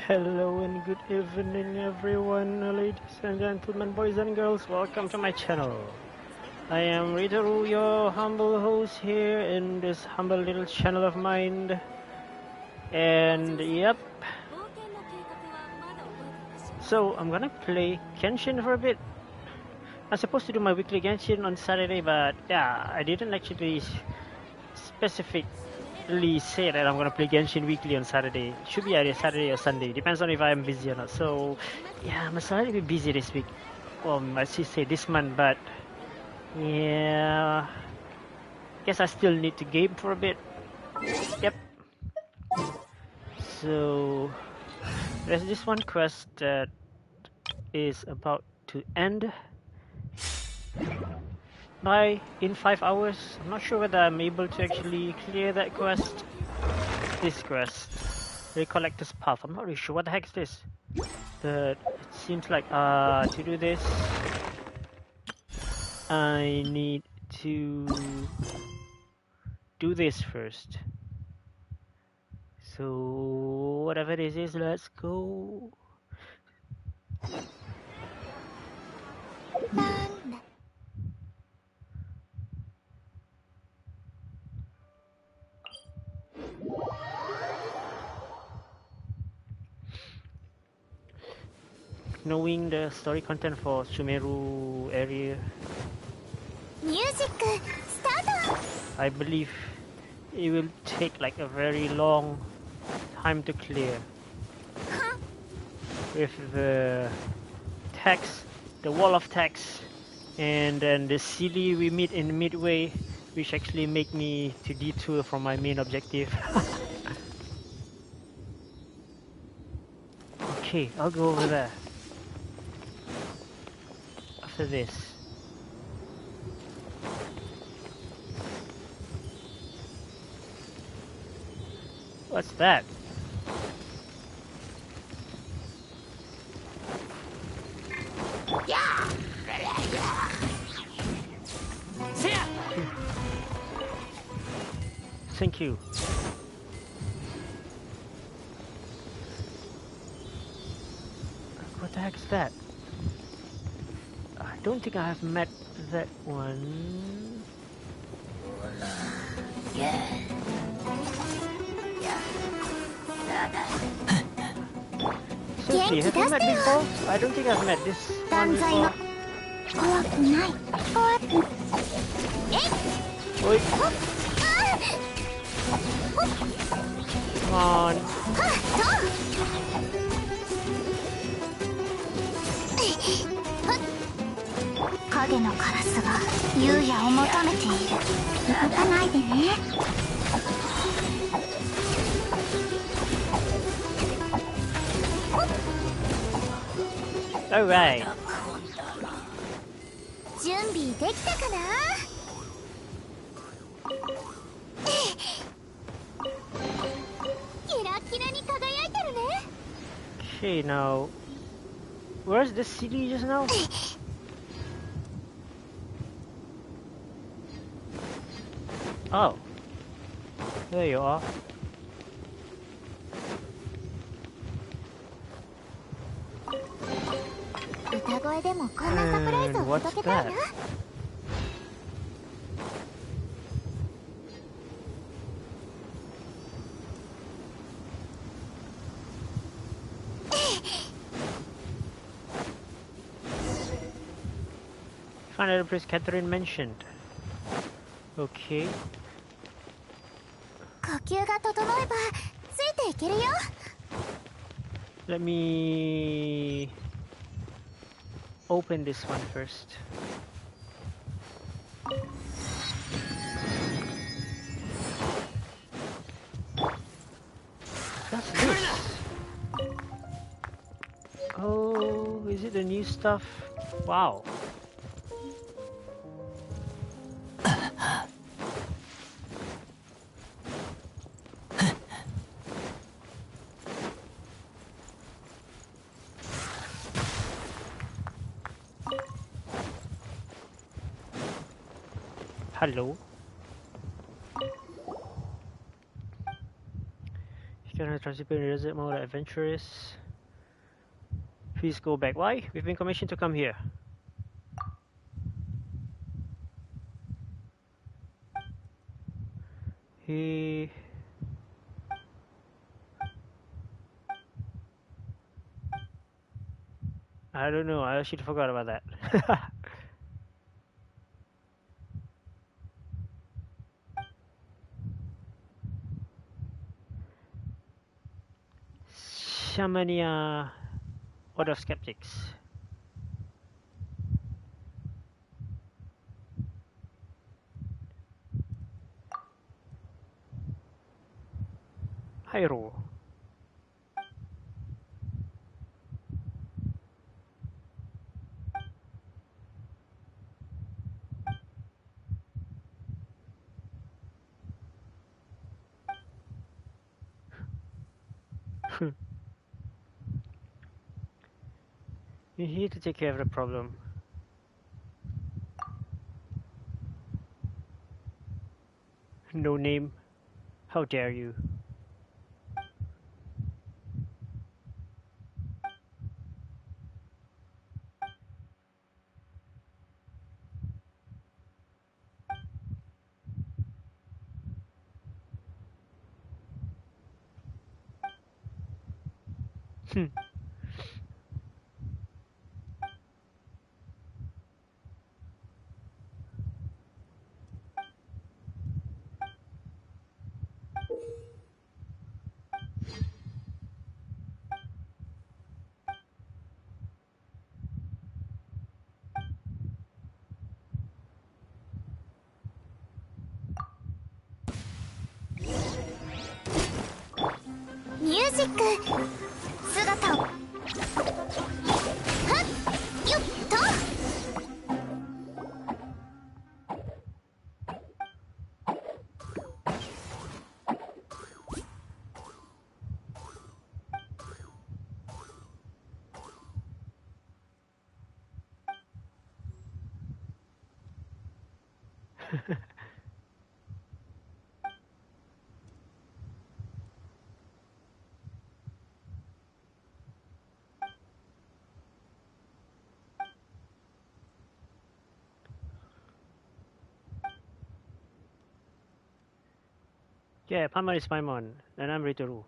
Hello and good evening everyone, ladies and gentlemen, boys and girls, welcome to my channel. I am Ritoru, your humble host here in this humble little channel of mine. And yep, so I'm gonna play Genshin for a bit. I'm supposed to do my weekly Genshin on Saturday, but yeah, I didn't actually specifically say that I'm gonna play Genshin weekly on Saturday. It should be either Saturday or Sunday, depends on if I'm busy or not. So yeah, I'm slightly bit busy this week. Well, I should say this month, but yeah, guess I still need to game for a bit. Yep. So there's this one quest that is about to end in 5 hours. I'm not sure whether I'm able to actually clear that quest. This quest, the Collector's Path. I'm not really sure what the heck is this. But it seems like to do this, I need to do this first. So whatever this is, let's go. Knowing the story content for Sumeru area, Music start. I believe it will take like a very long time to clear. With the text, the wall of text, and then the silly we meet in midway, which actually make me to detour from my main objective. Okay, I'll go over there after this. What's that? Thank you. What the heck is that? I don't think I have met that one. Seriously, have you met before? I don't think I've met this one before. Wait. Come on. All right. Okay, now where's the city just now? Oh, there you are. And what's that? If Find out the place Catherine mentioned. Okay. 呼吸が整えばついていけるよ。 Let me open this one first. That's this. Oh, is it the new stuff? Wow. Hello. You can participate in desert mode adventurous. Please go back. Why? We've been commissioned to come here. He... I don't know. I actually forgot about that. Shamania Order of Skeptics. Hyro. You're here to take care of the problem. No name. How dare you? Hmm.ミュージック姿をはっよっと。 Yeah, Paimon is Paimon, and I'm Ritoru.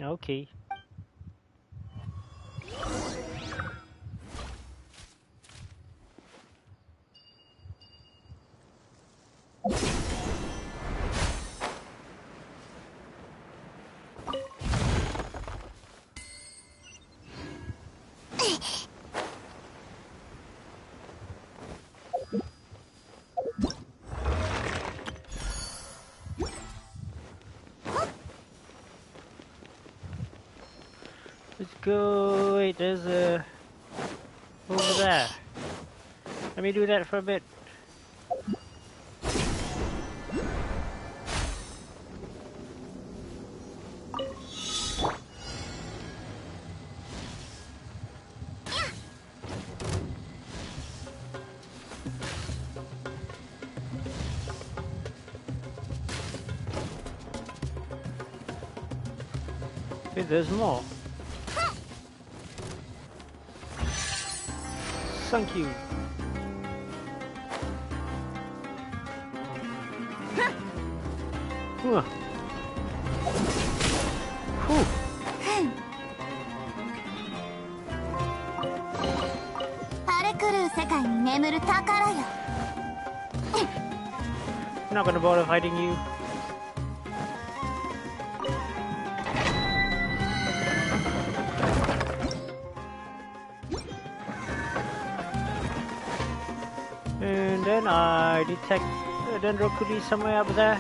Okay. Let's go. Wait, there's a over there. Let me do that for a bit. Wait, there's more. Thank you. Whew. Whew. 荒れ狂う世界に眠る宝よ。 I'm not gonna bother fighting you. And then I detect Dendroculi somewhere up there.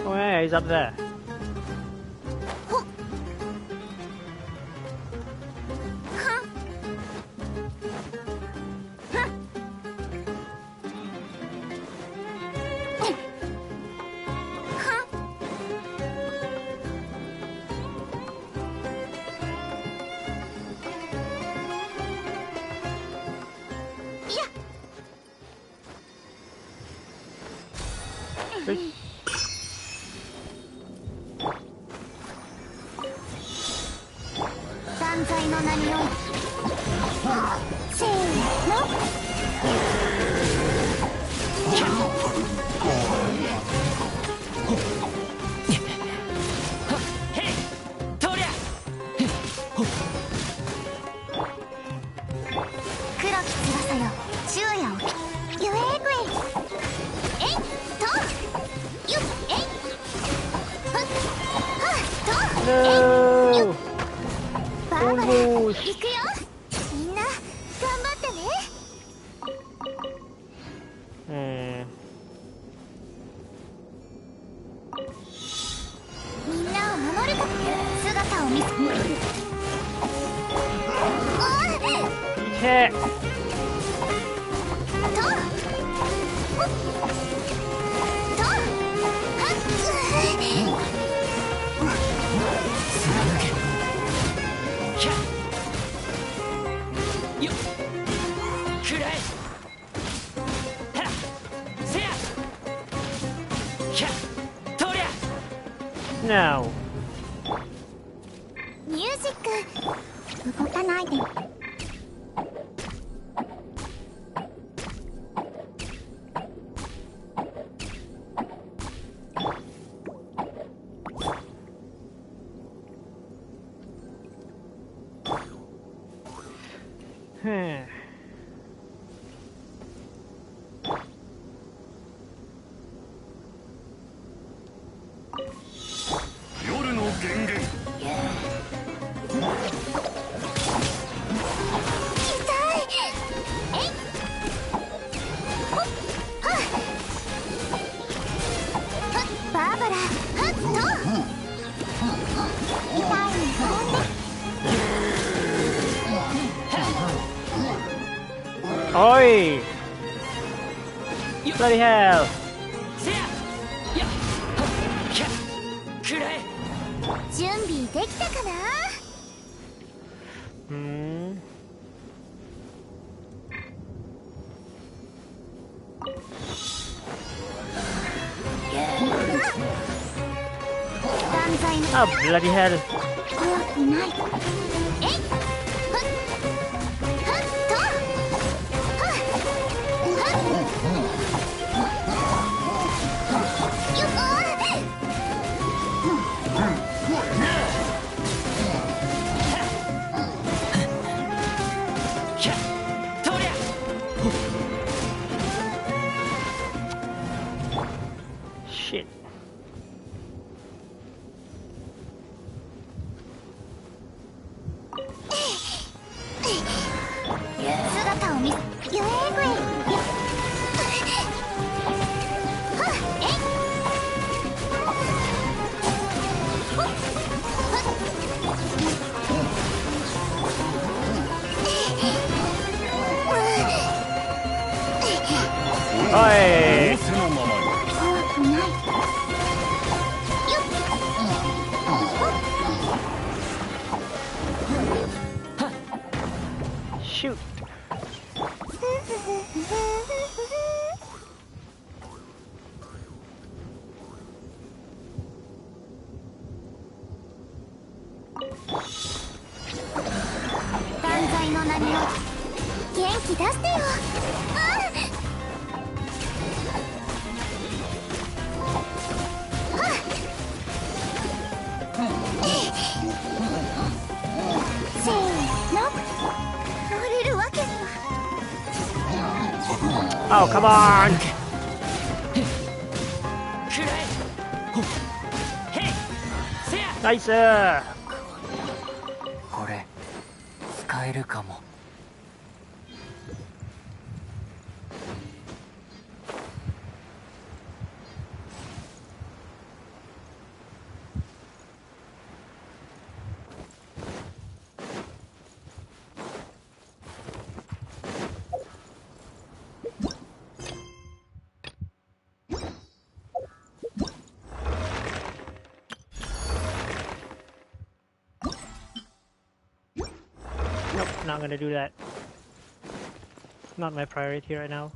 Oh yeah, he's up there. Fish. 断罪の名においてせーの。黒き翼よ、昼夜をゆえぐいえいとゆえいふっはっとえいゆ No! バーバラ Almost. 行くよ。みんな頑張ってね。 みんなを守るため姿を見せHeck! とはっNow. ミュージック動かないで。 夜の源源。バーバラ、はっと痛いに転んで Oi! Bloody hell! 準備できたかな。 Hmm. 断罪の Oh, bloody hell! 怖くない。えいふっはっとはっはっ Shit. 姿を見せゆえぐいおい。仰せのままに。怖くないよっ Shoot. 断罪の名に元気出してよ。せーの乗れるわけには。 Oh, come on. Nice. これ使えるかも。Nope, not gonna do that. Not my priority right now.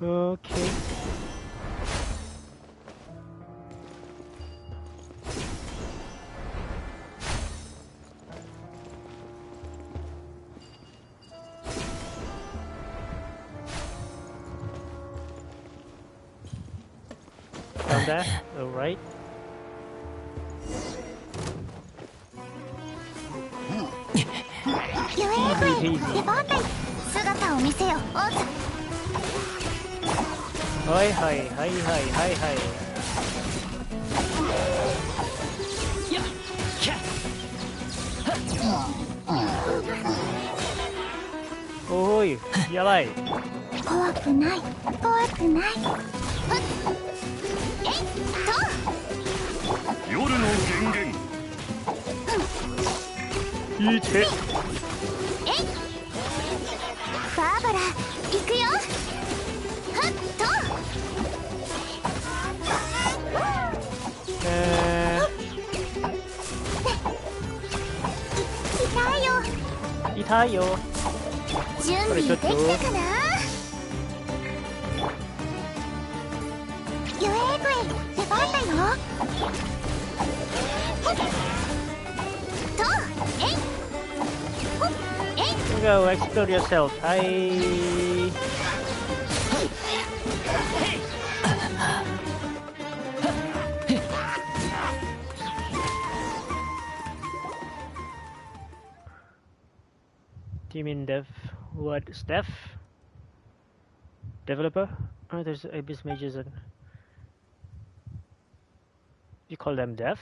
Okay. Down there. All right. ゆえぐい出番だ。姿を見せよオーズ。 Hi, hi, hi, hi, hi, hi. Oi, やばい。怖くない怖くない。えいっ夜の源源。いい手。とえいバーバラ行くよ。はっと痛いよ。痛いよ。準備できたかな。ゆえぐい出番だよ。ほっとえいほっえい Go, explode yourself. Hi. Team in dev. What? Steph? Developer? Oh, there's Abyss Mages and... You call them dev?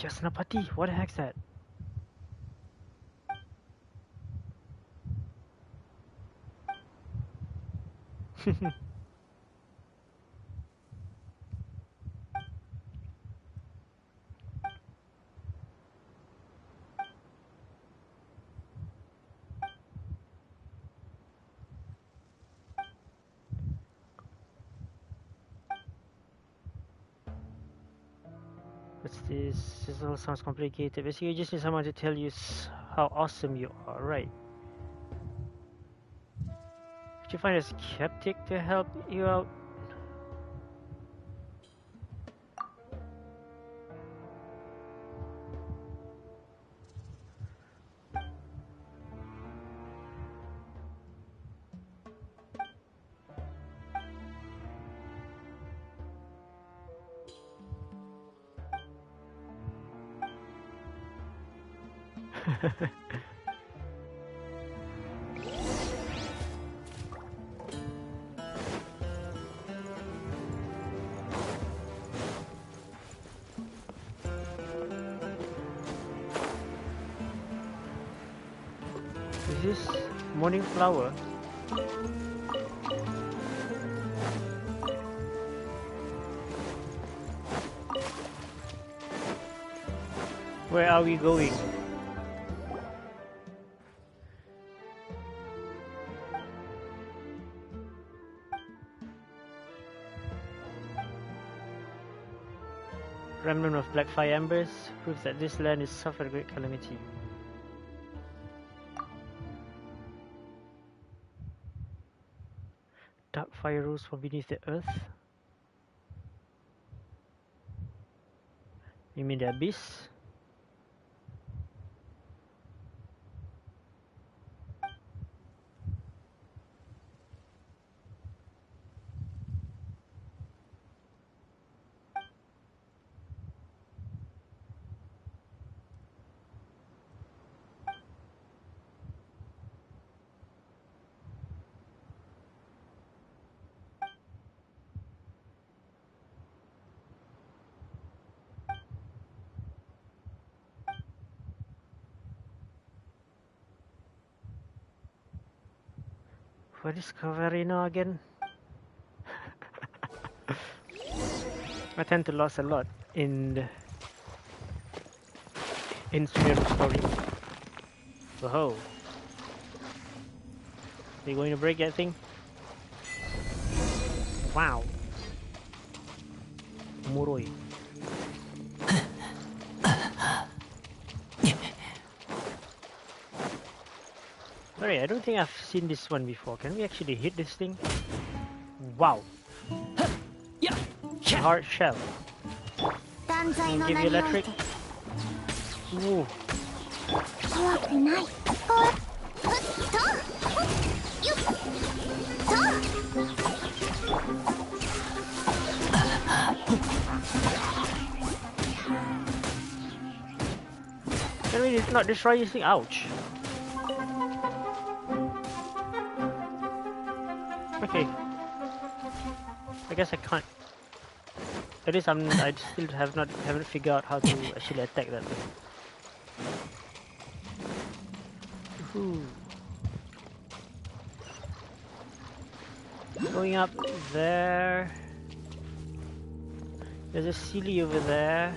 Yasnapati? What the heck's that? What's this? This all sounds complicated. Basically, you just need someone to tell you how awesome you are, right? Could you find a skeptic to help you out? Is this morning flower? Where are we going? Remnant of black fire embers proves that this land is suffered great calamity. Dark fire rose from beneath the earth. You mean the abyss? What is Caverina again? I tend to lose a lot in Sumeru story. Whoa. Are you going to break that thing? Wow. Muroi. Sorry, I don't think I've seen this one before. Can we actually hit this thing? Wow. Hard shell. Can give you electric. Ooh. Can we not destroy this thing? Ouch. Okay. I guess I can't. At least I still haven't figured out how to actually attack that thing. Going up there. There's a silly over there.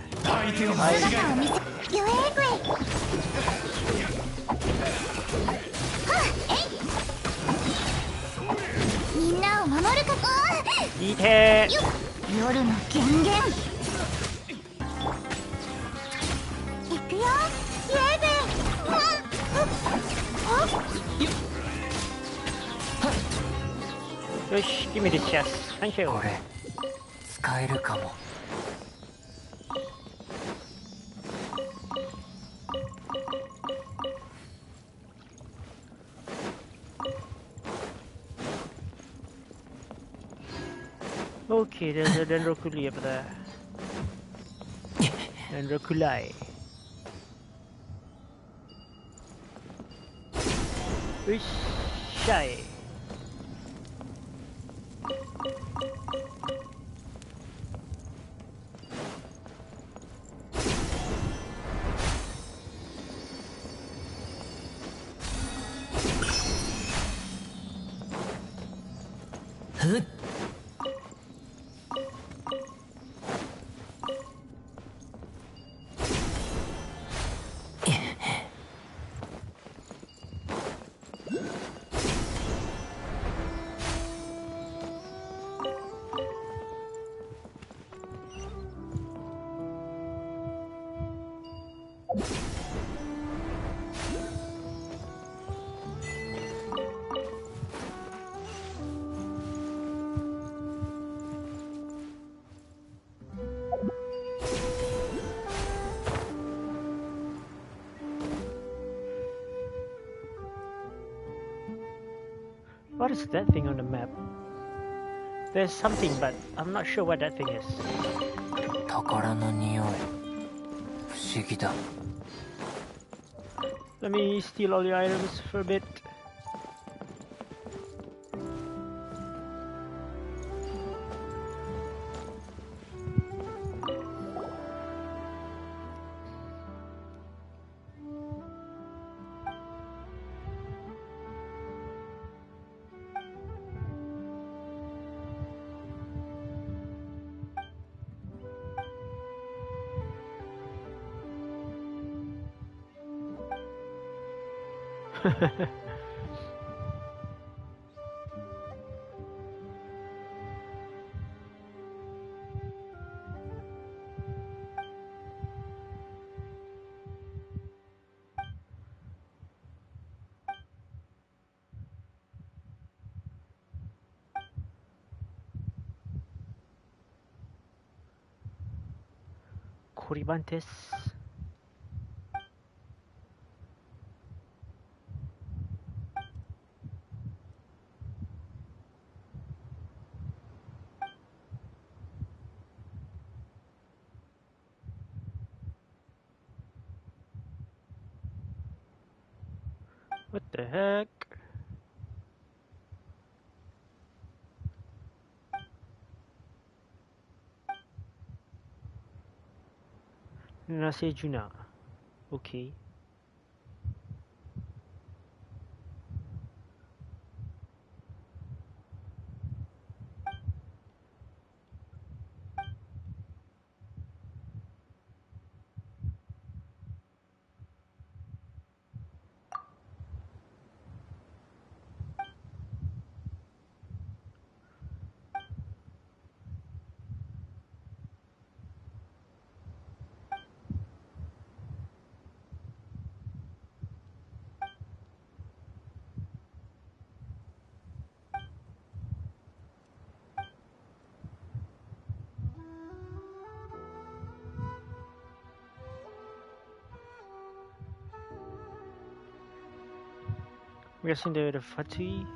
Eat it! Yosh, give me this chest. Thank you. これ使えるかも。Okay, there's a Dendroculi up there. Dendroculai. Wish shy. What is that thing on the map? There's something, but I'm not sure what that thing is. 宝の匂い。不思議だ。Let me steal all your items for a bit. Coribantes. What the heck? Nase Juna. Okay. We're guessing the Fatui.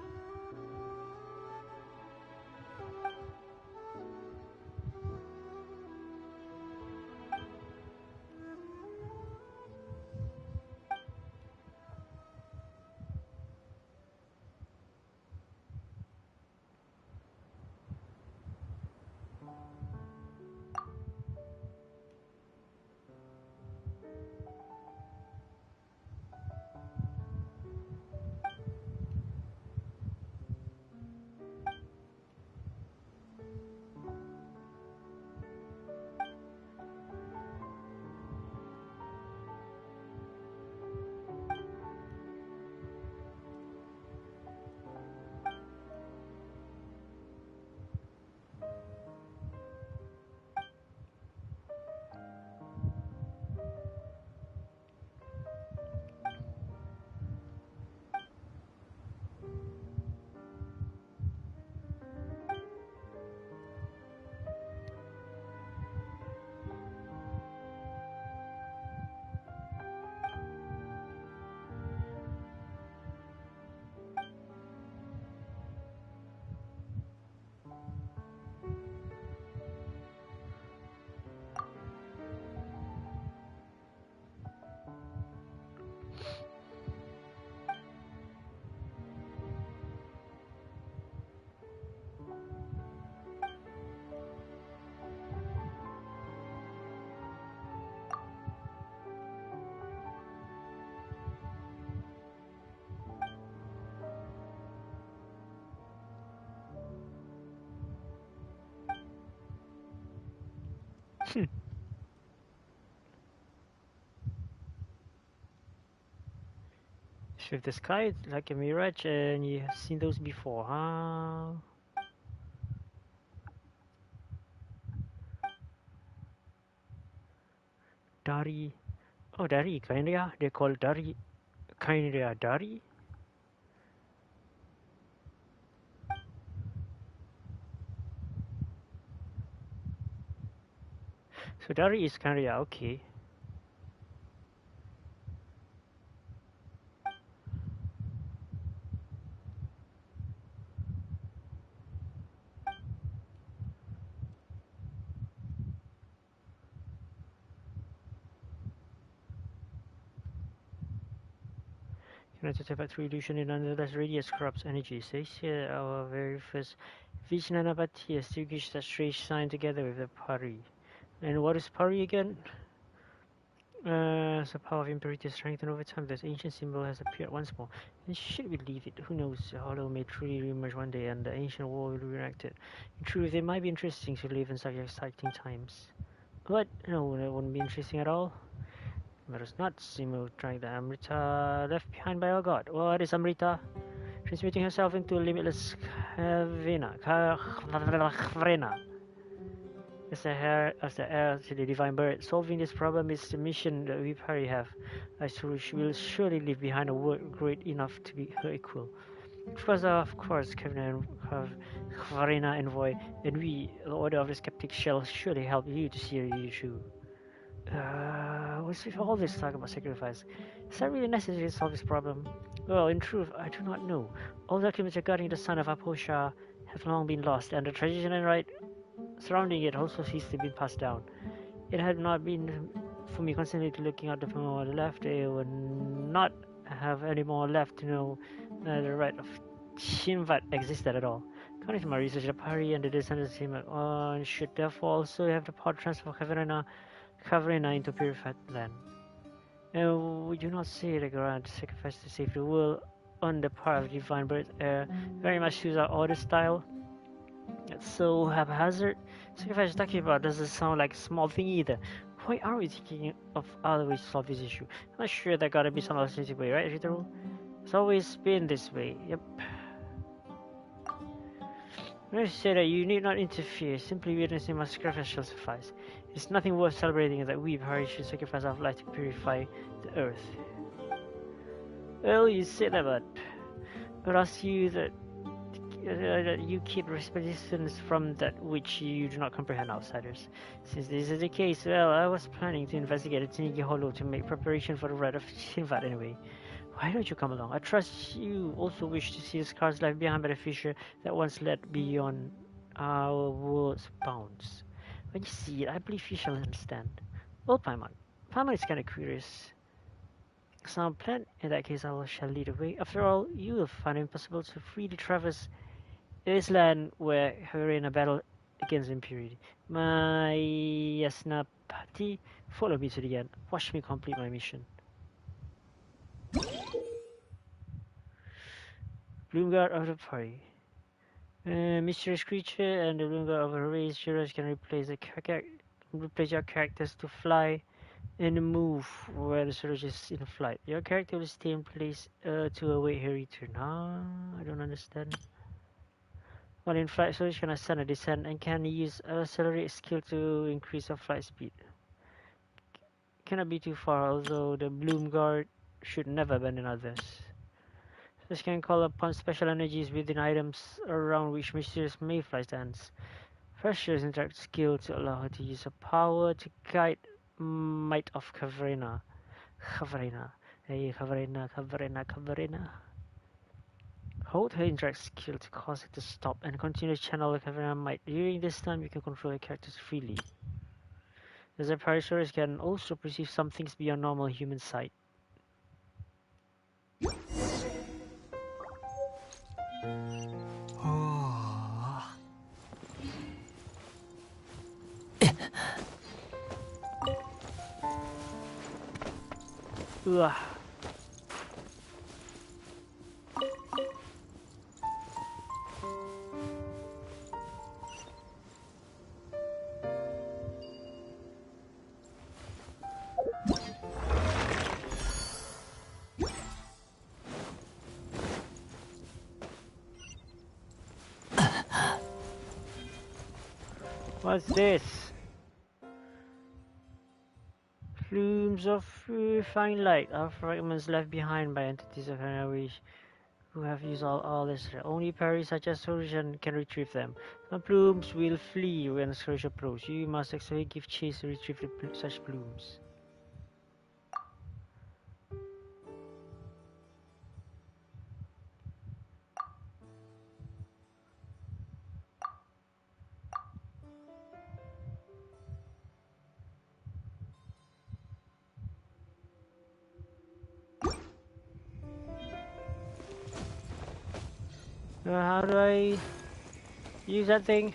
If the sky is like a mirage and you have seen those before, huh? Dari. Oh, Dari, kinda. They call Dari. Kinda Dari. So Dari is kinda okay. Connected to through illusion in nonetheless radius corrupts energy. Says here our very first Vishnanapati extinguished that strange sign together with the Pari. And what is Pari again? As the power of impurity is strengthened over time, this ancient symbol has appeared once more. And should we leave it? Who knows? The hollow may truly reemerge one day and the ancient war will be reenacted. In truth, it might be interesting to live in such exciting times. What? No, that wouldn't be interesting at all. Let us not simultaneously the Amrita left behind by our god. What is Amrita? Transmuting herself into a limitless Kavina. As the heir to the divine bird, solving this problem is the mission that we Pari have. Isurush will surely leave behind a world great enough to be her equal. Of course, Kavina envoy, and we, the Order of the Skeptic, shall surely help you to see the issue. What's with all this talk about sacrifice? Is that really necessary to solve this problem? Well, in truth, I do not know. All documents regarding the son of Aposha have long been lost, and the tradition and rite surrounding it also ceased to be passed down. It had not been for me constantly looking at the people on the left, they would not have any more left to know that the rite of Shinvat existed at all. According to my research, the Pari and the descendants of Shinvat should therefore also have the power to transfer Kavarina into purified land. And we do not say the grand sacrifice to save the world on the part of divine birth very much suits our order style. It's so haphazard. Sacrifice you're talking about doesn't sound like a small thing either. Why are we thinking of other ways to solve this issue? I'm not sure there gotta be some alternative way, right, Ritoru? It's always been this way. Yep. I say that you need not interfere. Simply witnessing my sacrifice shall suffice. It is nothing worth celebrating that we Pari should sacrifice our life to purify the earth. Well, you say that, but I ask you that you keep distance from that which you do not comprehend, outsiders. Since this is the case, well, I was planning to investigate the Tanigi Hollow to make preparation for the rite of Shinvat anyway. Why don't you come along? I trust you also wish to see the scars left behind by the fissure that once led beyond our world's bounds. When you see it, I believe you shall understand. Well, Paimon. Paimon is kind of curious. Sound plan? In that case, shall lead the way. After all, you will find it impossible to freely traverse this land where Harina battled against impurity. My Yasnapati, follow me to the end. Watch me complete my mission. Bloomguard of the Party. Mysterious creature and the Bloomguard of a race heroes can replace your characters to fly and move where the surge is in flight. Your character will stay in place to await her return. I don't understand. While in flight, Surge can ascend and descend and can use accelerate skill to increase your flight speed. Cannot be too far, although the Bloom Guard should never abandon others. Surge can call upon special energies within items around which Mysterious Mayfly stands. Precious interact skill to allow her to use her power to guide Might of Kavarina. Hey, Kavarina. Hold her interact skill to cause it to stop and continue to channel the Kavarina might. During this time, you can control the characters freely. The Parasaurus can also perceive some things beyond normal human sight. Ugh. What's this? Plumes of fine light are fragments left behind by entities of energy who have used all this. Only parries such as Solution can retrieve them. Some plumes will flee when Scourge approaches. You must actually give chase to retrieve such plumes. How do I use that thing?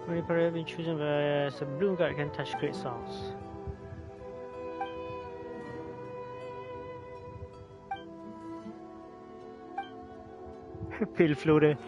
Only player been chosen as a bloom guard can touch great songs. Pill floater.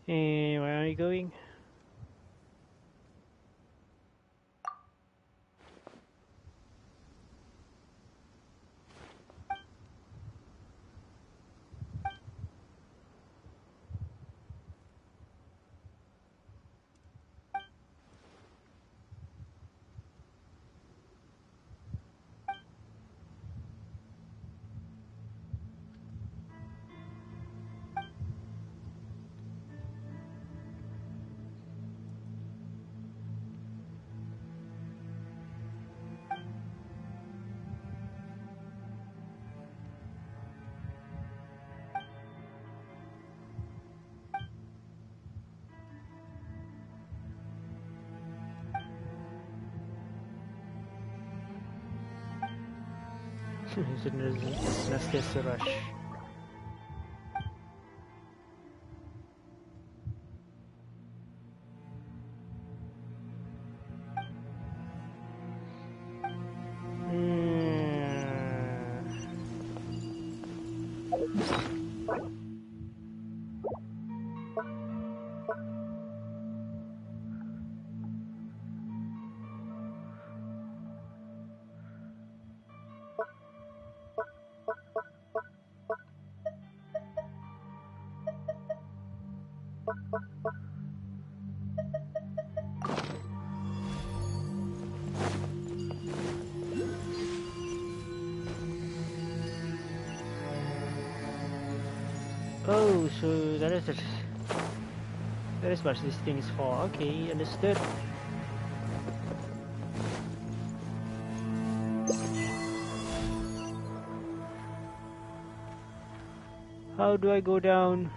And where are you going? Is it Nastia Rush? Oh, so that is it. That is what this thing is for. Okay, understood. How do I go down?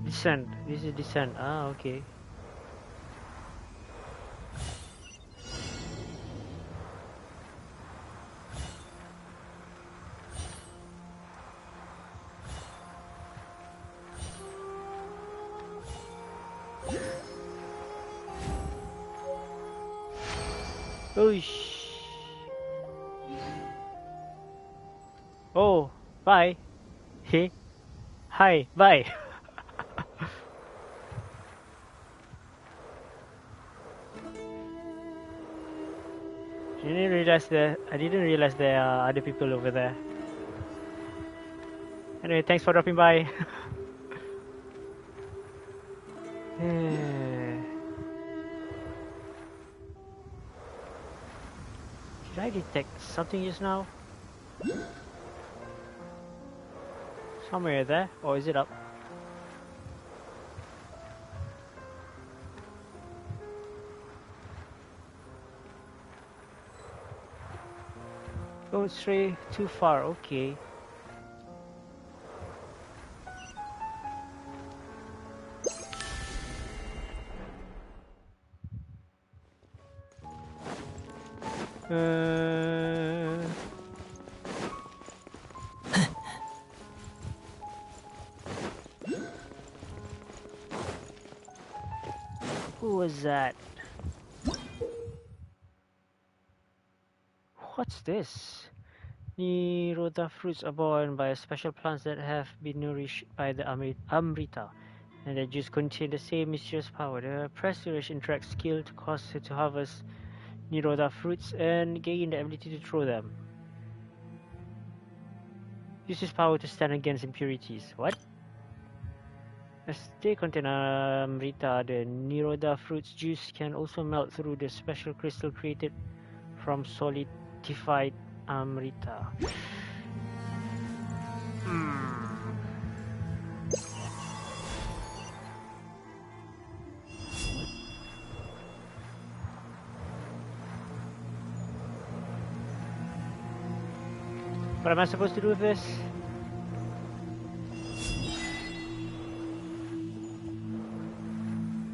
Descent. This is descent. Ah, okay. Oosh. Oh, bye. Hey, hi, bye. I didn't realize there are other people over there. Anyway, thanks for dropping by. Did I detect something just now? Somewhere there, or is it up? Don't stray too far, okay. Who was that? What's this? Niroda fruits are born by special plants that have been nourished by the Amrita, and the juice contain the same mysterious power. The Pressurage interact skill to cause it to harvest Niroda fruits and gain the ability to throw them. Uses power to stand against impurities. What? As they contain Amrita, the Niroda fruit's juice can also melt through the special crystal created from solidified Amrita. What am I supposed to do with this?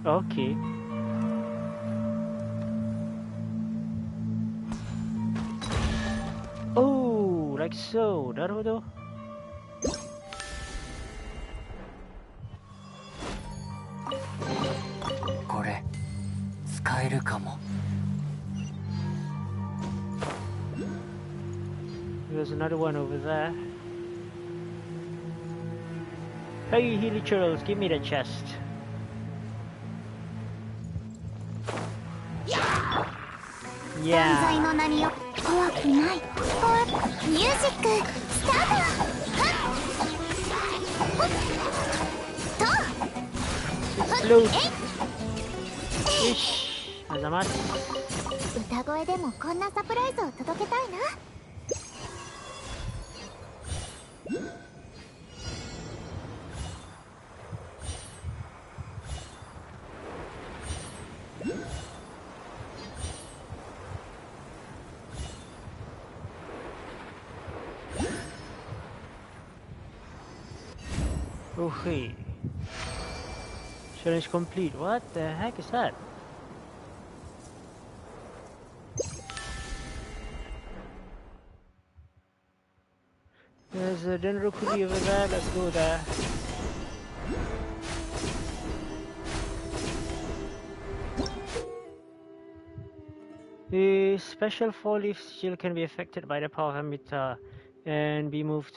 Okay. Oh, like so. なるほど。これ使えるかも。There's another one over there. Hey, Healy Churls, give me the chest. Yeah. の名によ怖くないミュージックスタート Explode. Ish. Azamat. 歌声でもこんなサプライズを届けたいな Oh, hey. Challenge complete. What the heck is that? There's a Denrokuri over there. Let's go there. The special 4-leaf shield can be affected by the power of Amrita and be moved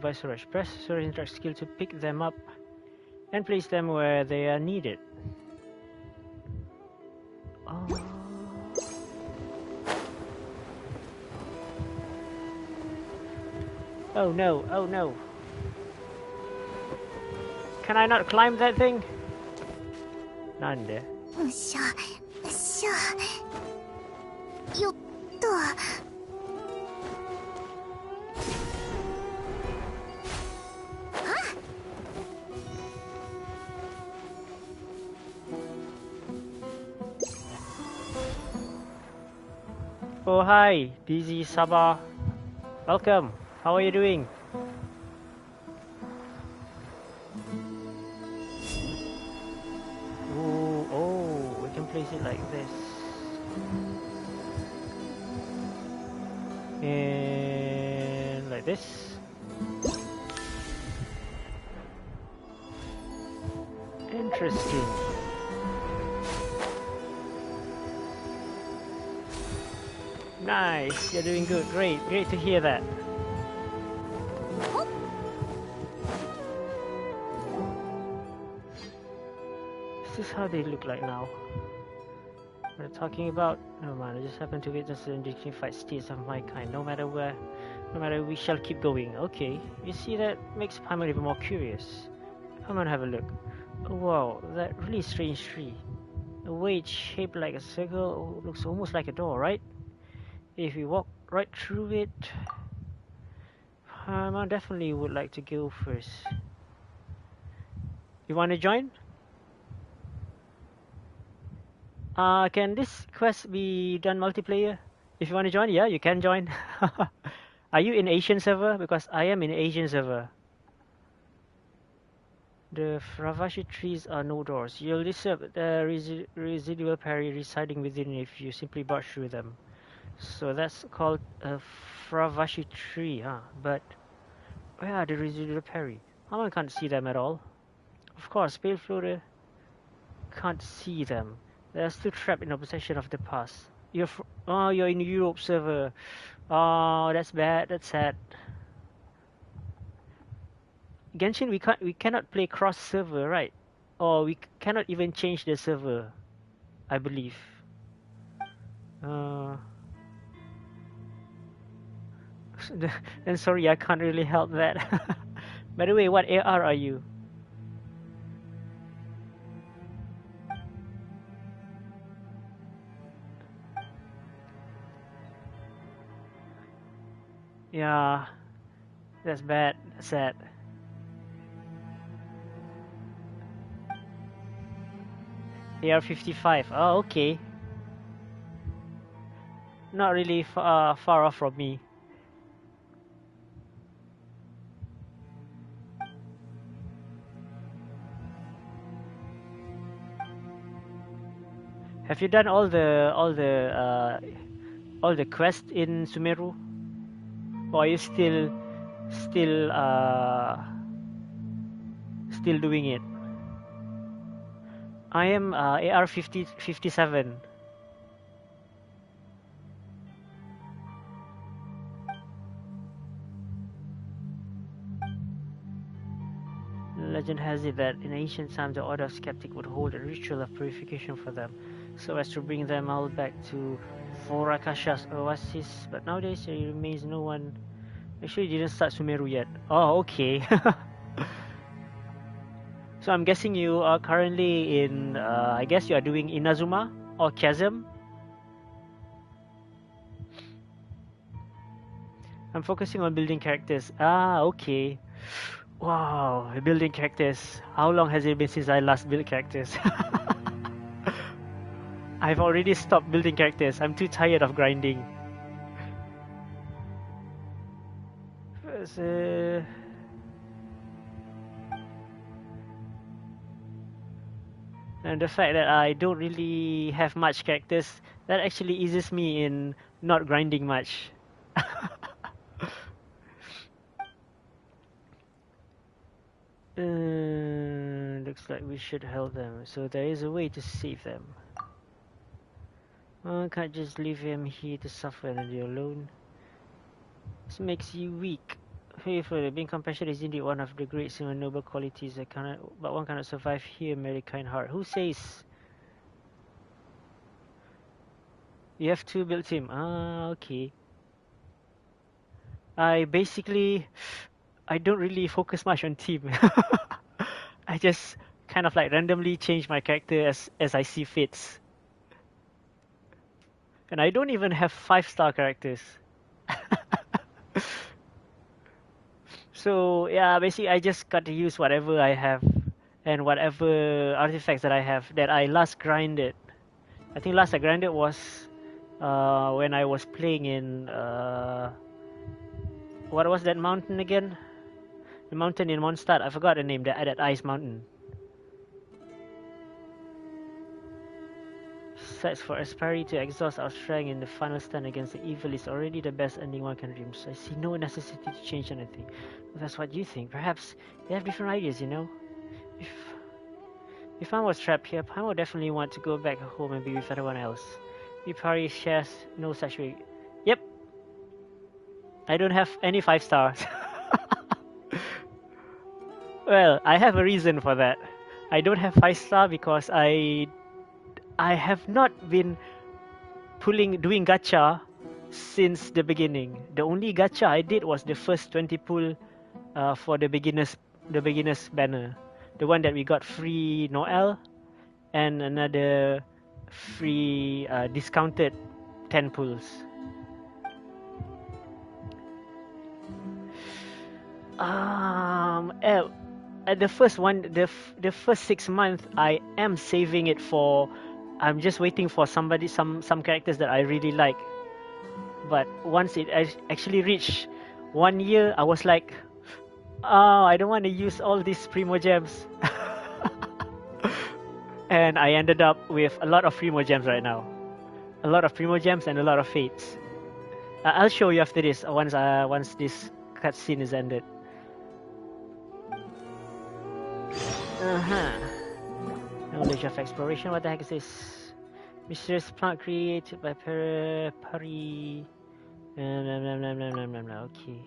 by Suraj. Press Suraj interact skill to pick them up and place them where they are needed. Oh. Oh no, oh no. Can I not climb that thing? Nande. しゃよっと Oh hi, DZ Sabah. Welcome. How are you doing? Ooh, oh, we can place it like this. And like this. Interesting. Nice, you're doing good. Great, great to hear that. This is how they look like now. What I'm talking about? No man, I just happen to witness the dignified states of my kind. No matter where, no matter, we shall keep going. Okay, you see, that makes Paimon even more curious. Come on, have a look. Oh, wow, that really strange tree. A way it's shaped like a circle, looks almost like a door, right? If we walk right through it, I definitely would like to go first. You want to join? Can this quest be done multiplayer? If you want to join, yeah, you can join. Are you in Asian server? Because I am in Asian server. The Fravashi trees are no doors. You'll disturb the residual parry residing within if you simply barge through them. So that's called a Fravashi tree, huh? But where are the residual parry? I can't see them at all. Of course, Pale Floater can't see them. They're still trapped in the possession of the past. You're in Europe server. Oh, that's bad. That's sad. Genshin, we cannot play cross server, right? Or we cannot even change the server, I believe. Then sorry, I can't really help that. By the way, what AR are you? Yeah, that's bad. That's sad. AR-55. Oh, okay. Not really far off from me. Have you done all the quests in Sumeru? Or are you still doing it? I am AR-57. Legend has it that in ancient times the Order of Skeptic would hold a ritual of purification for them, so as to bring them all back to Vorakasha's oasis, but nowadays there remains no one. Actually didn't start Sumeru yet. Oh, okay. So I'm guessing you are currently in, I guess you are doing Inazuma or Chasm? I'm focusing on building characters. Ah, okay. Wow, building characters. How long has it been since I last built characters? I've already stopped building characters. I'm too tired of grinding. And the fact that I don't really have much characters, that actually eases me in not grinding much. Looks like we should help them, so there is a way to save them. I can't just leave him here to suffer and be alone. This makes you weak. Faithful, being compassionate is indeed one of the great and noble qualities but one cannot survive here, merely kind heart. Who says? You have two built him. Ah, okay. I don't really focus much on team. I just kind of like randomly change my character as I see fits. And I don't even have 5-star characters. So yeah, basically I just got to use whatever I have and whatever artifacts that I have that I last grinded. I think last I grinded was when I was playing in what was that mountain again? The mountain in Mondstadt. I forgot the name. That ice mountain. Search for Aspari to exhaust our strength in the final stand against the evil is already the best ending one can dream. So I see no necessity to change anything. Well, that's what you think. Perhaps you have different ideas, you know? If I was trapped here, I would definitely want to go back home and be with everyone else. Ipari shares no such way. I don't have any 5 stars. Well, I have a reason for that. I don't have 5 star because I have not been doing gacha since the beginning. The only gacha I did was the first 20 pull for the beginners banner, the one that we got free Noel and another free discounted 10 pulls. At the first one, the first 6 months, I am saving it for. I'm just waiting for some characters that I really like. But once it actually reached 1 year, I was like, oh, I don't want to use all these Primo Gems. And I ended up with a lot of Primo Gems right now. A lot of Primo Gems and a lot of Fates. I'll show you after this, once this cutscene is ended. Knowledge of exploration, what the heck is this? Mysterious plant created by Pari. Okay.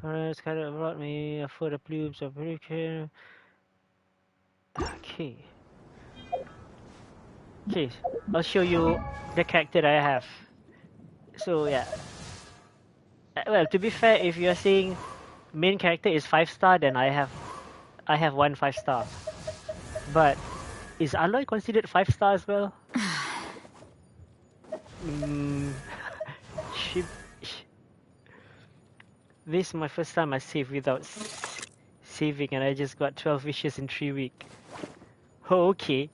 Forest kind of brought me for the plumes of hurricane. Okay. Okay, I'll show you the character that I have. So yeah. Well, to be fair, if you are saying main character is 5 star, then I have 1 5 star. But is Aloy considered 5 star as well? This is my first time I saved without saving, and I just got 12 wishes in 3 weeks. Oh, okay.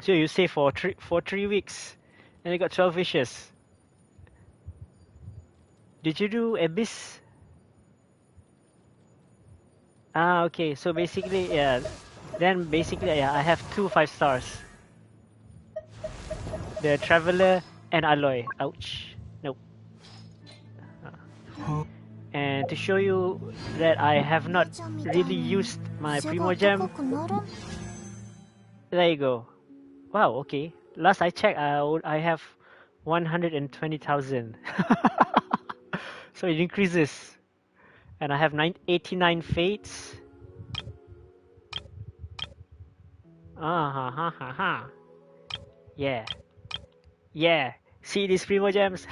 So you save for 3 weeks, and you got 12 wishes. Did you do Abyss? Ah, okay. So basically, yeah. Then basically, yeah, I have 2 5 stars. The Traveler and Aloy. Ouch. Nope. And to show you that I have not really used my Primo Gem, there you go. Wow, okay. Last I checked, I have 120,000. So it increases. And I have 89 fates. Yeah. Yeah. See these Primo Gems?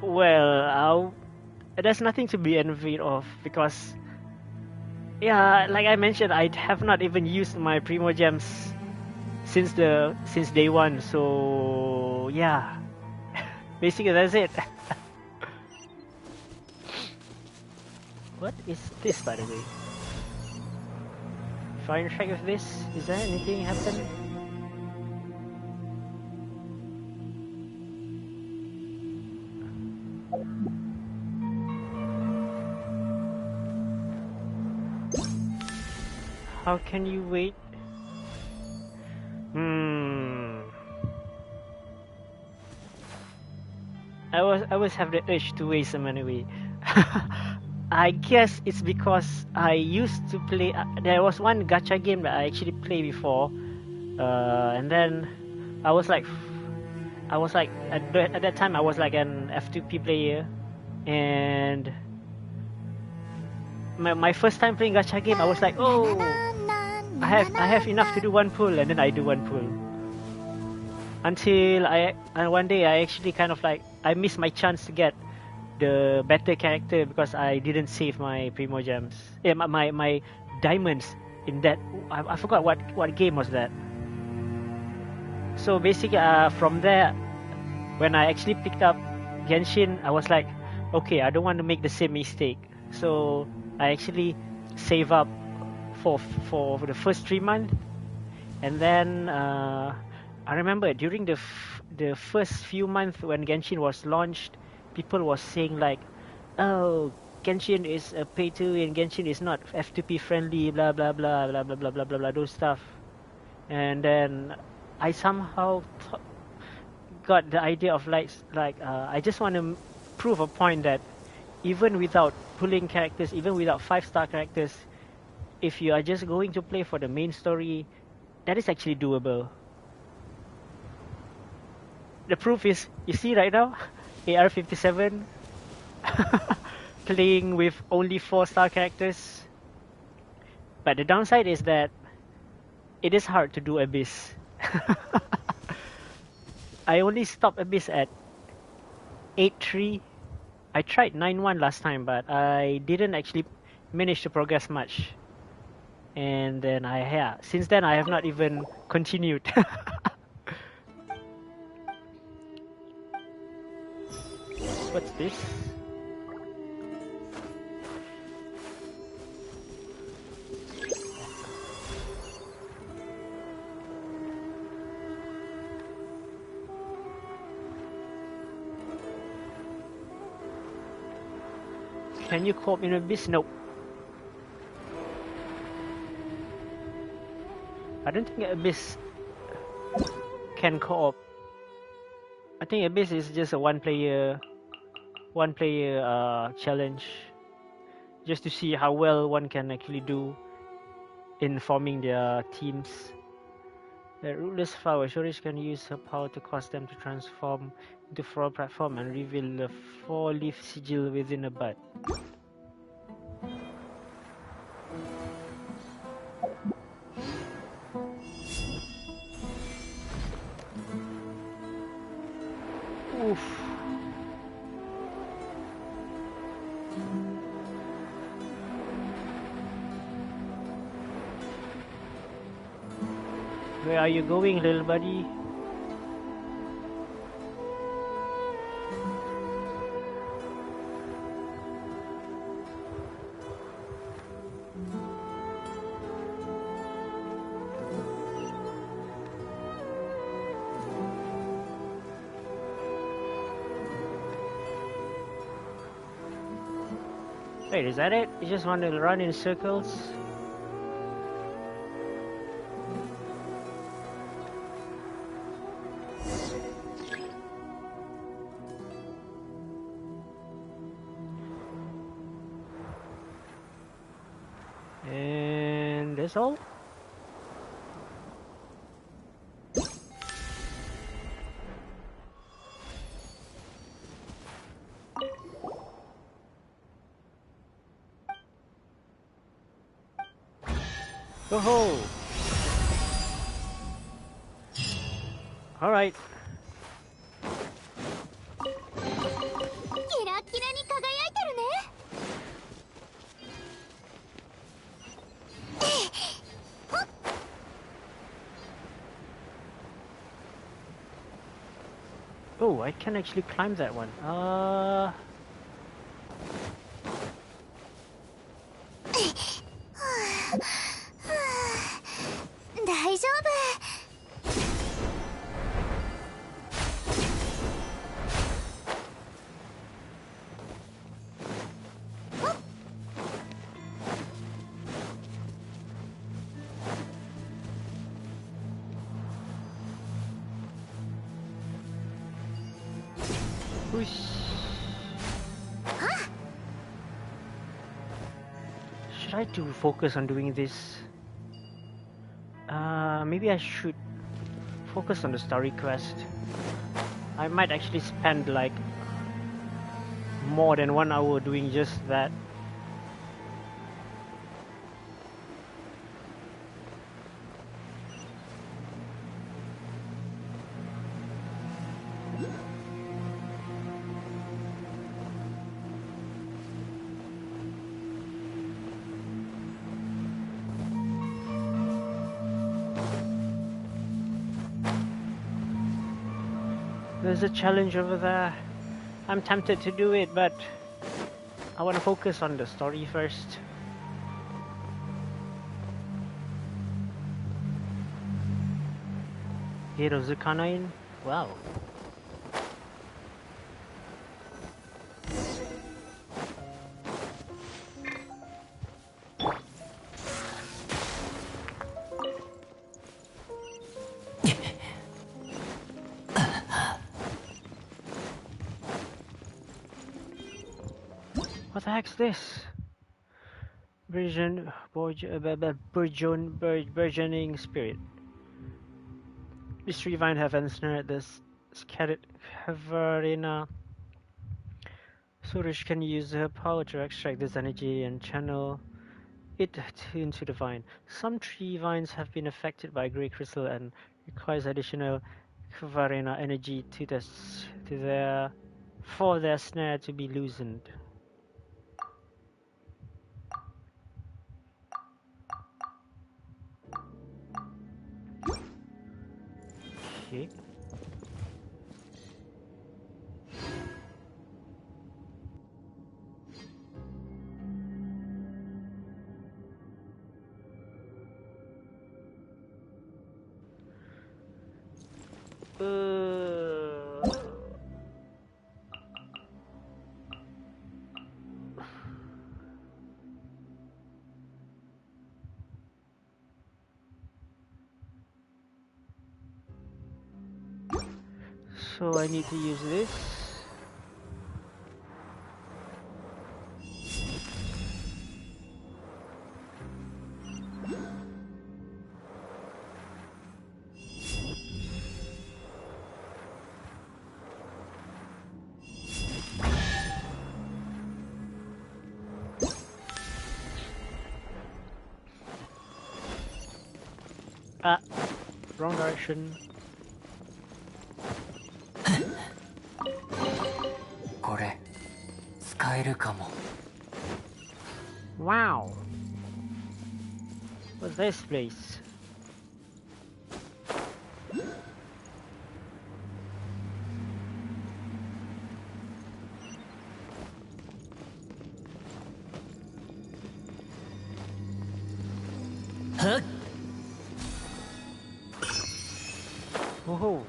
Well, there's nothing to be envied of because, yeah, like I mentioned, I have not even used my Primo Gems since day one. So yeah, basically that's it. What is this, by the way? Try and check with this. Is there anything happen? How can you wait? I always have the urge to waste some anyway. I guess it's because I used to play. There was one gacha game that I actually played before, and then I was like at that time I was like an F2P player, and my first time playing gacha game, I was like, oh, I have enough to do one pull, and then I do one pull. Until one day I actually kind of like I missed my chance to get the better character because I didn't save my Primo Gems. Yeah, my diamonds in that. I forgot what game was that. So basically, from there, when I actually picked up Genshin, I was like, okay, I don't want to make the same mistake. So I actually save up for the first 3 months, and then I remember during the first few months when Genshin was launched, people was saying like, oh, Genshin is a pay to win, Genshin is not F2P friendly, blah blah blah blah blah blah blah blah blah, those stuff. And then I somehow got the idea of like I just want to prove a point that even without pulling characters, even without 5-star characters, if you are just going to play for the main story, that is actually doable. The proof is, you see right now, AR-57 playing with only 4-star characters. But the downside is that it is hard to do Abyss. I only stopped Abyss at 8-3. I tried 9-1 last time, but I didn't actually manage to progress much. And then since then I have not even continued. What's this? Can you co-op in Abyss? Nope. I don't think Abyss can co-op. I think Abyss is just a one-player challenge, just to see how well one can actually do in forming their teams. The rootless flower storage can use her power to cause them to transform into floral platform and reveal the 4-leaf sigil within a bud. Oof. Where are you going, little buddy? Wait, is that it? You just want to run in circles? And that's all? Go-ho! Alright. キラキラに輝いてるね。 Oh, I can actually climb that one. 大丈夫。 Should I do focus on doing this? Maybe I should focus on the story quest. I might actually spend like more than 1 hour doing just that. There's a challenge over there. I'm tempted to do it, but I want to focus on the story first. Gate of Zukanine? Wow. the heck's this? Burgeoning spirit. This Revine have ensnared this scattered Havarina. Surish can use her power to extract this energy and channel it into the vine. Some tree vines have been affected by grey crystal and requires additional Havarina energy for their snare to be loosened. Okay. So I need to use this. Ah, wrong direction. これ使えるかも。 Wow. What's this place? Huh? Oh.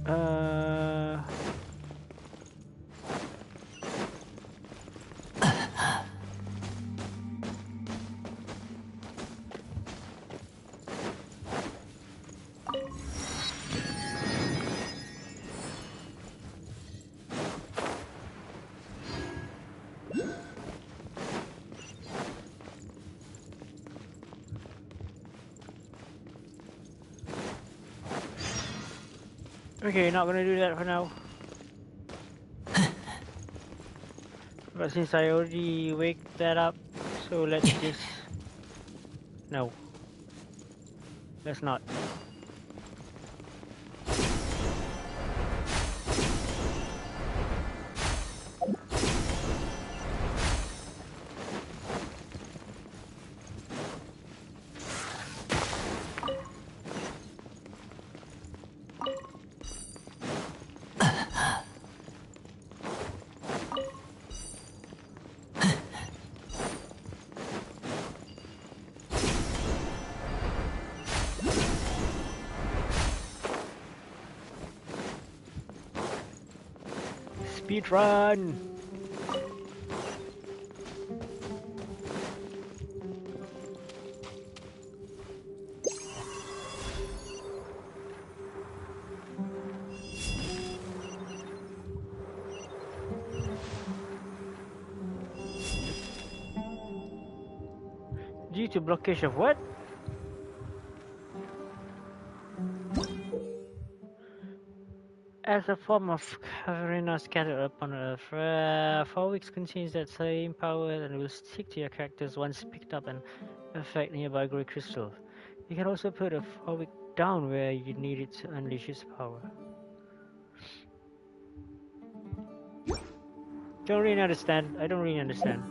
uh Okay, not gonna do that for now. But since I already wake that up, so let's just... No. Let's not. Speed run! Due to blockage of what? As a form of Kavarina scattered upon Earth, 4 weeks contains that same power and will stick to your characters once picked up and affect nearby grey crystal. You can also put a 4 week down where you need it to unleash its power. Don't really understand. I don't really understand.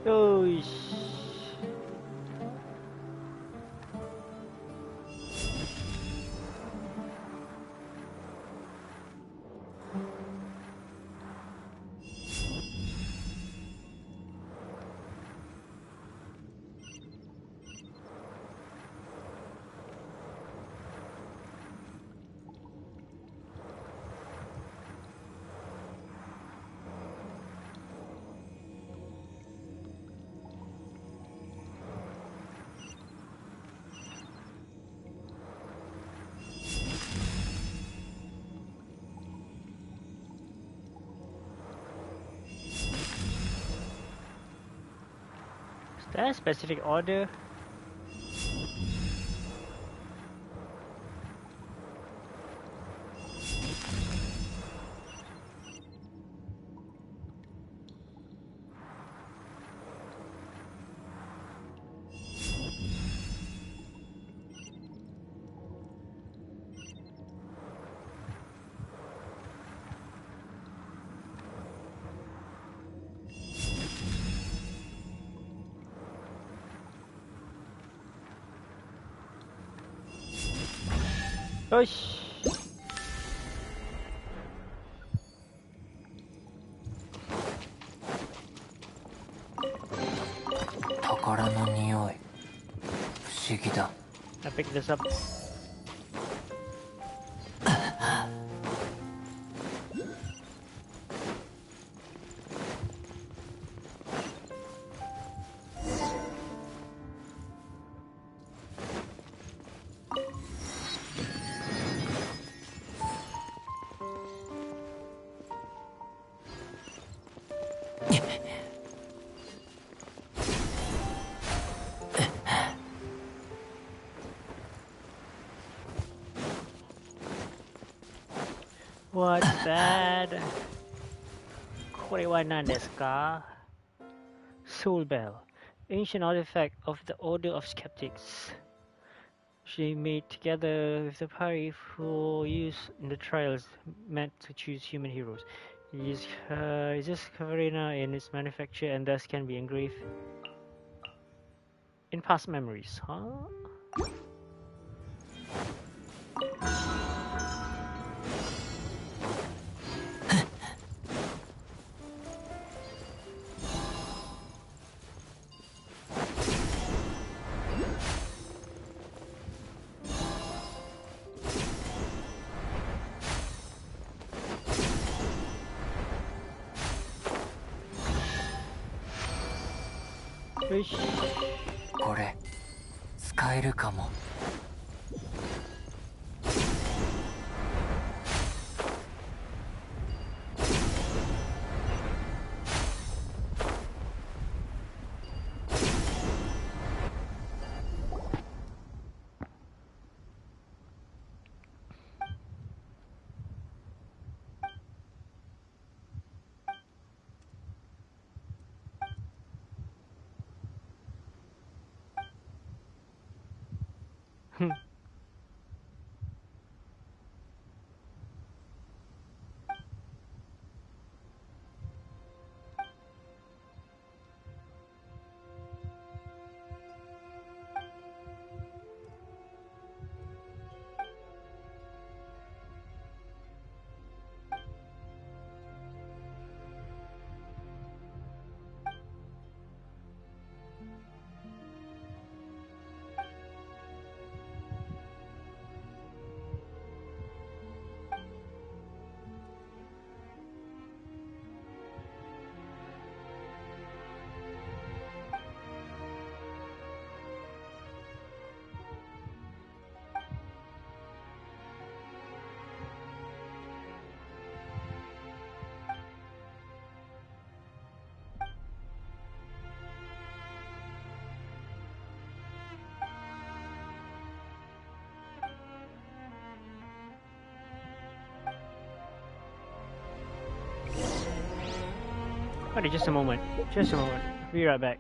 Oh, is there a specific order? Oh, 宝の匂い不思議だ I picked this up. What's that? これは何ですか? Soul Bell, ancient artifact of the Order of Skeptics. She made together with the party for use in the trials meant to choose human heroes. It is Kavarina in its manufacture and thus can be engraved in past memories, huh? Wish. これ使えるかも Alright, just a moment. Just a moment. Be right back.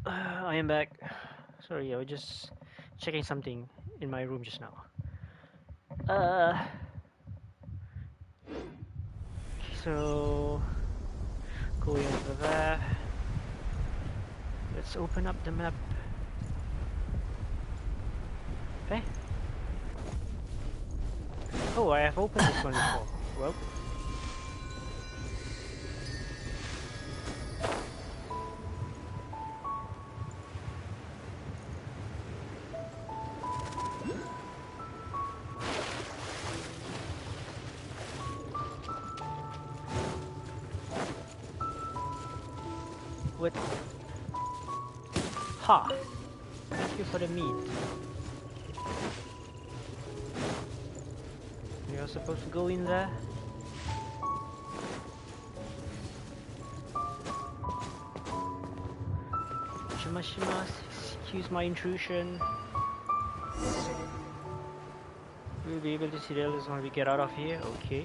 I am back. Sorry, I was just checking something in my room just now. Uh, so going over there. Let's open up the map. Okay. Oh, I have opened this one before. Well. What? Ha! Thank you for the meat. You're supposed to go in there? Shimashimas, excuse my intrusion. We'll be able to see the others when we get out of here, okay.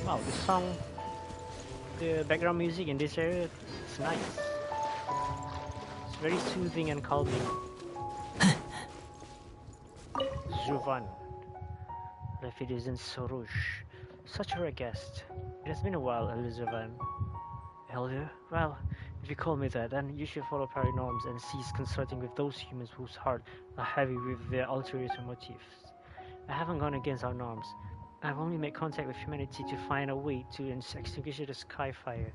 Wow, the song, the background music in this area is nice. It's very soothing and calming. Zuvan, if it isn't Sorush, such a rare guest. It has been a while, Elizabeth. Elder? Well, if you call me that, then you should follow party norms and cease consulting with those humans whose hearts are heavy with their ulterior motives. I haven't gone against our norms. I've only made contact with humanity to find a way to extinguish the sky fire,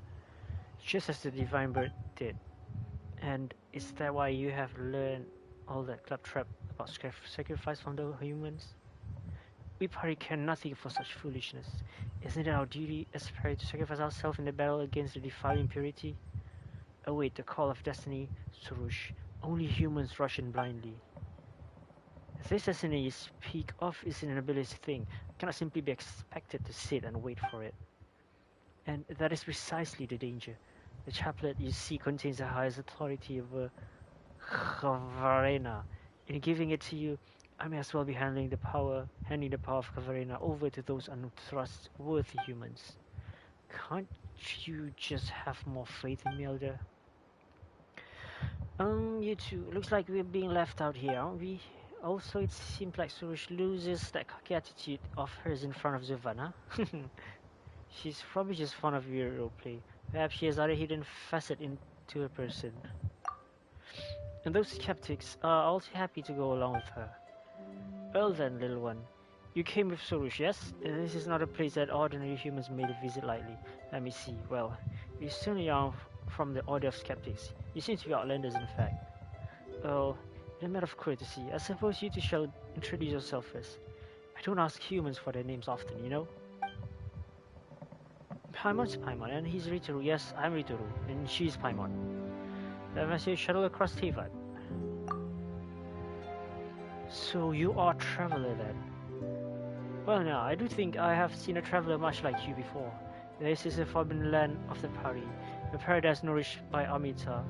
just as the Divine Bird did. And is that why you have learned all that claptrap about sacrifice from the humans? We party care nothing for such foolishness. Isn't it our duty as party to sacrifice ourselves in the battle against the defiling impurity? Await the call of destiny, Surush. Only humans rush in blindly. This destiny you speak of is an ability thing, cannot simply be expected to sit and wait for it. And that is precisely the danger. The chaplet you see contains the highest authority over Kavarena. In giving it to you, I may as well be handing the power of Kavarena over to those untrustworthy humans. Can't you just have more faith in me, Elder? You two. Looks like we're being left out here, aren't we? Also, it seems like Surush loses that cocky attitude of hers in front of Giovanna. She's probably just fond of your roleplay. Perhaps she has other hidden facet into her person. And those skeptics are also happy to go along with her. Well then, little one. You came with Surush, yes? This is not a place that ordinary humans may visit lightly. Let me see. Well, you certainly are from the order of skeptics. You seem to be outlanders, in fact. Well, in a matter of courtesy, I suppose you two shall introduce yourself first. I don't ask humans for their names often, you know? Paimon's Paimon, and he's Ritoru. Yes, I'm Ritoru, and she's Paimon. Then I say shuttle across Tevat. So you are a traveler then? Well, now, I do think I have seen a traveler much like you before. This is the forbidden land of the Pari, a paradise nourished by Amrita,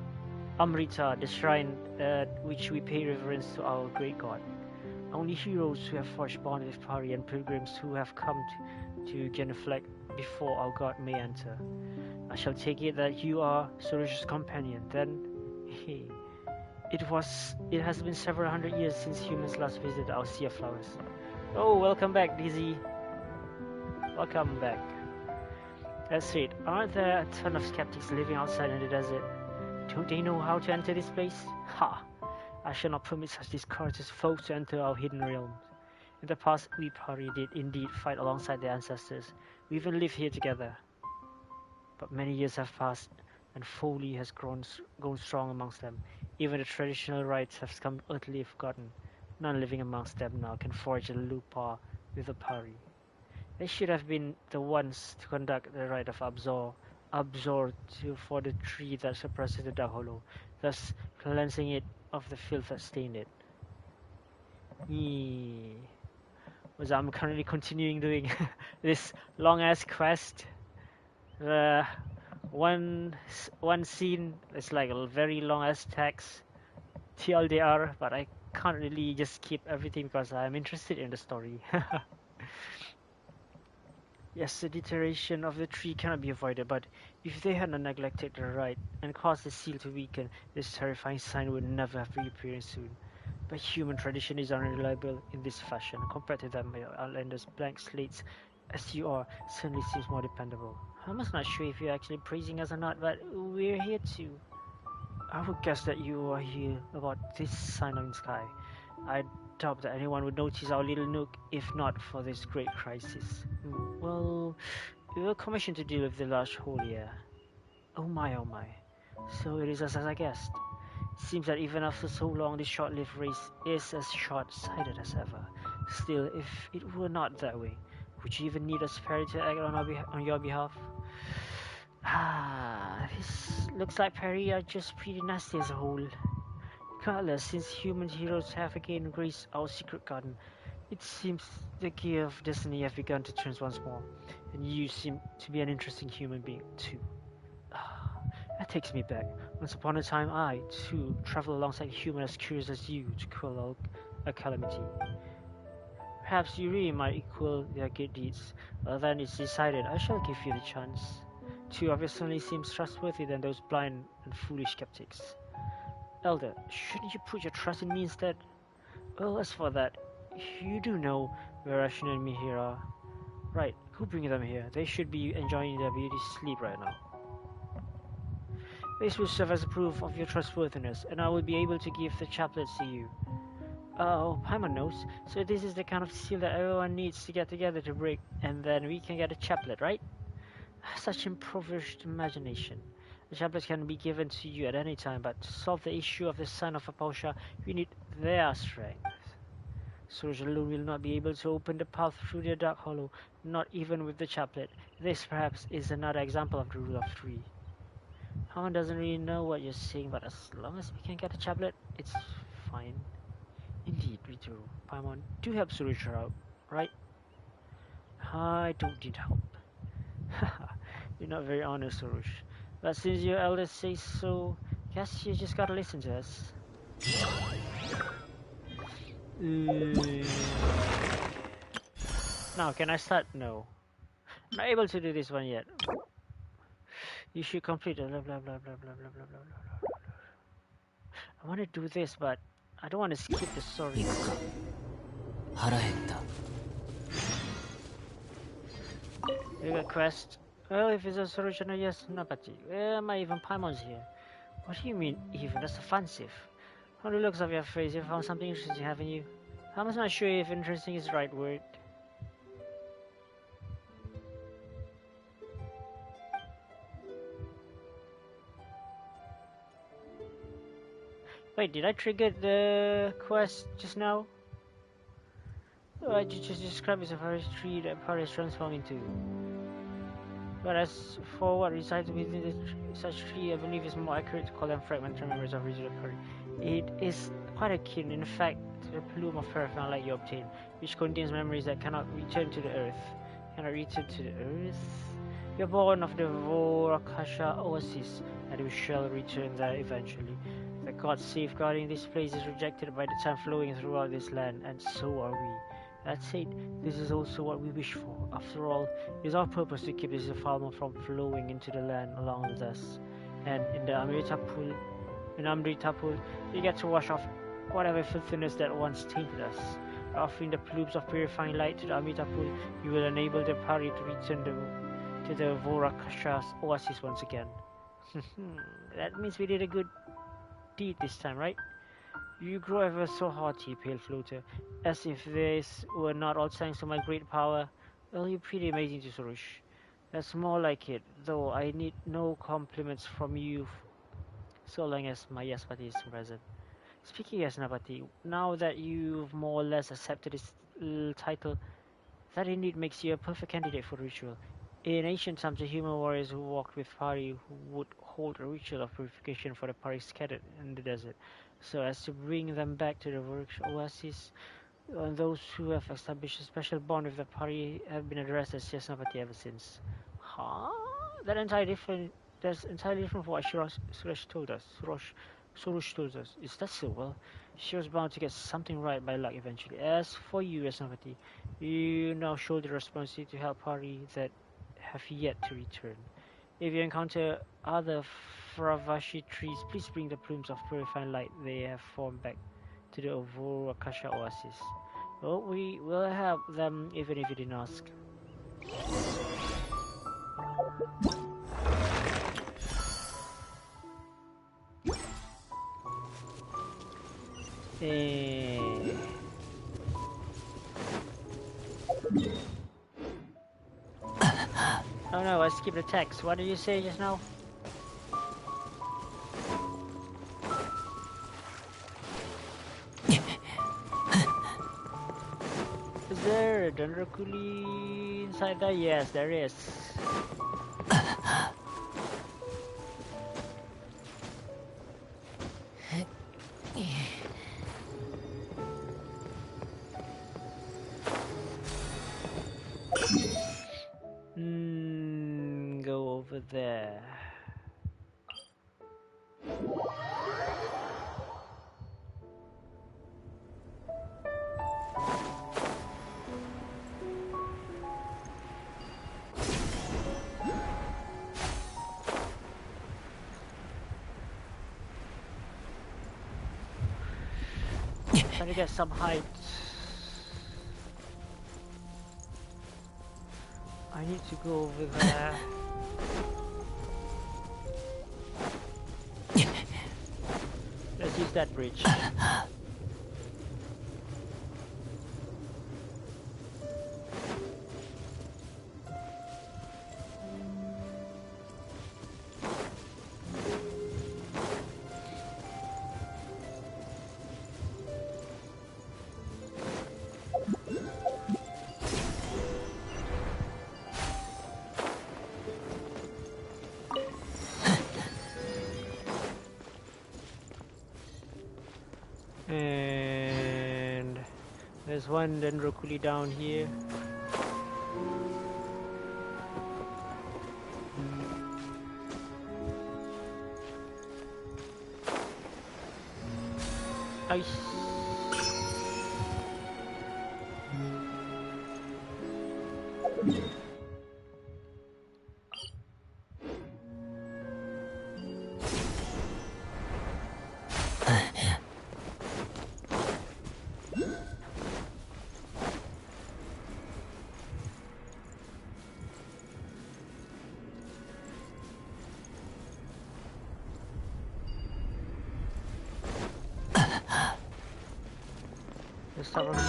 the shrine at which we pay reverence to our great god. Only heroes who have forged bonds with Pari and pilgrims who have come to genuflect before our god may enter. I shall take it that you are Soros's companion. Then, it has been several hundred years since humans last visited our Sea of Flowers. Oh, welcome back, Dizzy. Welcome back. That's it. Aren't there a ton of skeptics living outside in the desert? Don't they know how to enter this place? Ha! I shall not permit such discourteous foes to enter our hidden realms. In the past, we Pari did indeed fight alongside their ancestors. We even lived here together. But many years have passed, and folly has grown strong amongst them. Even the traditional rites have become utterly forgotten. None living amongst them now can forge a lupar with a Pari. They should have been the ones to conduct the rite of Absor for the tree that suppresses the Dark Hollow, thus cleansing it of the filth that stained it. Was I'm currently continuing doing this long ass quest. One scene is like a very long ass text, TLDR, but I can't really just skip everything because I'm interested in the story. Yes, the deterioration of the tree cannot be avoided, but if they had not neglected the rite and caused the seal to weaken, this terrifying sign would never have reappeared soon. But human tradition is unreliable in this fashion. Compared to them, my outlanders blank slates as you are certainly seems more dependable. I'm not sure if you're actually praising us or not, but we're here too. I would guess that you are here about this sign in the sky. I doubt that anyone would notice our little nook if not for this great crisis. Well, we were commissioned to deal with the large hole here. Oh my, oh my. So it is as I guessed. Seems that even after so long, this short-lived race is as short-sighted as ever. Still, if it were not that way, would you even need a spirit to act on your behalf? This looks like Perry are just pretty nasty as a whole. Regardless, since human heroes have again graced our secret garden, it seems the gear of destiny have begun to turn once more, and you seem to be an interesting human being too. That takes me back. Once upon a time, I, too, traveled alongside a human as curious as you to quell a calamity. Perhaps you really might equal their good deeds. Well, then it's decided. I shall give you the chance. Two obviously seems trustworthy than those blind and foolish skeptics. Elder, shouldn't you put your trust in me instead? Well, as for that, you do know where Rashina and Mihir are. Right, who bring them here? They should be enjoying their beauty sleep right now. This will serve as a proof of your trustworthiness, and I will be able to give the chaplets to you. Oh, Paimon knows. So this is the kind of seal that everyone needs to get together to break, and then we can get a chaplet, right? Such impoverished imagination. The chaplet can be given to you at any time, but to solve the issue of the son of Apausha, we need their strength. Surge alone will not be able to open the path through the Dark Hollow, not even with the chaplet. This, perhaps, is another example of the rule of three. Paimon doesn't really know what you're saying, but as long as we can get a chaplet, it's fine. Indeed, ritoru. Paimon, do help Surge out, right? I don't need help. You're not very honest, Sorush. But since your elders say so, guess you just gotta listen to us. Now, can I start? No. I'm not able to do this one yet. You should complete blah blah blah blah blah blah blah blah blah. I want to do this, but I don't want to skip the story. You got quest. Well, if it's a solution, yes, Napati. Where am I even? Paimon's here. What do you mean, even? That's offensive. From the looks of your face, you found something interesting, haven't you? I'm not sure if interesting is the right word. Wait, did I trigger the quest just now? I just described as a forest tree that part is transformed into. But as for what resides within such tree, I believe it's more accurate to call them fragmentary memories of original Puri. It is quite akin, in fact, to the plume of paraffin like you obtain, which contains memories that cannot return to the earth. You're born of the Vorakasha oasis, and we shall return there eventually. The God safeguarding this place is rejected by the time flowing throughout this land, and so are we. That said, this is also what we wish for. After all, it is our purpose to keep this defilement from flowing into the land along with us. And in the Amrita pool, you get to wash off whatever filthiness that once tainted us. By offering the plumes of purifying light to the Amrita pool, you will enable the party to return to the Vorakasha's oasis once again. That means we did a good deed this time, right? You grow ever so haughty, pale floater, as if this were not all thanks to my great power. Well, you're pretty amazing to Surush. That's more like it, though I need no compliments from you so long as my Yaspati is present. Speaking as Nabati, now that you've more or less accepted this title, that indeed makes you a perfect candidate for ritual. In ancient times, the human warriors who walked with Pari would hold a ritual of purification for the Pari scattered in the desert, so as to bring them back to the oasis. And those who have established a special bond with the Pari have been addressed as Yasnapati ever since. Huh? That entirely different. That's entirely different from what Suresh told us. Surush told us. Is that so? Well, she was bound to get something right by luck eventually. As for you, Yasnapati, you now shoulder the responsibility to help Pari that have yet to return. If you encounter other Fravashi trees, please bring the plumes of purifying light they have formed back to the Vorakasha oasis. Well, we will help them even if you didn't ask. Oh no, I skipped the text. What did you say just now? Is there a Dendroculi inside there? Yes, there is. Go over there. Trying to get some height. I need to go over there. Let's use that bridge. And there's one Dendroculi down here. Ice. Let's start from here.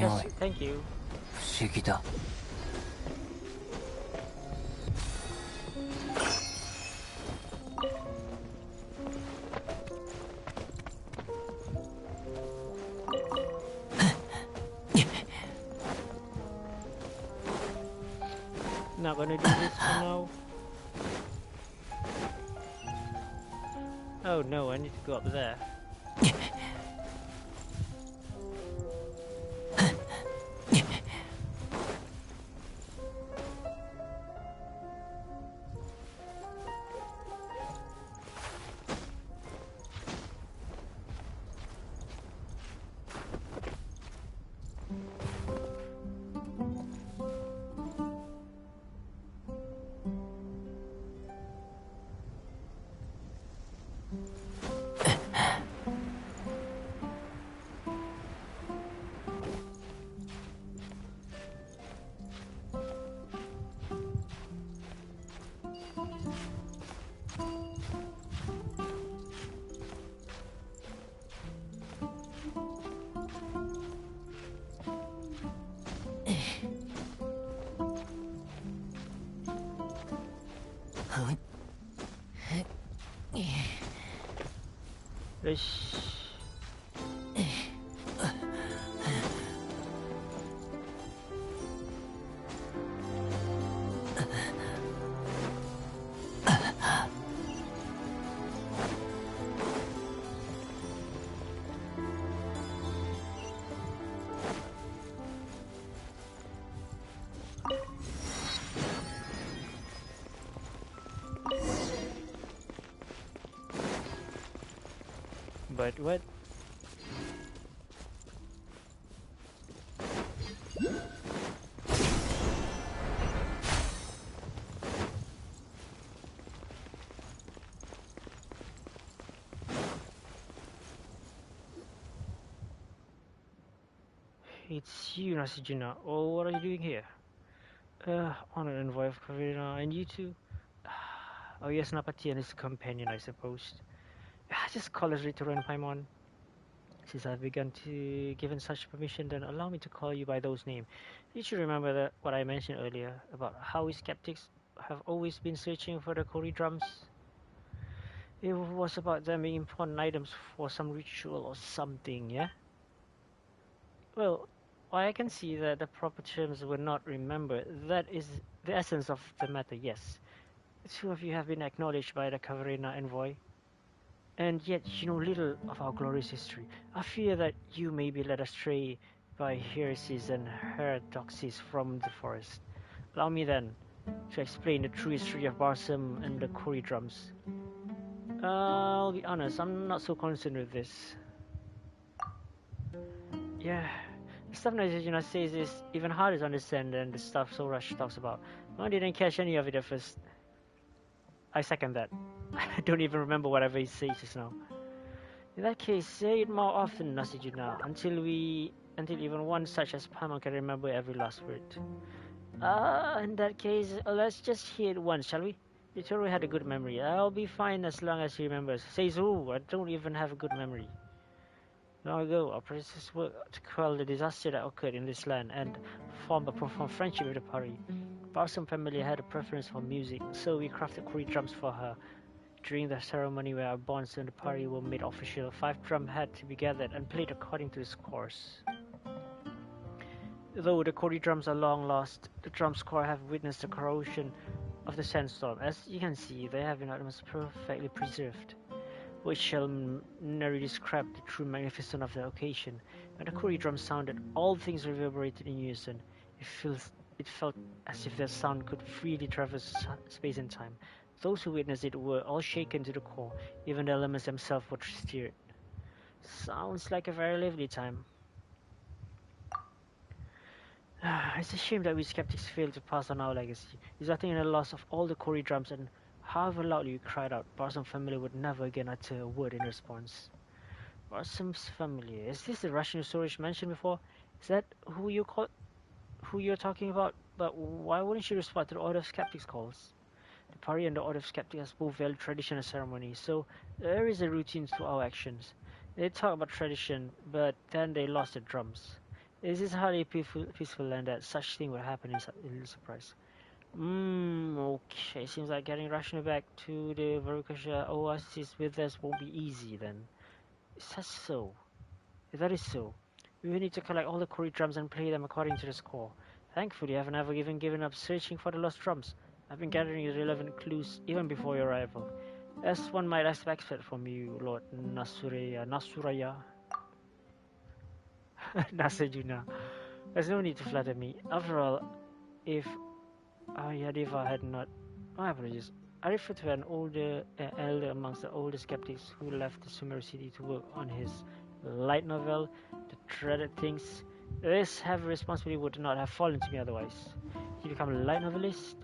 Yes, thank you. 不思議だ。Now not gonna do this for now. Oh no, I need to go up there. Ish. But what? It's you, Nasijina. Oh, what are you doing here? Honored envoy of Kavina, and you too? Oh yes, Napati and his companion, I suppose. Just call us Ritoru and Paimon. Since I've begun to given such permission, then allow me to call you by those names. You should remember that what I mentioned earlier about how we skeptics have always been searching for the Kori drums. It was about them being important items for some ritual or something, yeah? Well, I can see that the proper terms were not remembered. That is the essence of the matter, yes. The two of you have been acknowledged by the Caverina envoy, and yet you know little of our glorious history. I fear that you may be led astray by heresies and heterodoxies from the forest. Allow me then to explain the true history of Barsum and the Kori drums. I'll be honest, I'm not so concerned with this. Yeah, the stuff Najima says is even harder to understand than the stuff Sorash talks about. I didn't catch any of it at first. I second that. I don't even remember whatever he says just now. In that case, say it more often, Nasijuna, until even one such as Paimon can remember every last word. In that case, let's just hear it once, shall we? Yutaro had a good memory. I'll be fine as long as he remembers. Says who? I don't even have a good memory. Long ago, our predecessors worked to quell the disaster that occurred in this land and form a profound friendship with the party. Barsum family had a preference for music, so we crafted Kori drums for her. During the ceremony where our bonds and the party were made official, 5 drums had to be gathered and played according to the scores. Though the Kori drums are long lost, the drum score have witnessed the corrosion of the sandstorm. As you can see, they have been almost perfectly preserved, which shall narrowly describe the true magnificence of the occasion. When the Kori drum sounded, all things reverberated in unison. It felt as if their sound could freely traverse space and time. Those who witnessed it were all shaken to the core, even the elements themselves were stirred. Sounds like a very lively time. It's a shame that we skeptics failed to pass on our legacy, resulting in the loss of all the Kori drums, and however loudly we cried out, Barsum's family would never again utter a word in response. Barsum's family, is this the Russian storage mentioned before? Is that who you're talking about? But why wouldn't you respond to the Order of Skeptics calls? The party and the Order of Skeptics both value tradition and ceremony, so there is a routine to our actions. They talk about tradition, but then they lost the drums. This is hardly a peaceful land that such thing would happen in Little Surprise. Okay. Seems like getting Rashna back to the Varukasha Oasis with us won't be easy then. Is that so? If that is so, we will need to collect all the Kori drums and play them according to the score. Thankfully, I have never even given up searching for the lost drums. I've been gathering relevant clues even before your arrival, as one might expect from you, Lord Nasuraya, Nasajuna. There's no need to flatter me. After all, if Yadiva had not... My apologies. I refer to an older elder amongst the older skeptics who left the Sumer city to work on his light novel, The Dreaded Things. This heavy responsibility would not have fallen to me otherwise. He became a light novelist.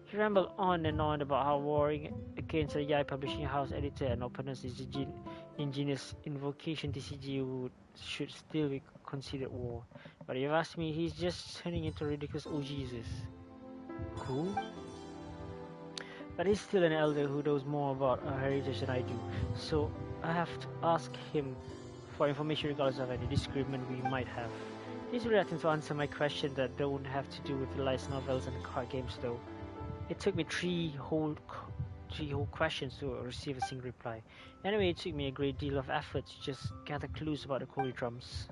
He rambled on and on about how warring against a Yai publishing house editor and opponents his ingenious invocation TCG should still be considered war. But if you ask me, he's just turning into ridiculous oh Jesus. Who? But he's still an elder who knows more about our heritage than I do, so I have to ask him for information regardless of any disagreement we might have. He's reluctant to answer my questions that don't have to do with light novels and card games though. It took me three whole questions to receive a single reply. Anyway, it took me a great deal of effort to just gather clues about the Kori drums.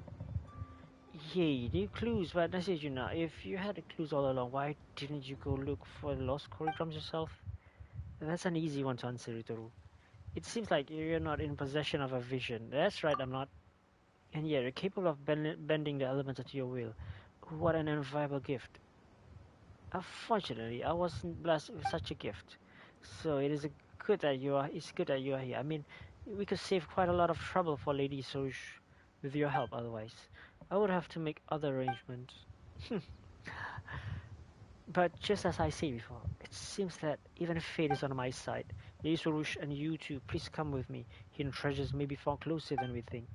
Yay, new clues, but I said you now, if you had the clues all along, why didn't you go look for the lost Kori drums yourself? That's an easy one to answer, Ritoru. It seems like you're not in possession of a vision. That's right, I'm not. And yet, you're capable of bending the elements to your will. What an enviable gift. Unfortunately, I wasn't blessed with such a gift. So it is good that you are. It's good that you are here. I mean, we could save quite a lot of trouble for Lady Soch with your help. Otherwise, I would have to make other arrangements. But just as I said before, it seems that even fate is on my side. Lady Soch and you too, please come with me. Hidden treasures may be far closer than we think.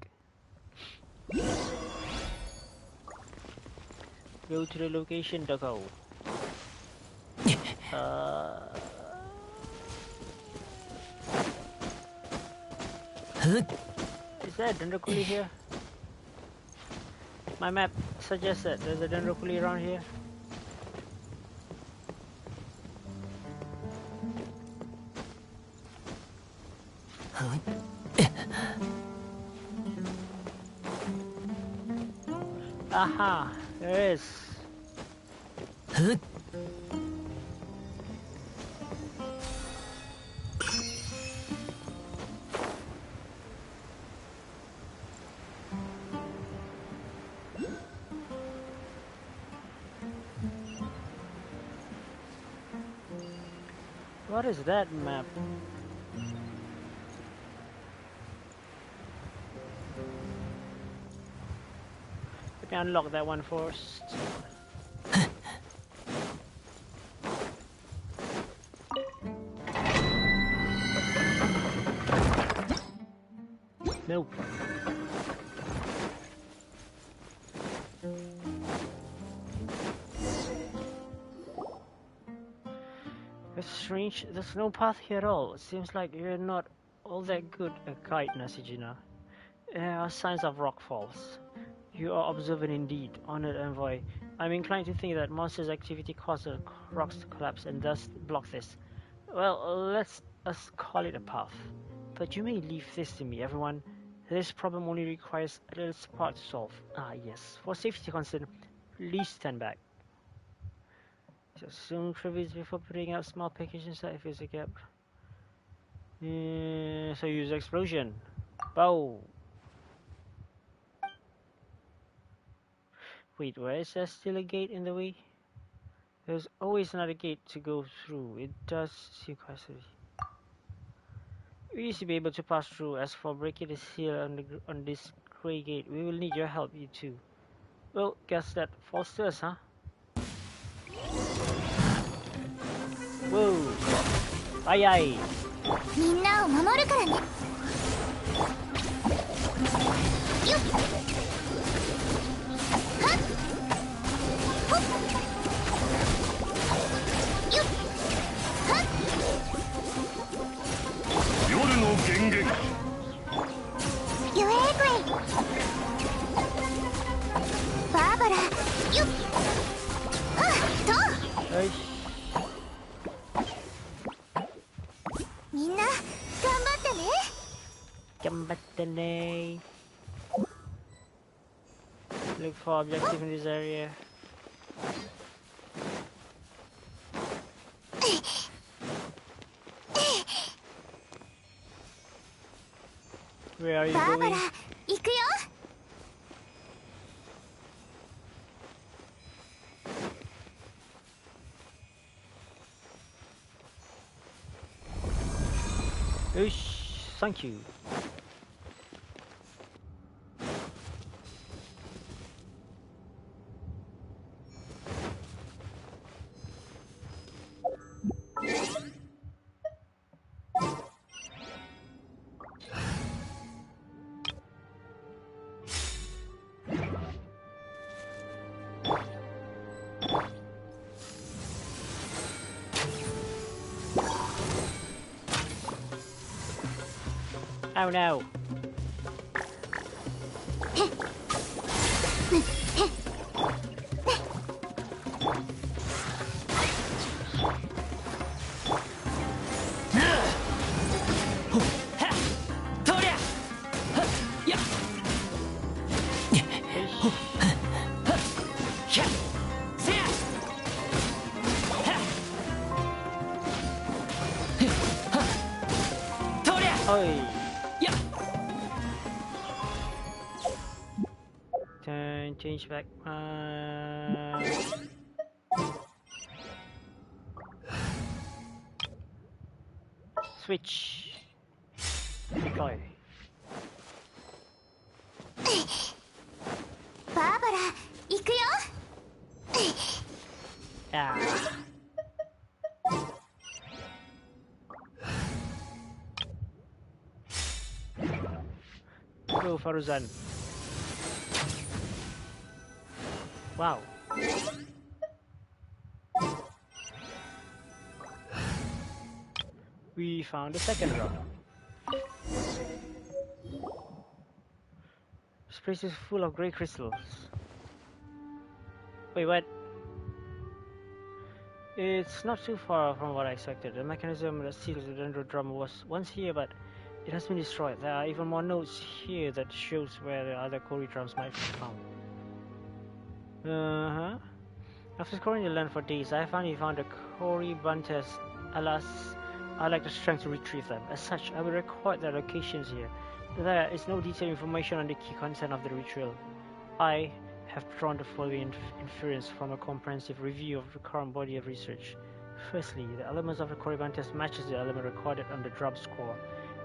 Go to the location, Doggo. Is there a Dendrocoolie here? My map suggests that there's a Dendrocoolie around here. Aha, there is. What is that map? Let me unlock that one first. Nope. It's strange, there's no path here at all. It seems like you're not all that good a guide, Nasijina. There are signs of rock falls. You are observant indeed, honored envoy. I'm inclined to think that monster's activity caused the rocks to collapse and thus block this. Well, let's us call it a path. But you may leave this to me, everyone. This problem only requires a little spark to solve. Ah, yes. For safety concern, please stand back. Just soon crevice before putting out small package inside if it's a gap. So use explosion. Bow. Wait, where is there still a gate in the way? There's always another gate to go through. It does seem quite silly. We used to be able to pass through. As for breaking the seal on this grey gate, we will need your help, you too. Well, guess that falls to us, huh? Whoa! Aye aye! みんなを守るからね。よっ。はっ。ほっ。よっ。はっ。夜の源源ゆえぐい。バーバラ。よっ。はっと。よし。みんな頑張ってね。頑張ってね。Look for objective in this area. Where are you バーバ going? ラ行くよ。Ish, thank you. Oh no. Oi. Turn, change back. Switch. Deploy. バーバラ行くよ。 Ah. Go, Faruzan. Wow. We found the second rock. This place is full of grey crystals. Wait, what? It's not too far from what I expected. The mechanism that seals the dendro drum was once here, but it has been destroyed. There are even more notes here that shows where the other Kori drums might be found. Uh-huh. After scouring the land for days, I finally found the Kori Buntes. Alas, I lack the strength to retrieve them. As such, I will record their locations here. There is no detailed information on the key content of the ritual. I have drawn the following inference from a comprehensive review of the current body of research. Firstly, the elements of the Kori Buntes matches the element recorded on the drum score.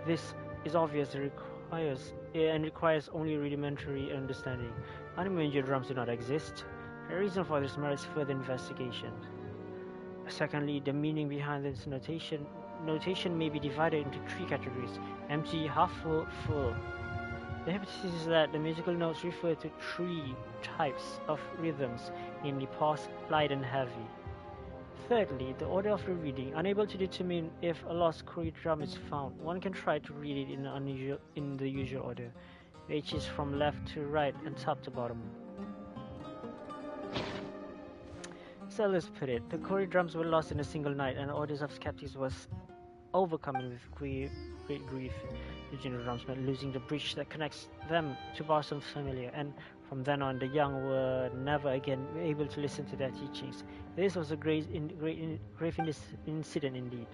This is obvious and requires only rudimentary understanding. Unmajor drums do not exist. The reason for this merits further investigation. Secondly, the meaning behind this notation may be divided into three categories: empty, half full, full. The hypothesis is that the musical notes refer to three types of rhythms, namely pause, light, and heavy. Thirdly, the order of the reading. Unable to determine if a lost Kori drum is found, one can try to read it in the usual order, which is from left to right and top to bottom. So let's put it, the Kori drums were lost in a single night, and orders of skeptics was overcoming with great grief. The general drums meant losing the bridge that connects them to Barsome's familiar, and from then on the young were never again able to listen to their teachings. This was a grave incident indeed.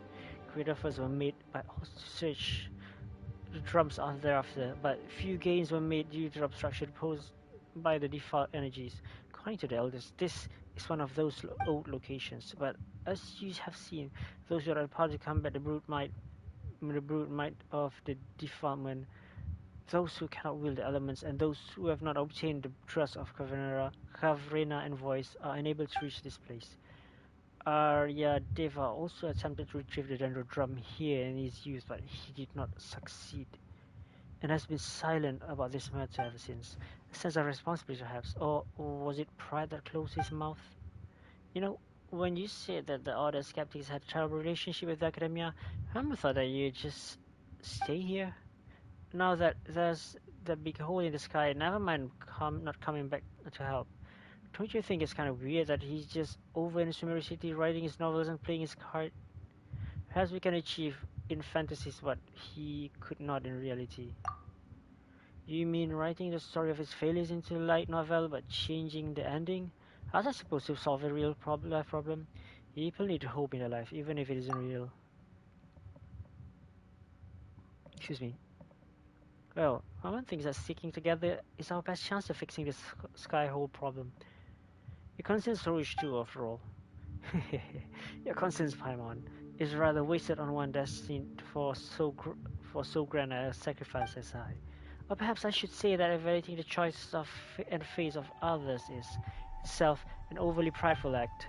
Great efforts were made by all to search the drums thereafter, but few gains were made due to the obstruction posed by the default energies. According to the elders, this is one of those old locations, but as you have seen, those who are part to combat the brute might of the defilement, those who cannot wield the elements, and those who have not obtained the trust of Kavrena and voice are unable to reach this place. Arya Deva also attempted to retrieve the dendro drum here in his youth, but he did not succeed, and has been silent about this matter ever since. A sense of responsibility, perhaps, or was it pride that closed his mouth? You know, when you said that the other skeptics had a terrible relationship with the academia, I never thought that you'd just stay here. Now that there's the big hole in the sky, never mind not coming back to help. Don't you think it's kind of weird that he's just over in Sumeru City writing his novels and playing his card? Perhaps we can achieve in fantasies what he could not in reality. You mean writing the story of his failures into a light novel but changing the ending? How's that supposed to solve a real life problem? People need hope in their life, even if it isn't real. Excuse me. Well, Paimon thinks that sticking together is our best chance of fixing this sky hole problem. Your conscience flourish too, after all. Your conscience, Paimon, is rather wasted on one destined for so grand a sacrifice as I. Or perhaps I should say that evaluating the choices of and fates of others is itself an overly prideful act.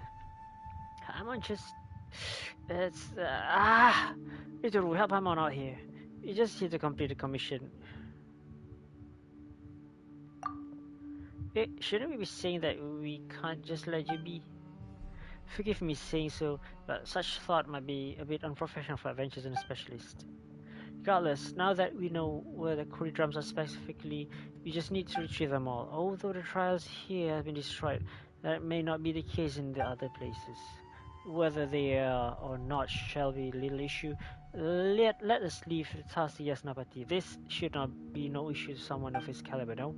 Paimon just it's Ritoru, help Paimon out here. You just need to complete the commission. Shouldn't we be saying that we can't just let you be? Forgive me saying so, but such thought might be a bit unprofessional for adventures and a specialist. Regardless, now that we know where the Kori drums are specifically, we just need to retrieve them all. Although the trials here have been destroyed, that may not be the case in the other places. Whether they are or not shall be little issue. Let us leave the task to Yasnapati. This should not be no issue to someone of his caliber, no?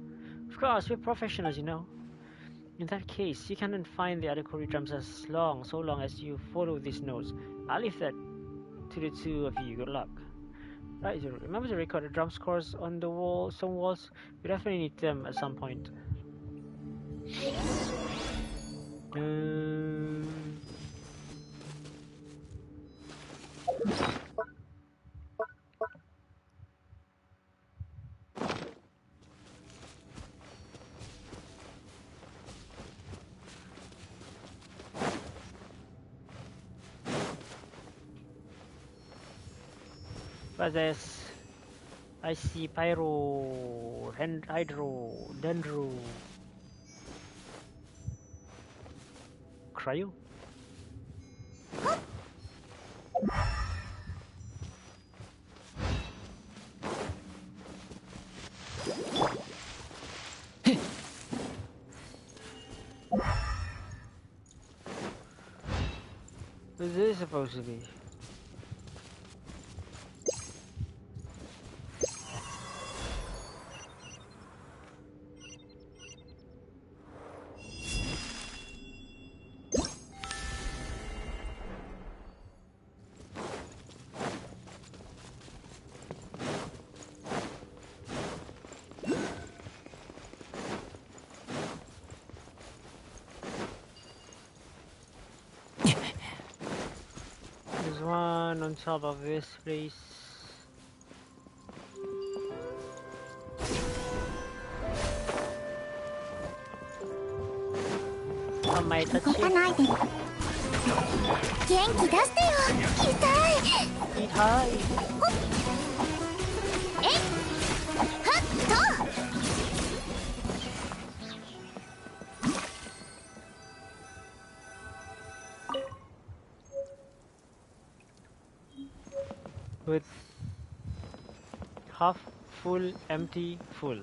Of course, we're professionals, you know. In that case, you can find the other Kori drums so long as you follow these notes. I'll leave that to the two of you. Good luck. Right, so remember to record the drum scores on the wall, some walls. We definitely need them at some point. But there's I see Pyro, Hydro, Dendro, Cryo. What is this supposed to be? There's one on top of this place. Am I 動か touching? ないで元気出してよ痛い Hi. えっはっと With half full, empty, full.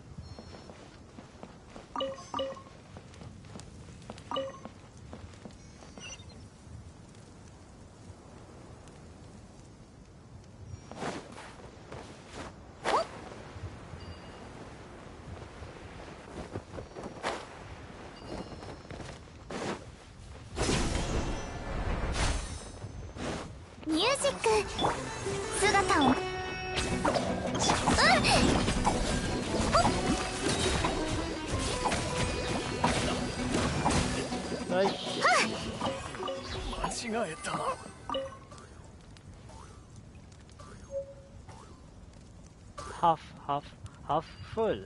Half full.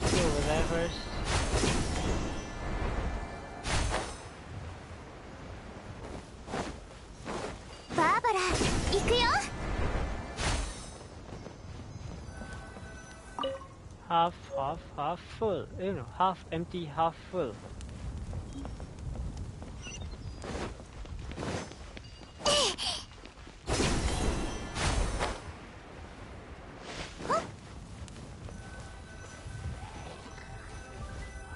Go over there first. Barbara, 行くよ Half full. You know, half empty, half full.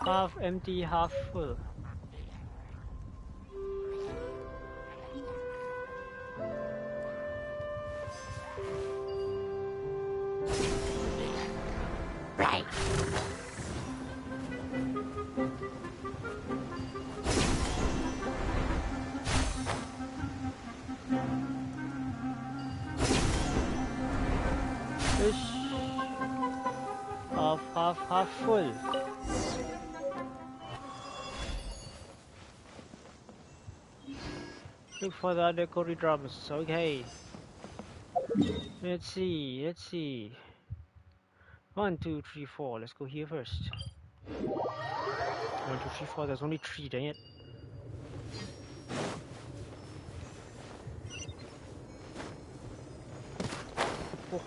Half empty, half full. Ish. Half full. Look for the other Cory drums. Okay. Let's see. 1, 2, 3, 4. Let's go here first. 1, 2, 3, 4. There's only 3, dang it.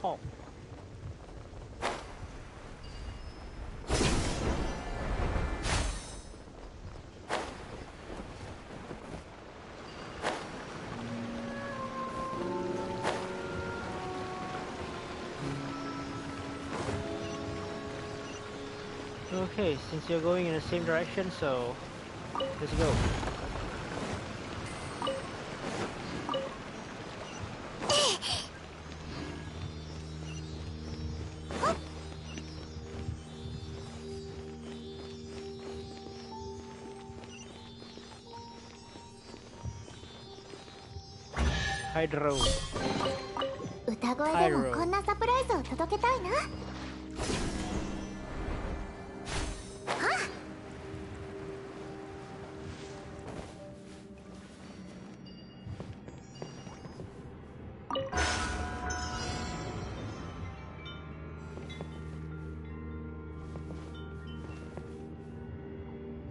Oh. Okay, since you're going in the same direction, so let's go. Hydro. 歌声でもこんなサプライズを届けたいな。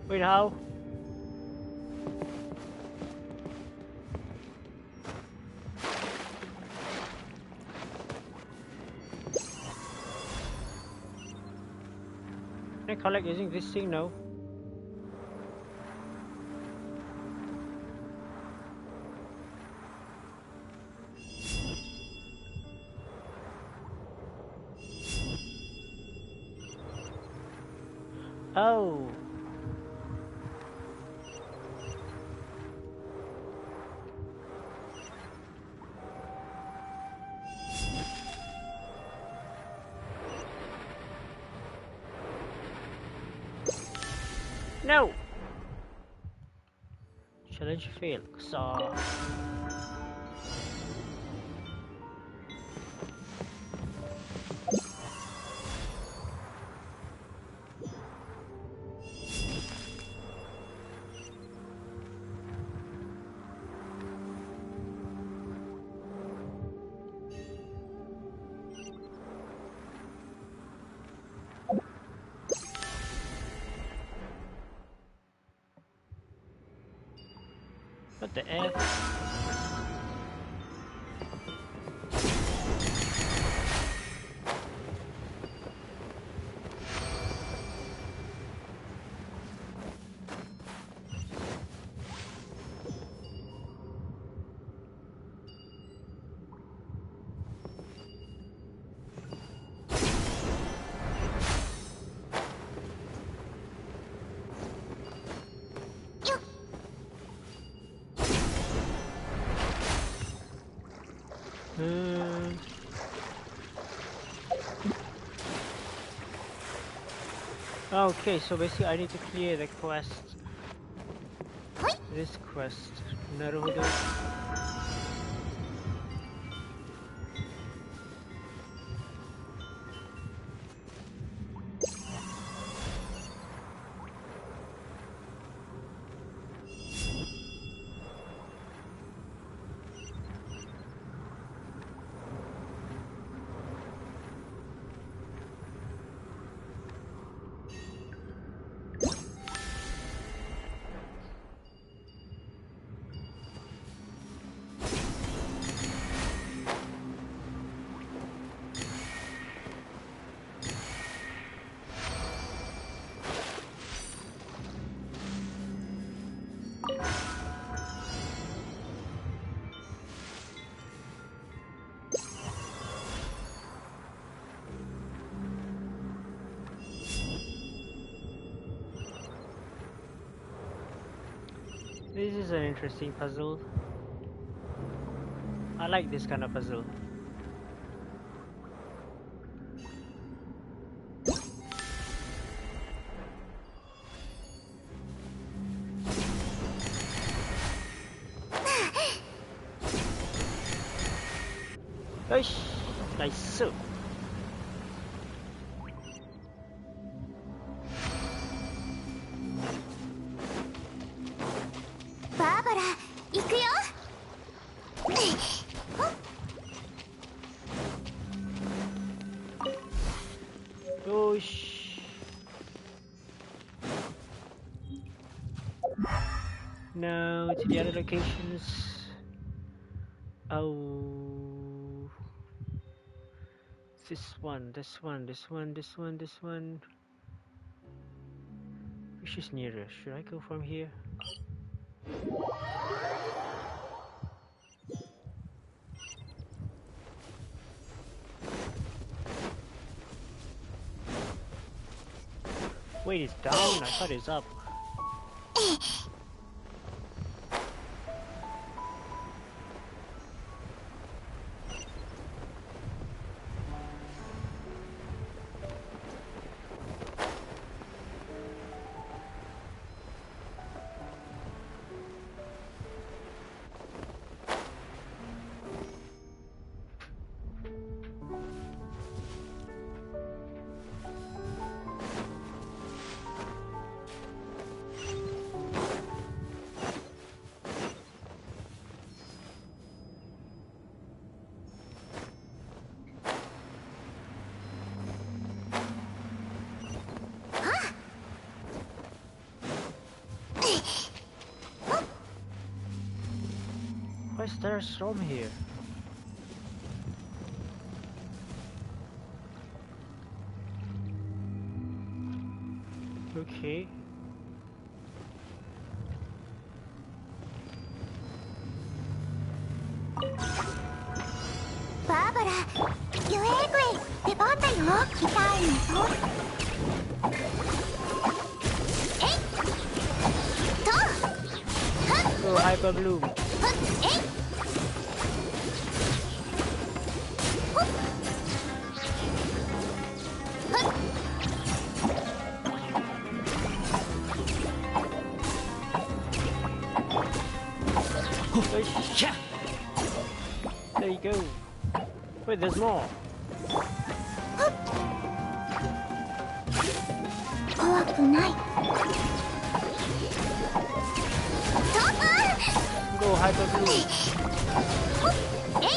Wait, how? Can I collect using this thing? No. Oh. No! Challenge failed. So what the F? Okay, so basically I need to clear the quest. This quest. Naruhodo. This is an interesting puzzle. I like this kind of puzzle. Nice. Now to the other locations. Oh, this one, this one, this one, this one, this one. Which is nearer? Should I go from here? Wait, it's down? I thought it's up. Why is there a storm here? Okay. Barbara, you angry? 出番だよ。痛いの。えい。と。Go Hyper Bloom. えい。There you go. Wait, there's more. 怖くない。Go Hyper Bloom. えい。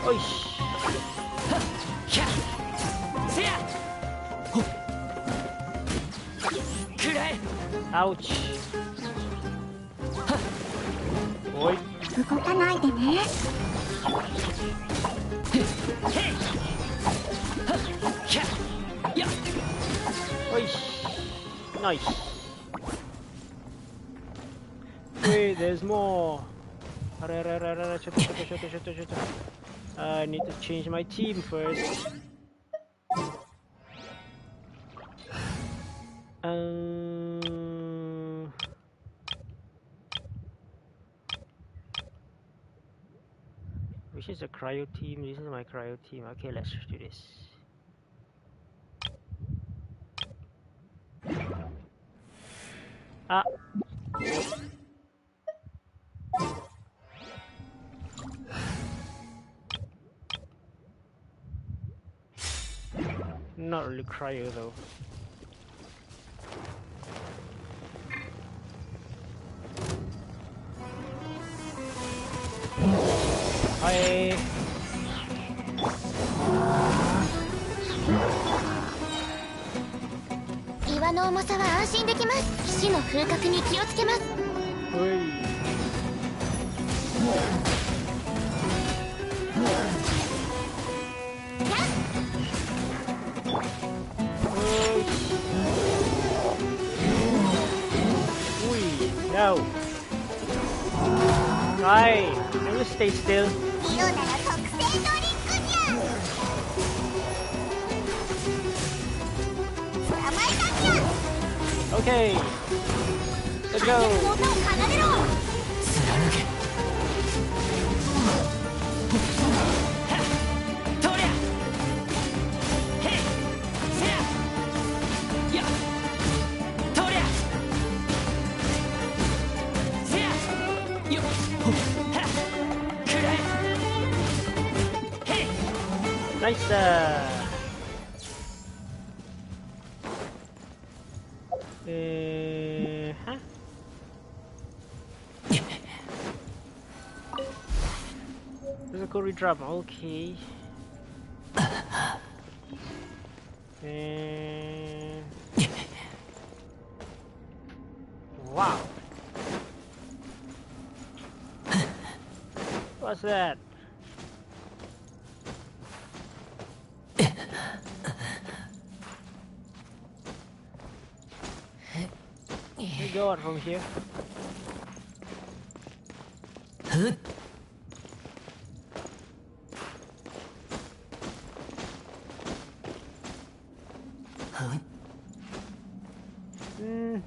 Oish. Ouch. Oi. 動かないでね。Oish. Nice. Wait, there's more. I need to change my team first. Which is a cryo team? This is my cryo team. Okay, let's do this. Ah. Not really cryo though. Hi. 岩の重さは安心できます。騎士の風格に気をつけます。おい。No. Right. Can you stay still? 色なら特製ドリンクじゃ。捕まえたんじゃ。Okay. Let's go. 音を奏でろ。貫け。とりゃ。へい。せや。や。とりゃ。せや。よ。は。くらえ。へい。Nice. Huh? There's a Cory drama, okay. And wow, what's that? We go out from here. Mm.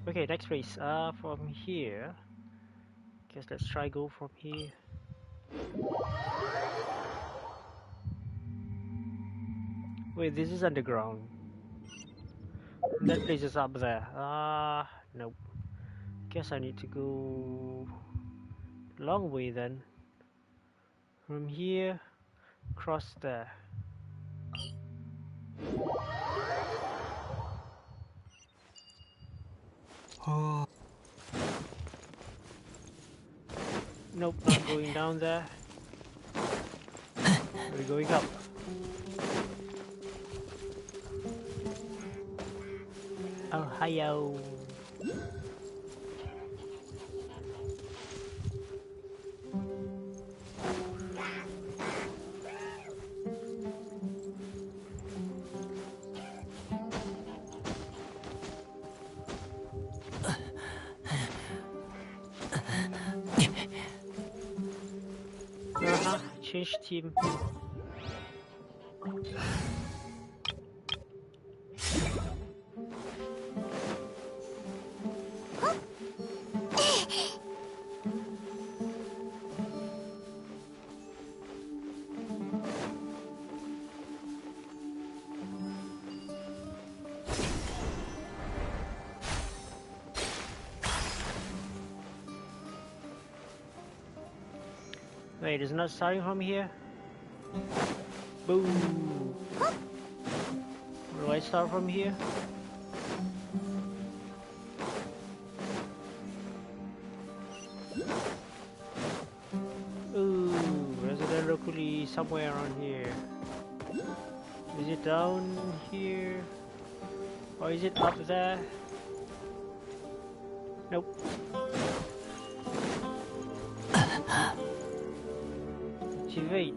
Okay, next race. From here. Guess let's try go from here. Wait, this is underground. That place is up there. Nope. Guess I need to go long way then. From here, cross there. Nope, not going down there. We're going up. Ohio. Change team. Wait, it's not starting from here? Boom! Where do I start from here? Ooh, Resident Rokuli somewhere around here. Is it down here? Or is it up there? Nope. Activate.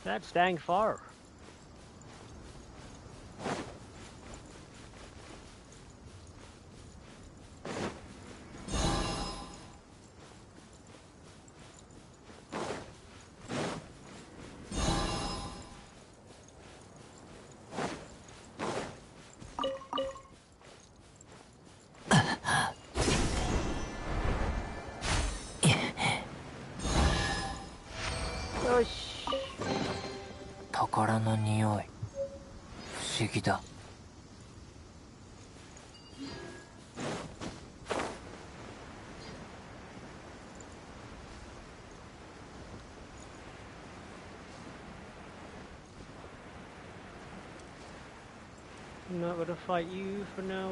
That's dang far. Yosh. 宝の匂い不思議だ I'm not gonna fight you for now.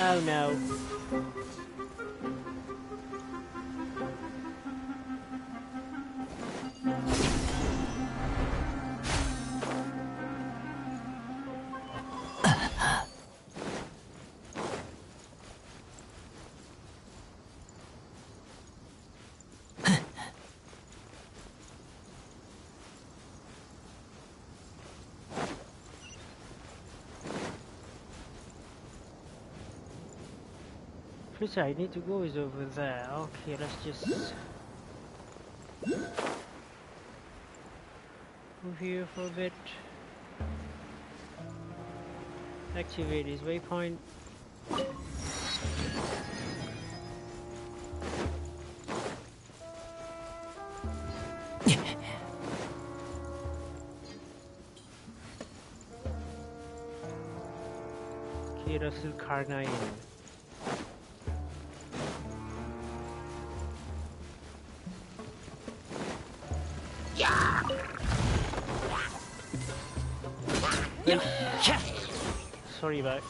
Oh no. Place I need to go is over there. Okay, let's just Move here for a bit. Activate his waypoint. Kira Sulkarnain. Sorry, but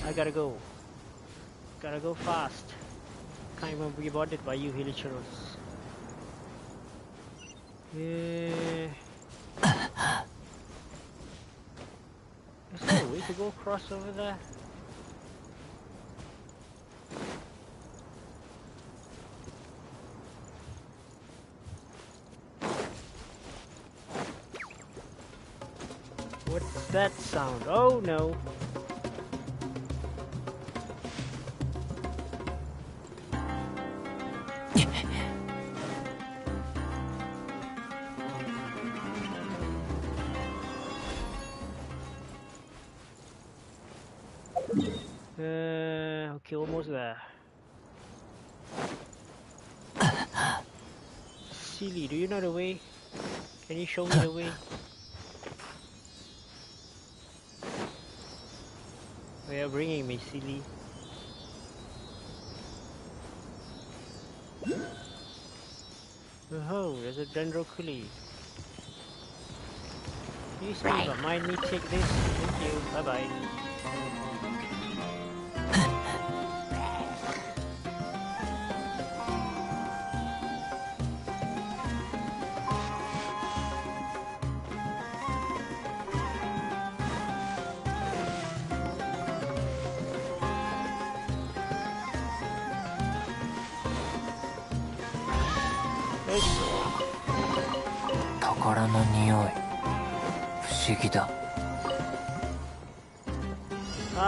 I gotta go. Gotta go fast. Can't even be bothered by you, Hilicheros. Yeah. Is there a way to go across over there? What's that sound? Oh no! Okay, almost there. Silly, do you know the way? Can you show me the way? Where are you bringing me, silly? Oh, there's a Dendroculi. Excuse me, but mind me take this? Thank you, bye bye.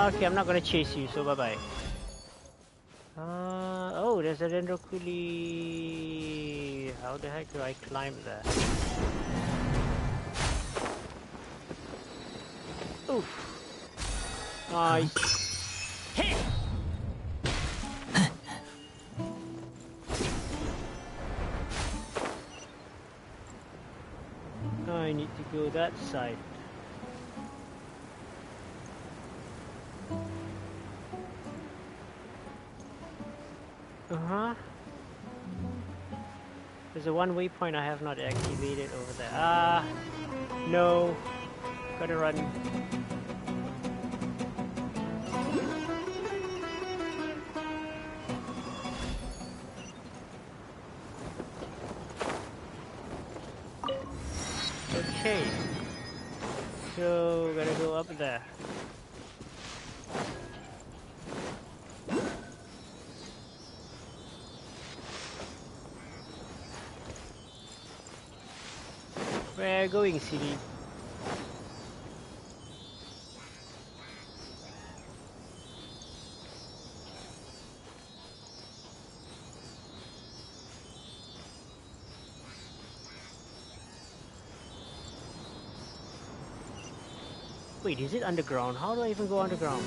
Okay, I'm not gonna chase you, so bye bye. Oh, there's a Dendroculi. How the heck do I climb there? Oof. Nice. I need to go that side. Uh-huh. There's a one waypoint I have not activated over there. Ah, no. Gotta run. Okay. So, gotta go up there. Where are you going, silly? Wait, is it underground? How do I even go underground?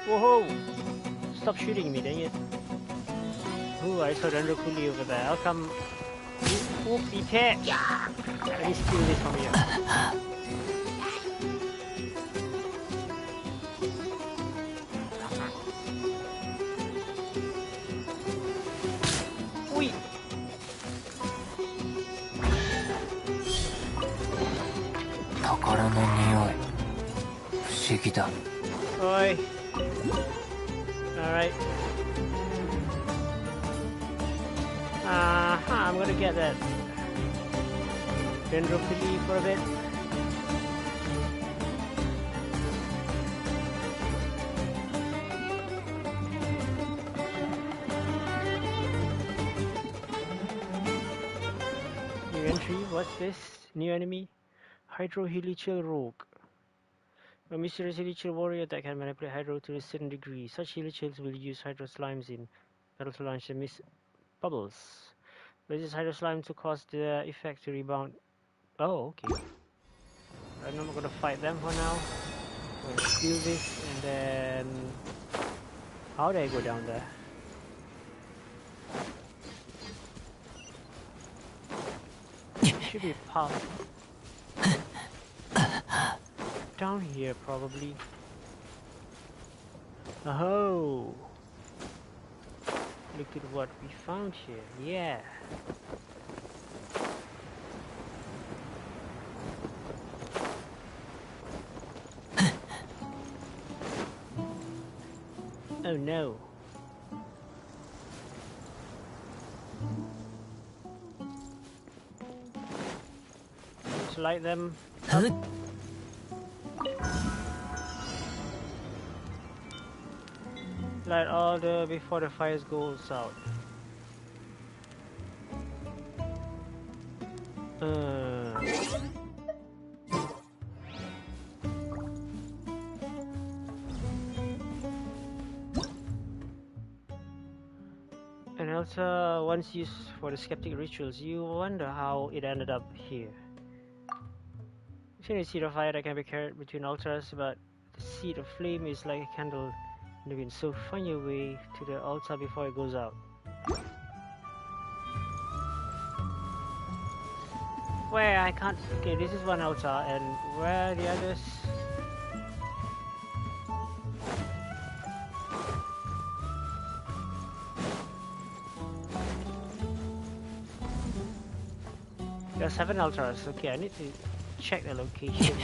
Whoa! Stop shooting me, dang it. Ooh, I saw Dendroculi over there. How come... Oop, eat it! Let me steal this from you. Ui! Oi! Alright. I'm gonna get that Dendroculi for a bit. New entry, what's this? New enemy? Hydro Helichil Rogue. A mysterious Helichil warrior that can manipulate Hydro to a certain degree. Such Helichils will use Hydro slimes in battle to launch the bubbles. Raises hydro slime to cause the effect to rebound. Oh, okay. I'm not gonna fight them for now. I'm gonna steal this and then how do I go down there? It should be a path down here probably. Oh, look at what we found here. Yeah. Oh no. Let's light them up. Light all the before the fires goes out. And also, once used for the skeptic rituals, you wonder how it ended up here. It's a seed of fire that can be carried between altars, but the seed of flame is like a candle in the wind, so find your way to the altar before it goes out. Where I can't. Okay, this is one altar, and where are the others? There's 7 altars. Okay, I need to check the location.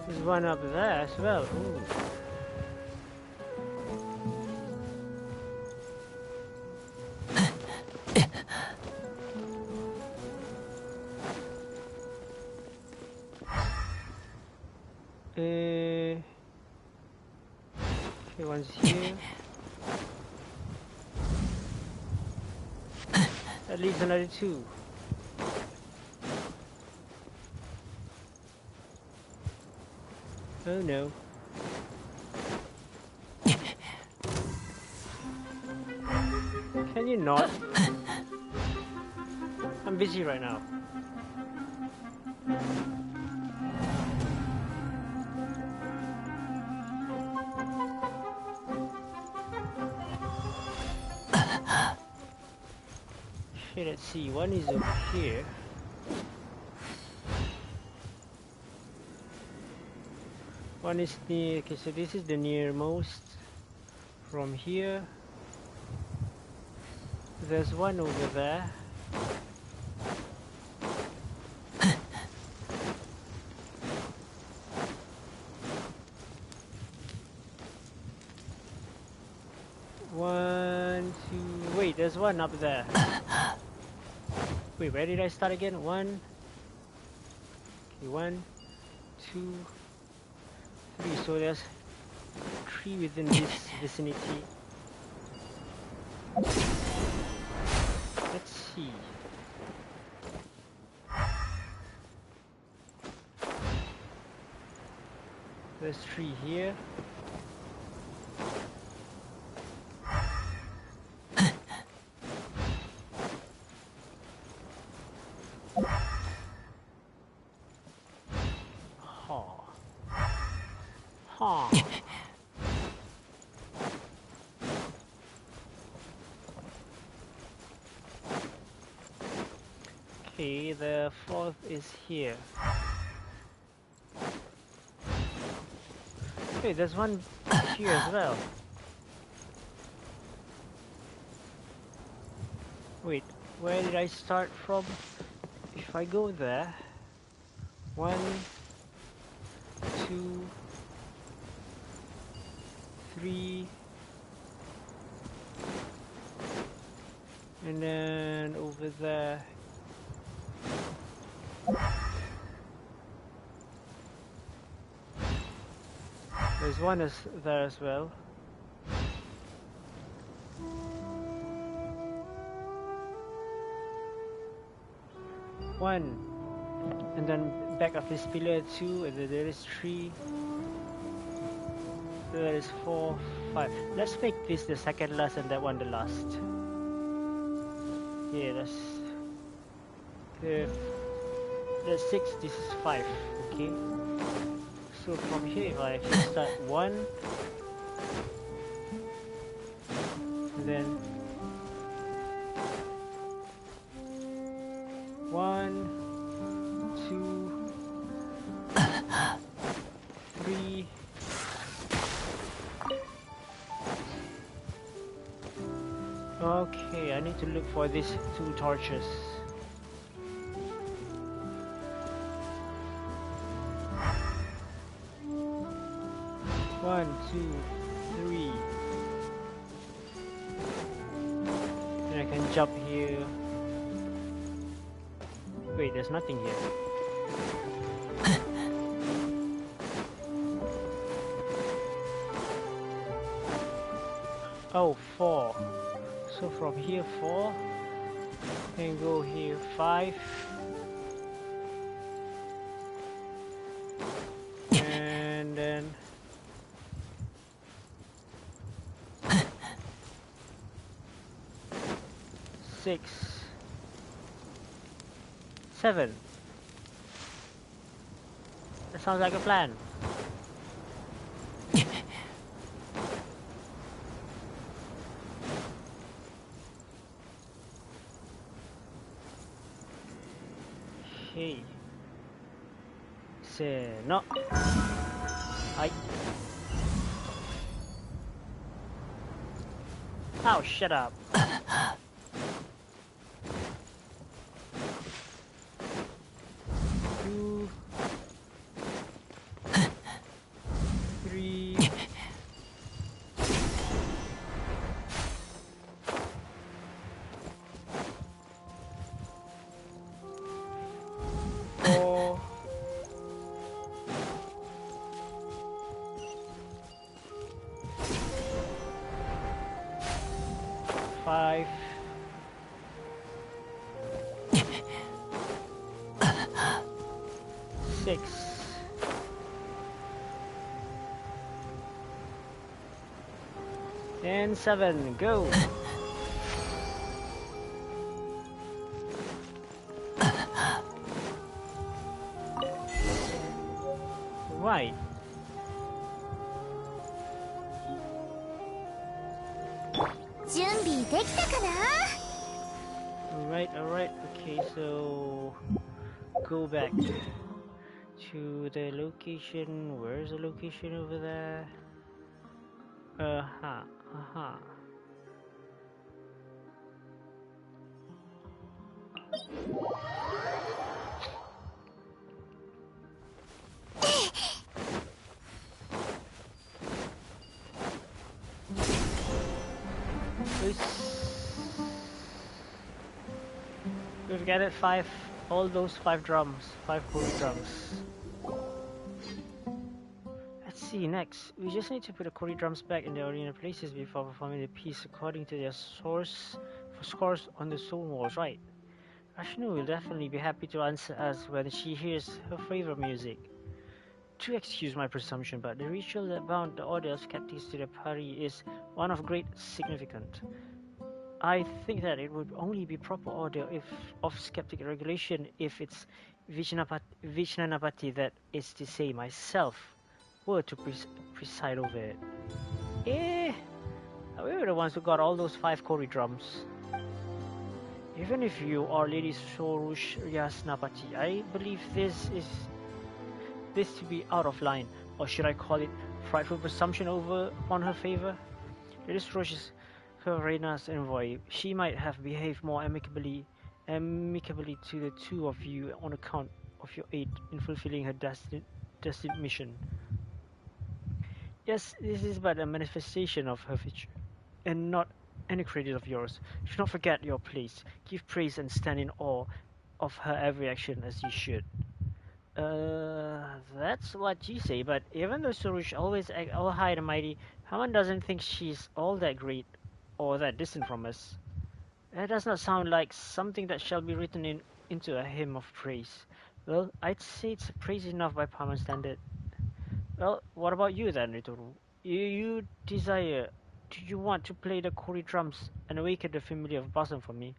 There's one up there as well. Ooh. Okay, one's here. That leaves another 2. Oh no. Can you not? I'm busy right now. Okay, let's see. One is over here. One is near. Okay, so this is the nearmost. From here, there's one over there. One, 2. Wait, there's one up there. Wait, where did I start again? 1. Okay, 1, 2, 3. So there's 3 within this vicinity. Let's see. There's 3 here. Okay, the 4th is here. Okay, there's one here as well. Wait, where did I start from? If I go there, 1, 2, 3, and then over there. There's one there as well. One, and then back of this pillar 2, and then there is 3. There is 4, 5. Let's make this the second last and that one the last. Yeah, that's 6. This is 5. Okay. So from here, if I actually start 1, and then 1, 2, 3. Okay, I need to look for these 2 torches. One, 2, 3. Then I can jump here. Wait, there's nothing here. Oh, 4. So from here 4, then go here 5, and then 6, 7. That sounds like a plan. Okay. Say no. Hi. Oh, shut up. 2, 3. 4. 5. 6. And 7. Go. Right. Alright. Okay, so go back to the location. Where's the location over there? Uh-huh. We've gathered 5, all those 5 drums, 5 Kori drums. Let's see, next, we just need to put the Kori drums back in their original places before performing the piece according to their source for scores on the stone walls, right? Ashnu will definitely be happy to answer us when she hears her favorite music. To excuse my presumption, but the ritual that bound the order of skeptics to the party is one of great significance. I think that it would only be proper order of skeptic regulation if it's Vijnanapati, that is to say myself, were to preside over it. We were the ones who got all those 5 Kori drums. Even if you are Lady Sorush Yasnapati, I believe this to be out of line, or should I call it frightful presumption upon her favor? Lady Sorush is Reina's envoy. She might have behaved more amicably to the 2 of you on account of your aid in fulfilling her destined mission. Yes, this is but a manifestation of her virtue, and not any credit of yours. Do not forget your place. Give praise and stand in awe of her every action as you should. That's what you say, but even though Surush always act all high and mighty, Haman doesn't think she's all that great or that distant from us. That does not sound like something that shall be written into a hymn of praise. Well, I'd say it's praise enough by Paman standard. Well, what about you then, Ritoru? You desire, do you want to play the Kori drums and awaken the family of Blossom for me?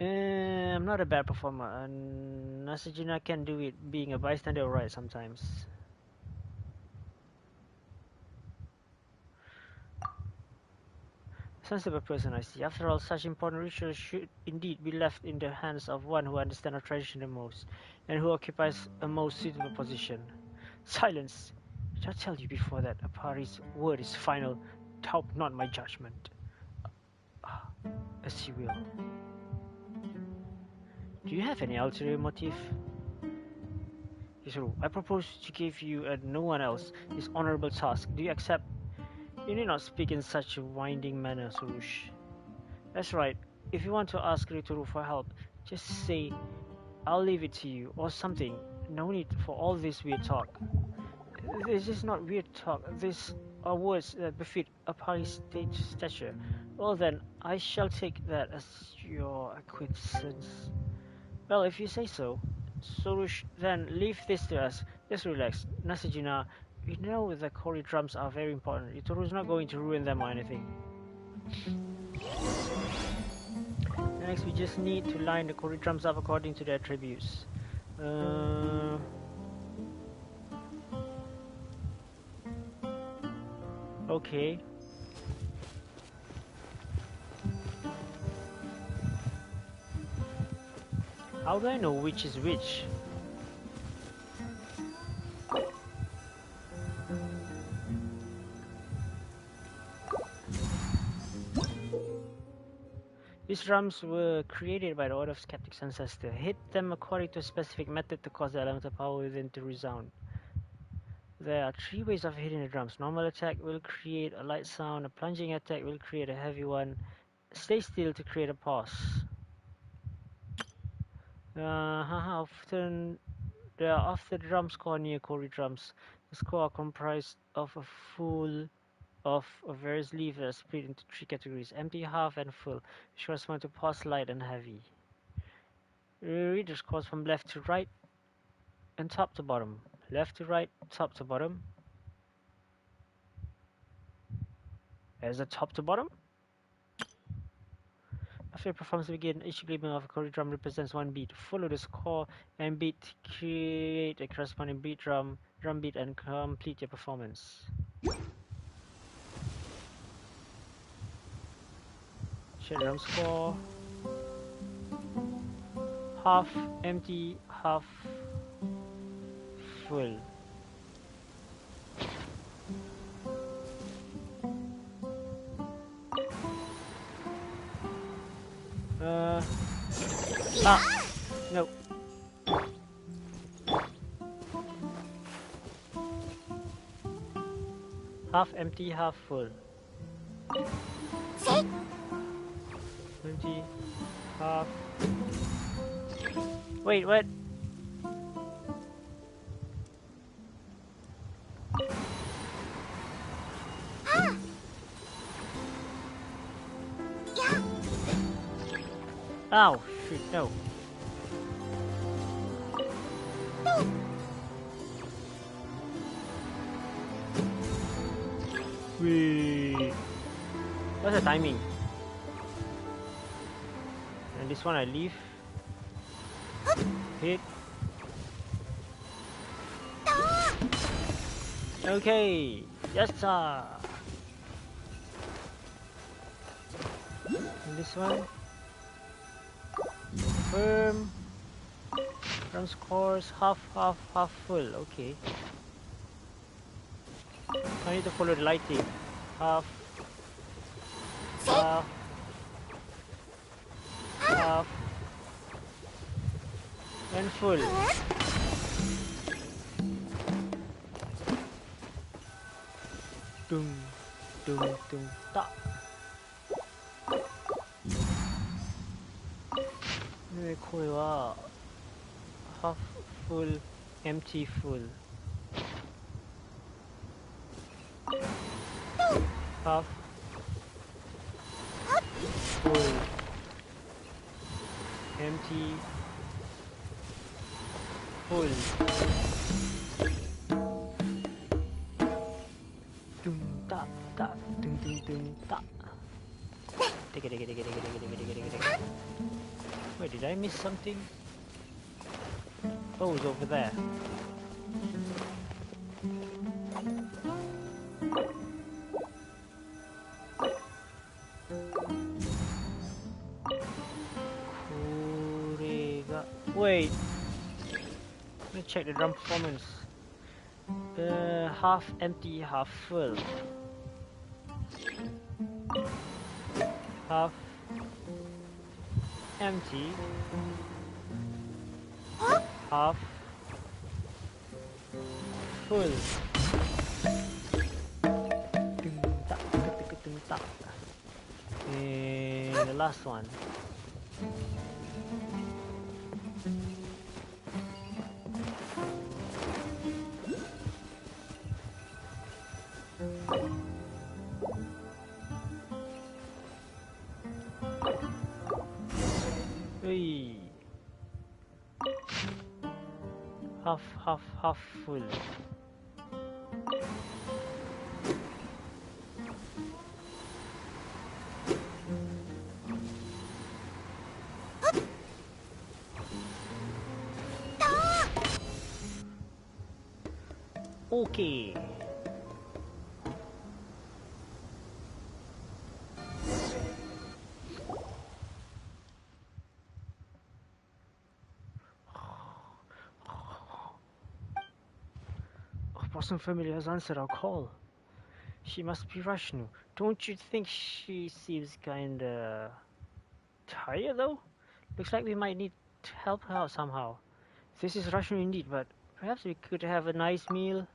I'm not a bad performer, and Nasajina can do it, being a bystander alright sometimes. Sensible person, I see. After all, such important rituals should indeed be left in the hands of one who understands our tradition the most, and who occupies a most suitable position. Silence! Did I tell you before that Apari's word is final? Doubt not my judgment. As you will. Do you have any ulterior motive? Yisuru, I propose to give you and no one else this honorable task. Do you accept? You need not speak in such a winding manner, Surush. That's right. If you want to ask Ritoru for help, just say, I'll leave it to you, or something. No need for all this weird talk. This is not weird talk. These are words that befit a party's stature. Well then, I shall take that as your acquiescence. Well, if you say so. Sorush, then leave this to us. Just relax. Nasajina, we know the Kori drums are very important. Itoru's not going to ruin them or anything. Next, we just need to line the Kori drums up according to their attributes. Okay. How do I know which is which? These drums were created by the Order of Skeptic's ancestor. Hit them according to a specific method to cause the elemental power within to resound. There are 3 ways of hitting the drums. Normal attack will create a light sound, a plunging attack will create a heavy one. Stay still to create a pause. Often there are often drum score near Kori drums. The score are comprised of various leaves that are split into 3 categories: empty, half, and full, which correspond to pause, light, and heavy. Read the scores from left to right and top to bottom. Left to right, top to bottom. As a top to bottom. After performance begins, each gleaming of a Kori drum represents 1 beat. Follow the score and beat to create a corresponding beat drum beat and complete your performance. Check drum score. Half empty, half full. No. Half empty, half full. Empty, half. Wait, what? Oh, shoot, no. Wait. What's the timing? And this one I leave. Hit. Okay. Yes, sir. And this one. Firm. Drum scores half full. Okay. I need to follow the lighting. Half. And full. Dum, dum, dum, ta. half full, empty, full. Half full, empty, full. Dum da da dum da. Digga digga digga digga digga digga digga digga digga. Wait, did I miss something? Oh, it's over there. Kurega. Wait. Let me check the drum performance. Half empty, half full. Half empty. Half full. And the last one. Hey. Half full. Okay. A person familiar has answered our call. She must be Rashnu. Don't you think she seems kinda tired though? Looks like we might need to help her out somehow. This is Rashnu indeed, but perhaps we could have a nice meal.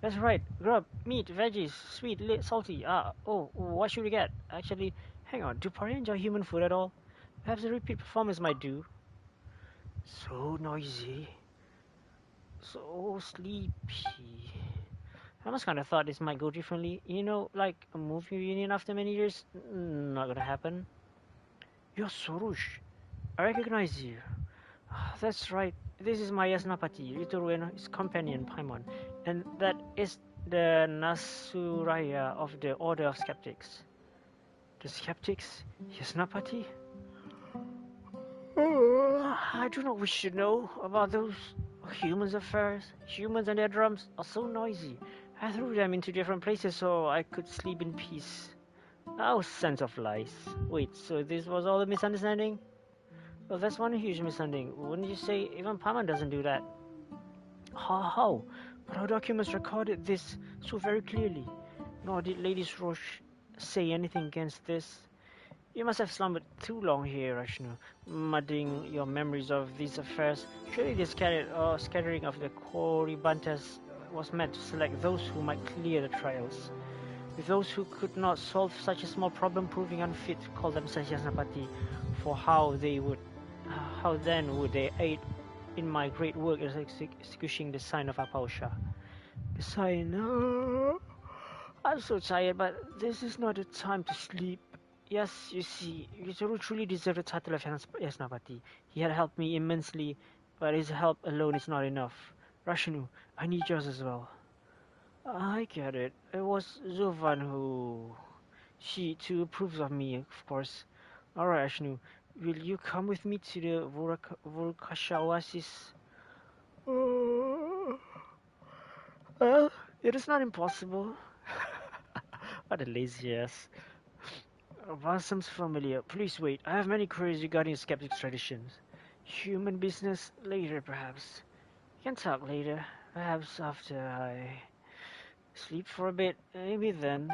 That's right. Grub, meat, veggies, sweet, salty. Oh, what should we get? Actually, hang on. Do Party enjoy human food at all? Perhaps a repeat performance might do. So noisy. So sleepy. I almost kind of thought this might go differently. You know, like a movie reunion after many years? Not gonna happen. You're Sorush. I recognize you. That's right. This is my Yasnapati, ritoru and his companion Paimon. And that is the Nasuraya of the Order of Skeptics. The Skeptics? Yasnapati? I do not wish to know about those humans' affairs. Humans and their drums are so noisy. I threw them into different places so I could sleep in peace. Oh, sense of lies. Wait, so this was all a misunderstanding? Well, that's one huge misunderstanding. Wouldn't you say even Paman doesn't do that? How? But our documents recorded this so very clearly. Nor did Lady Roche say anything against this. You must have slumbered too long here, Rashnu, mudding your memories of these affairs. Surely the scattering of the Koribantas was meant to select those who might clear the trials. With those who could not solve such a small problem proving unfit to call themselves Yasnapati, for how then would they aid in my great work as executing the sign of Apausha? The sign, I'm so tired, but this is not the time to sleep. Yes, you see, Yuzuru truly deserved the title of Yasnapati. He had helped me immensely, but his help alone is not enough. Rashnu, I need yours as well. I get it. It was Zovan who... She too approves of me, of course. Alright, Ashnu, will you come with me to the Vorkasha Oasis? Well, it is not impossible. What a lazy ass. Vasam's familiar. Please wait. I have many queries regarding skeptics' traditions. Human business later, perhaps. We can talk later. Perhaps after I sleep for a bit. Maybe then.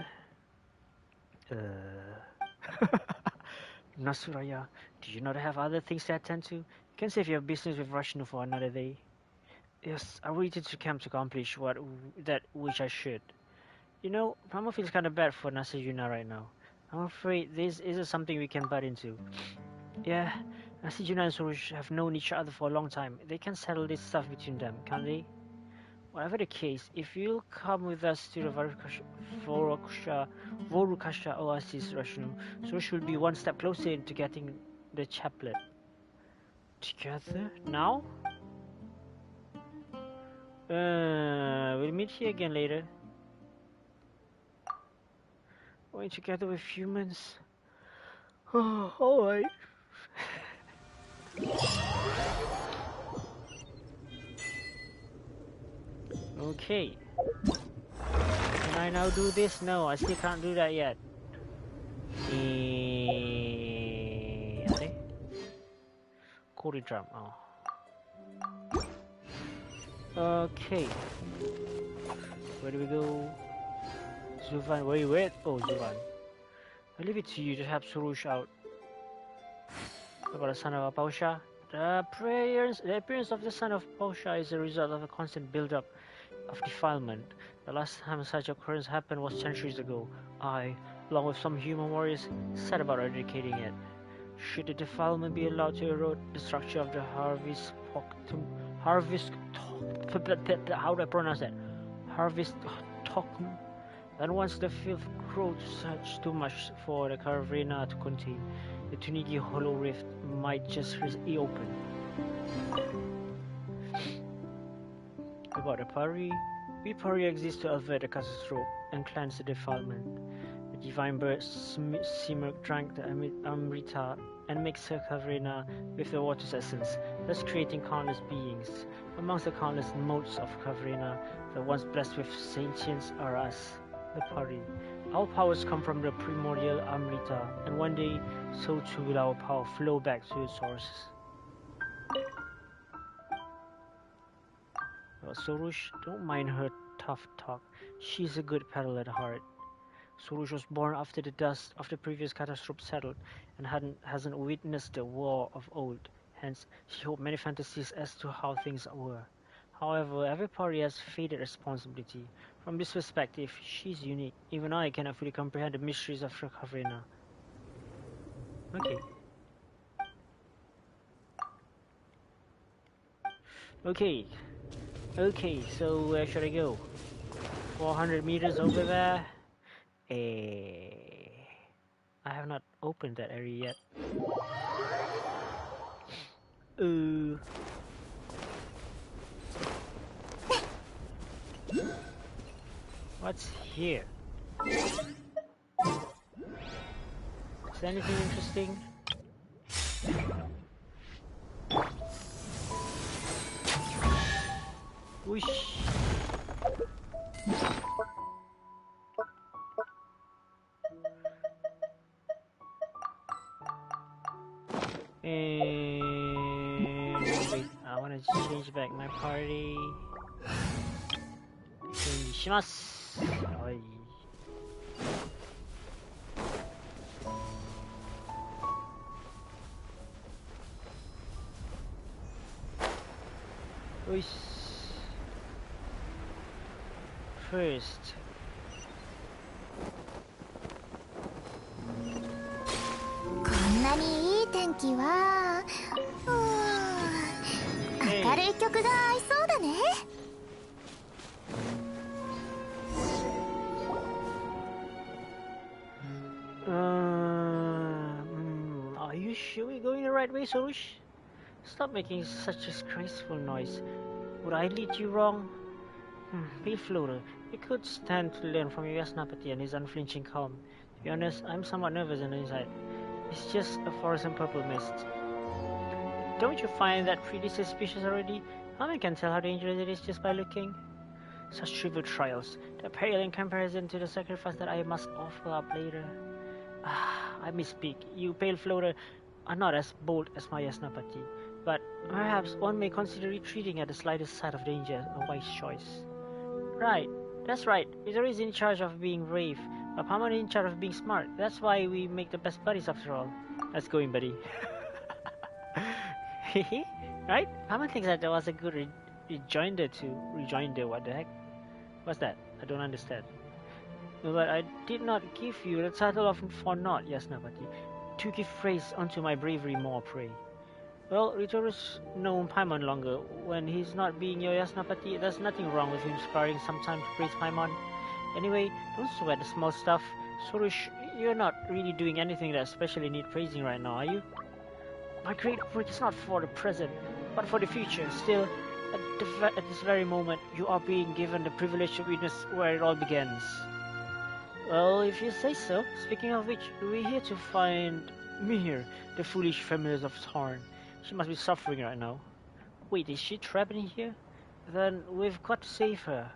Nasuraya, do you not have other things to attend to? You can save your business with Rashnu for another day. Yes, I waited to camp to accomplish that which I should. You know, Mama feels kind of bad for Nasayuna right now. I'm afraid this isn't something we can butt into. Yeah, I see Juna and Sorush have known each other for a long time. They can settle this stuff between them, can't they? Whatever the case, if you'll come with us to the Vorukasha Oasis, Rashnu, Sorush will be one step closer into getting the chaplet. Together? Now? We'll meet here again later. Going together with humans? Oh, alright. Okay. Can I now do this? No, I still can't do that yet. Are Cody drum. Oh. Okay. Where do we go? Zuvan, where you at? Oh, Zuvan. I leave it to you to help Surush out. About the son of Pausha. The appearance of the son of Pausha is a result of a constant build-up of defilement. The last time such occurrence happened was centuries ago. I, along with some human warriors, set about eradicating it. Should the defilement be allowed to erode the structure of the how do I pronounce that? Harvest Tokum. Then once the filth grows too much for the Caverna to contain, the Tunigi Hollow Rift might just reopen. About the Pari, we Pari exist to avert the catastrophe and cleanse the defilement. The divine bird Simurg drank the Amrita and mixed her Caverna with the water's essence, thus creating countless beings. Amongst the countless modes of Caverna, the ones blessed with sentience are us, the Pari. Our powers come from the primordial Amrita, and one day, so too will our power flow back to its source. Well, Sorush, don't mind her tough talk. She's a good petal at heart. Sorush was born after the dust of the previous catastrophe settled, and hasn't witnessed the war of old. Hence, she hoped many fantasies as to how things were. However, every party has faded responsibility. From this perspective, she's unique. Even I cannot fully comprehend the mysteries of Caverna. Okay. Okay, so where should I go? 400 meters over there? I have not opened that area yet. What's here? Is there anything interesting? Whoosh! And wait, I want to change back my party. Change Oi. Whoosh. First. Are you sure we're going the right way, Sorush? Stop making such a disgraceful noise. Would I lead you wrong? Be floater. You could stand to learn from your Yasnapati and his unflinching calm. To be honest, I'm somewhat nervous on the inside. It's just a fluorescent purple mist. Don't you find that pretty suspicious already? I can tell how dangerous it is just by looking. Such trivial trials. They're pale in comparison to the sacrifice that I must offer up later. I misspeak. You pale floater are not as bold as my Yasnapati. But perhaps one may consider retreating at the slightest sign of danger a wise choice. Right, that's right. Ritoru is in charge of being brave, but Paman is in charge of being smart. That's why we make the best buddies after all. Let's go in, buddy. Right? Paman thinks that was a good rejoinder, what the heck? What's that? I don't understand. But I did not give you the title of for naught, Yasnapati. To give praise unto my bravery more, pray. Well, Ritoru's known Paimon longer. When he's not being your Yasnapati, there's nothing wrong with him sparing some time to praise Paimon. Anyway, don't sweat the small stuff. Sorush, you're not really doing anything that especially need praising right now, are you? My great work is not for the present, but for the future. Still, at this very moment, you are being given the privilege to witness where it all begins. Well, if you say so. Speaking of which, we're here to find Mihir, the foolish feminist of Thorn. She must be suffering right now. Wait, is she trapped in here? Then we've got to save her.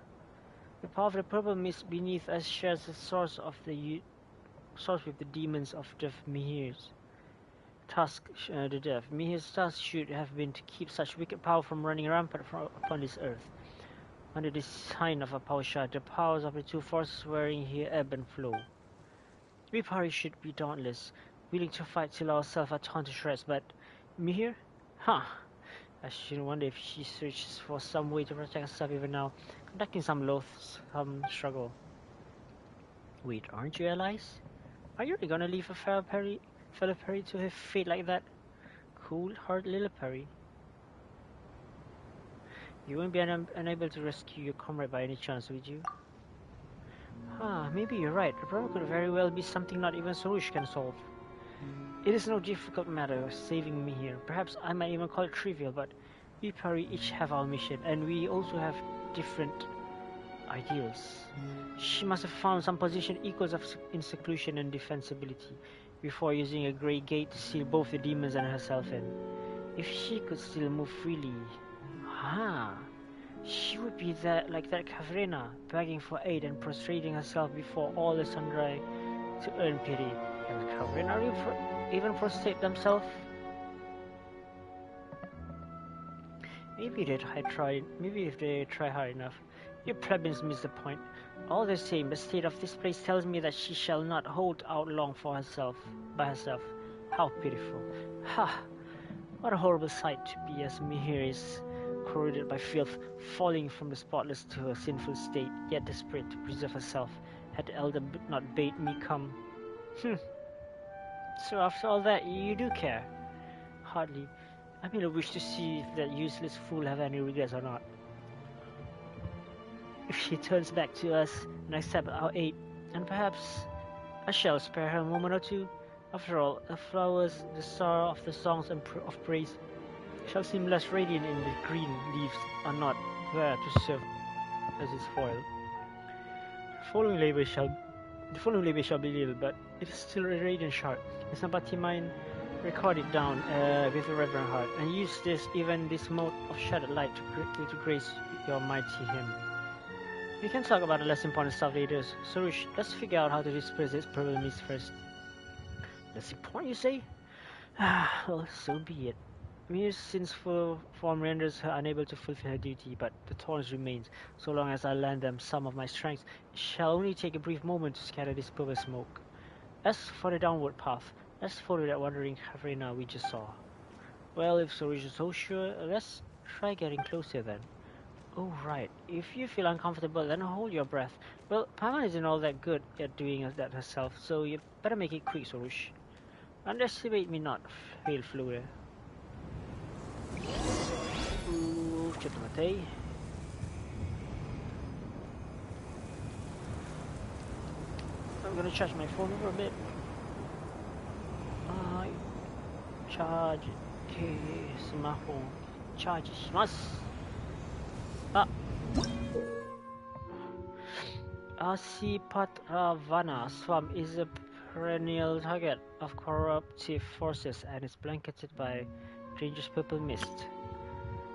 The power of the purple mist beneath us shares the source with the demons of death. Mihir's task, Mihir's task should have been to keep such wicked power from running rampant upon this earth. Under the sign of a power shard, the powers of the two forces wearing here ebb and flow. We probably should be dauntless, willing to fight till ourselves are torn to shreds, but Mihir? Huh. I shouldn't wonder if she searches for some way to protect herself even now, conducting some loathsome struggle. Wait, aren't you allies? Are you really gonna leave a fellow Perry to her fate like that? Cool, hard little Perry. You won't be unable to rescue your comrade by any chance, would you? Maybe you're right. The problem could very well be something not even Sorush can solve. It is no difficult matter saving me here. Perhaps I might even call it trivial, but we probably each have our mission, and we also have different ideals. She must have found some position equals in seclusion and defensibility before using a grey gate to seal both the demons and herself in. If she could still move freely, she would be like that Kavrina, begging for aid and prostrating herself before all the sundry to earn pity. Can Kavrina even prostrate themselves? Maybe if they try hard enough. You plebeians miss the point. All the same, the state of this place tells me that she shall not hold out long by herself. How pitiful. What a horrible sight to be as Mihir is, corroded by filth, falling from the spotless to her sinful state, yet desperate to preserve herself, had the elder not bade me come. So after all that, you do care? Hardly. I merely wish to see if that useless fool have any regrets or not. If she turns back to us and accepts our aid, and perhaps I shall spare her a moment or two. After all, the flowers, the star of the songs of praise, shall seem less radiant in the green leaves are not there to serve as its foil. The following labor shall be little, but it is still a radiant shard. And somebody mine record it down with a reverent heart, and use this mode of shattered light to grace your mighty hymn. We can talk about the less important stuff later. Sorush, let's figure out how to disperse this purple mist first. Less important, you say? Well, so be it. Mir's sinful form renders her unable to fulfill her duty, but the thorns remains. So long as I lend them some of my strength, it shall only take a brief moment to scatter this purple smoke. As for the downward path, let's follow that wandering Kavrina we just saw. Well, if Sorush is so sure, let's try getting closer then. Oh right, if you feel uncomfortable, then hold your breath. Well, Paimon isn't all that good at doing that herself, so you better make it quick, Sorush. Underestimate me not, fail Flora. Cepat mati. I'm gonna charge my phone for a bit. Charge. Okay, smartphone. Charge. Asipatravana swamp is a perennial target of corruptive forces and is blanketed by dangerous purple mist.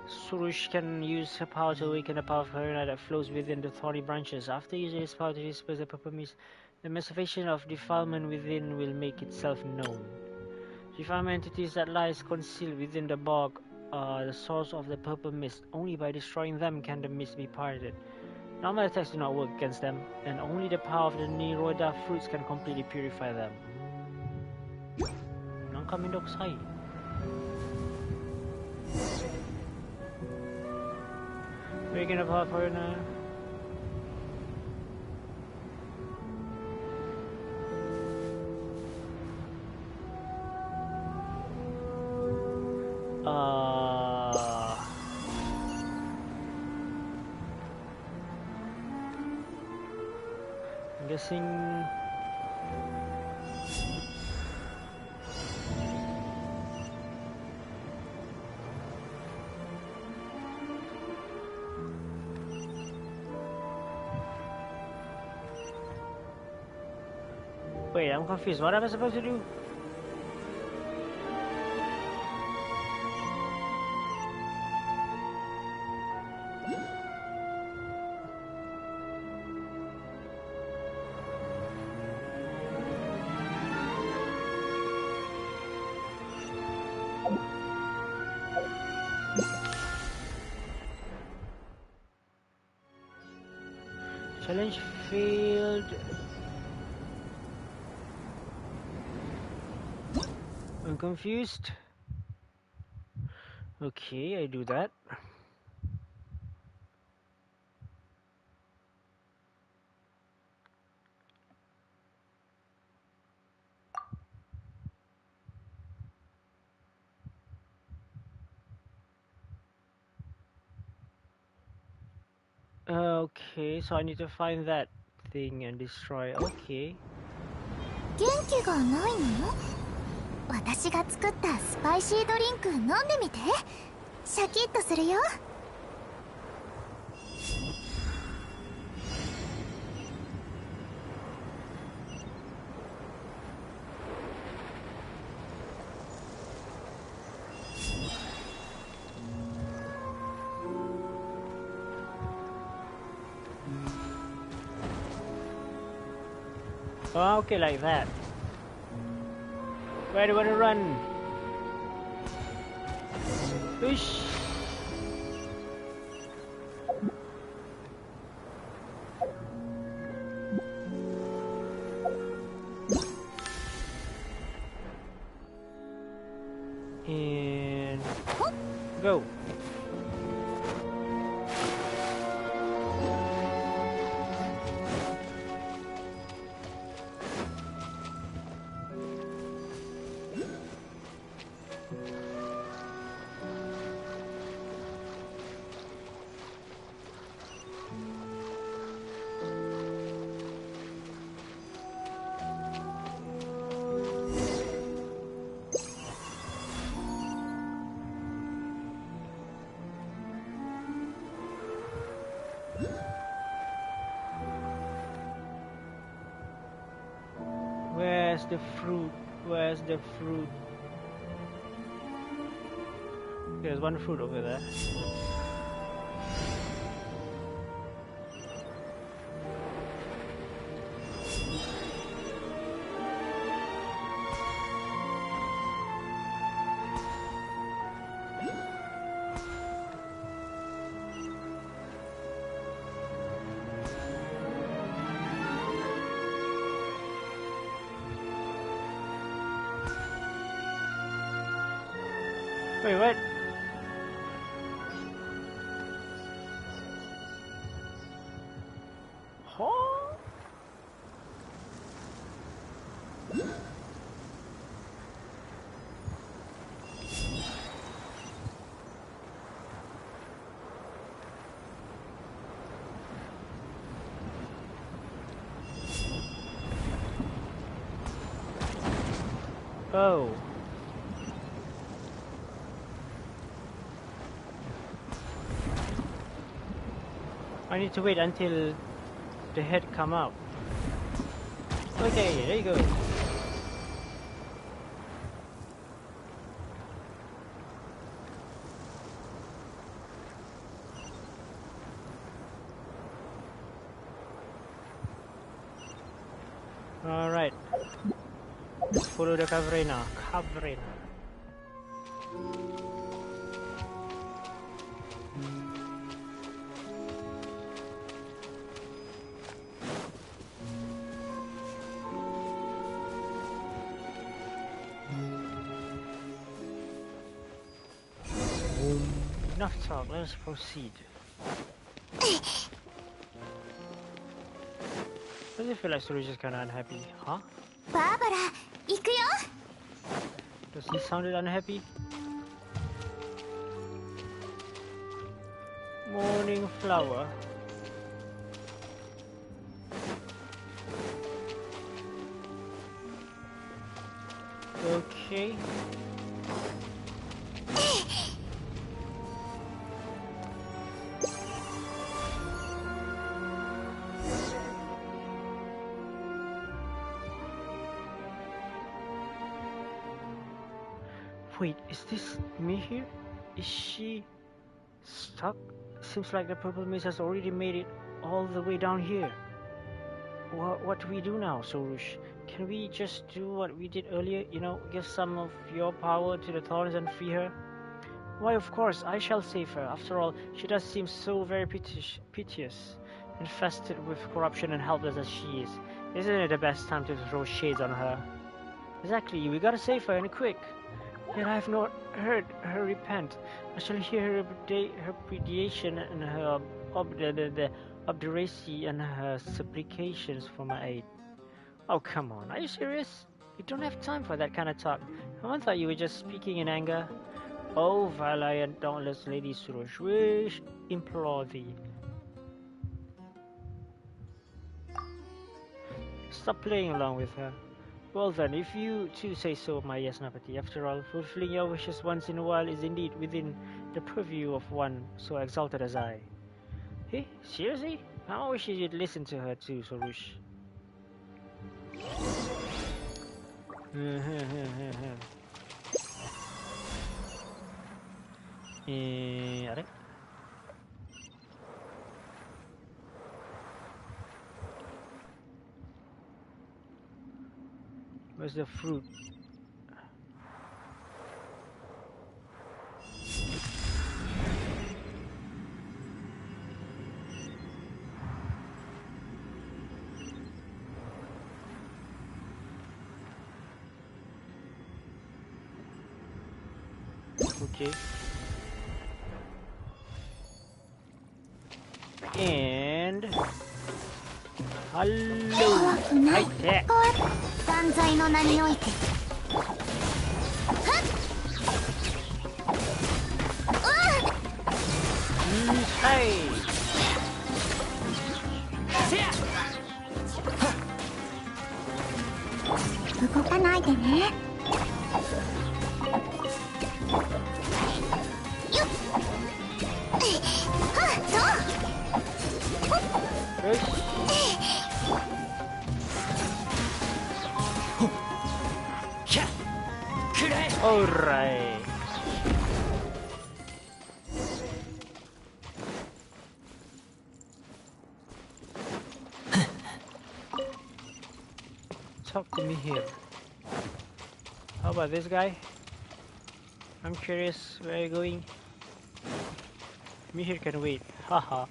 Surush can use her power to awaken the power of Karina that flows within the thorny branches. After using his power to disperse the purple mist, the manifestation of defilement within will make itself known. Defilement entities that lies concealed within the bog are the source of the purple mist. Only by destroying them can the mist be parted. Normal attacks do not work against them, and only the power of the Niroda fruits can completely purify them. Nangkamindoksai. Waking up half her now. I'm guessing. Wait, I'm confused. What am I supposed to do? Challenge failed. I'm confused. Okay, I do that. Okay, so I need to find that thing and destroy. Okay. 元気がないの？私が作ったスパイシードリンク飲んでみて。シャキッとするよ。Oh, okay, like that. Where do I want to run? Fish. And go. Where's the fruit? Where's the fruit? There's one fruit over there. Wait, what? Huh? Oh. I need to wait until the head come out. Okay, there you go. Alright. Follow the Caverna. Caverna. Enough talk, let's proceed. Does it feel like Suru's just kinda unhappy, huh? バーバラ、行くよ。 Does he sounded unhappy? Morning flower. Okay. Wait, is this me here? Is she stuck? Seems like the purple mist has already made it all the way down here. What do we do now, Sorush? Can we just do what we did earlier? You know, give some of your power to the thorns and free her? Why, of course, I shall save her. After all, she does seem so very piteous, infested with corruption and helpless as she is. Isn't it the best time to throw shades on her? Exactly, we gotta save her, and quick. Yet I have not heard her repent. I shall hear her repudiation and her obduracy and her supplications for my aid. Oh, come on, are you serious? You don't have time for that kind of talk. I thought you were just speaking in anger. Oh, valiant, dauntless Lady Surosh, wish implore thee. Stop playing along with her. Well then, if you too say so, my Yasnapati. After all, fulfilling your wishes once in a while is indeed within the purview of one so exalted as I. Hey, seriously? I wish you'd listen to her too, Sorush. Are? Where's the fruit? Okay. And hello. Hi there. 断罪の名において Hey. 動かないでねよっはっと Alright. Talk to me here. How about this guy? I'm curious where you're going. Me here can wait. Haha.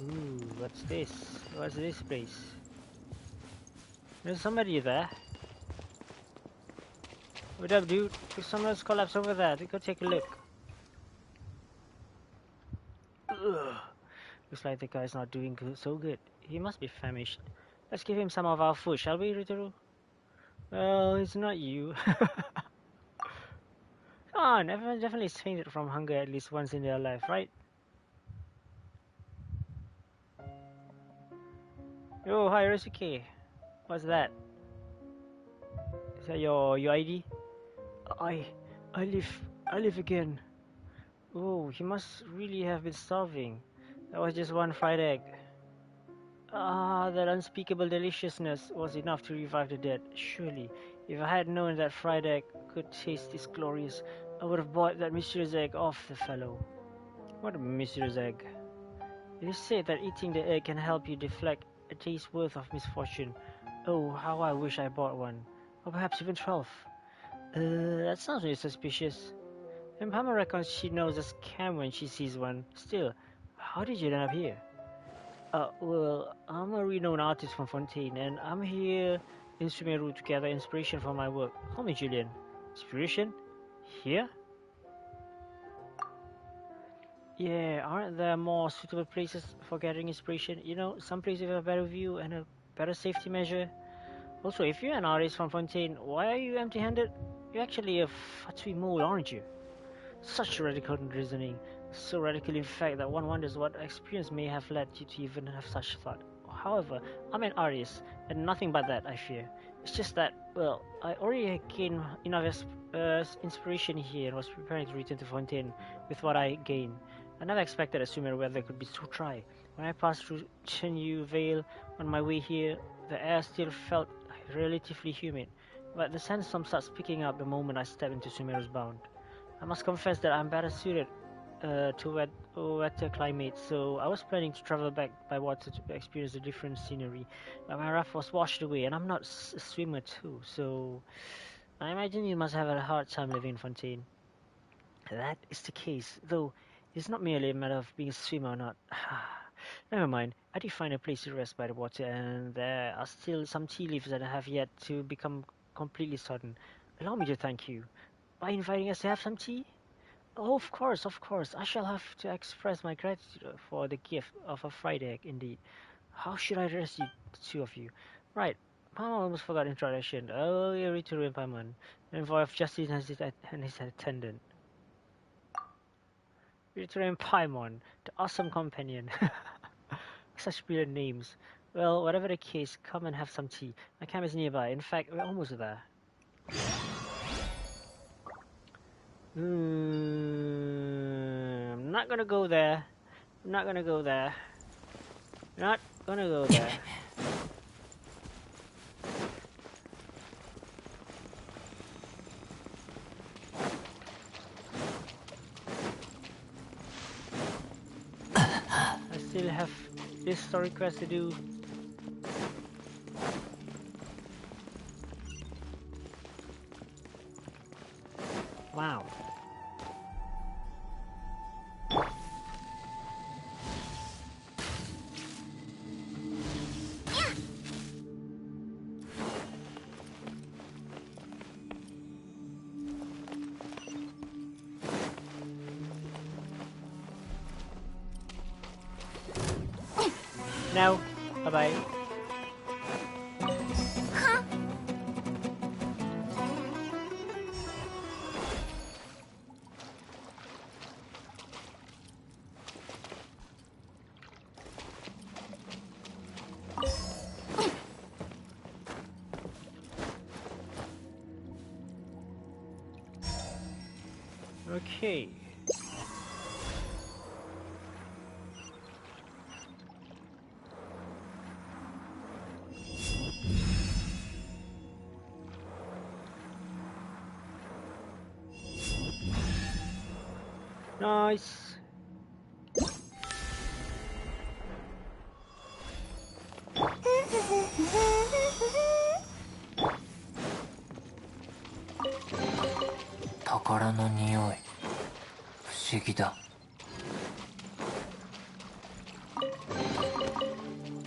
Ooh, what's this? What's this place? There's somebody there. What up, dude? Someone's collapsed over there. Go take a look. Ugh. Looks like the guy's not doing so good. He must be famished. Let's give him some of our food, shall we, Ritoru? Well, it's not you. Come on, everyone definitely fainted from hunger at least once in their life, right? Yo, hi, Risuke. What's that? Is that your ID? I live again. Oh, he must really have been starving. That was just one fried egg. Ah, that unspeakable deliciousness was enough to revive the dead. Surely, if I had known that fried egg could taste this glorious, I would have bought that mysterious egg off the fellow. What a mysterious egg. It is said that eating the egg can help you deflect a day's worth of misfortune. Oh, how I wish I bought one. Or perhaps even 12. That sounds really suspicious. And Pama reckons she knows a scam when she sees one. Still, how did you end up here? Well, I'm a renowned artist from Fontaine, and I'm here in Sumeru to gather inspiration for my work. Call me Julian. Inspiration? Here? Yeah, aren't there more suitable places for gathering inspiration? You know, some places with a better view and a better safety measure. Also, if you're an artist from Fontaine, why are you empty-handed? You're actually a fatui mole, aren't you? Such radical reasoning. So radical, in fact, that one wonders what experience may have led you to even have such thought. However, I'm an artist, and nothing but that, I fear. It's just that, well, I already gained enough inspiration here and was preparing to return to Fontaine with what I gained. I never expected that Sumer weather could be so dry. When I passed through Chenyu Vale on my way here, the air still felt relatively humid, but the sandstorm starts picking up the moment I step into Sumeru's bound. I must confess that I'm better suited to wetter climates, so I was planning to travel back by water to experience the different scenery, but my raft was washed away, and I'm not a swimmer too, so I imagine you must have a hard time living in Fontaine. That is the case, though it's not merely a matter of being a swimmer or not. Never mind, I did find a place to rest by the water, and there are still some tea leaves that have yet to become completely sodden. Allow me to thank you by inviting us to have some tea. Oh, of course, of course. I shall have to express my gratitude for the gift of a fried egg, indeed. How should I address you, the two of you? Right, Paimon almost forgot introduction. Oh, ritoru and Paimon, envoy of justice and his attendant. Ritoru and Paimon, the awesome companion. Such brilliant names. Well, whatever the case, come and have some tea. My camp is nearby. In fact, we're almost there. I'm not gonna go there. I'm not gonna go there. Not gonna go there. I still have this story quest to do. Wow. No. Bye-bye. Okay. Nice.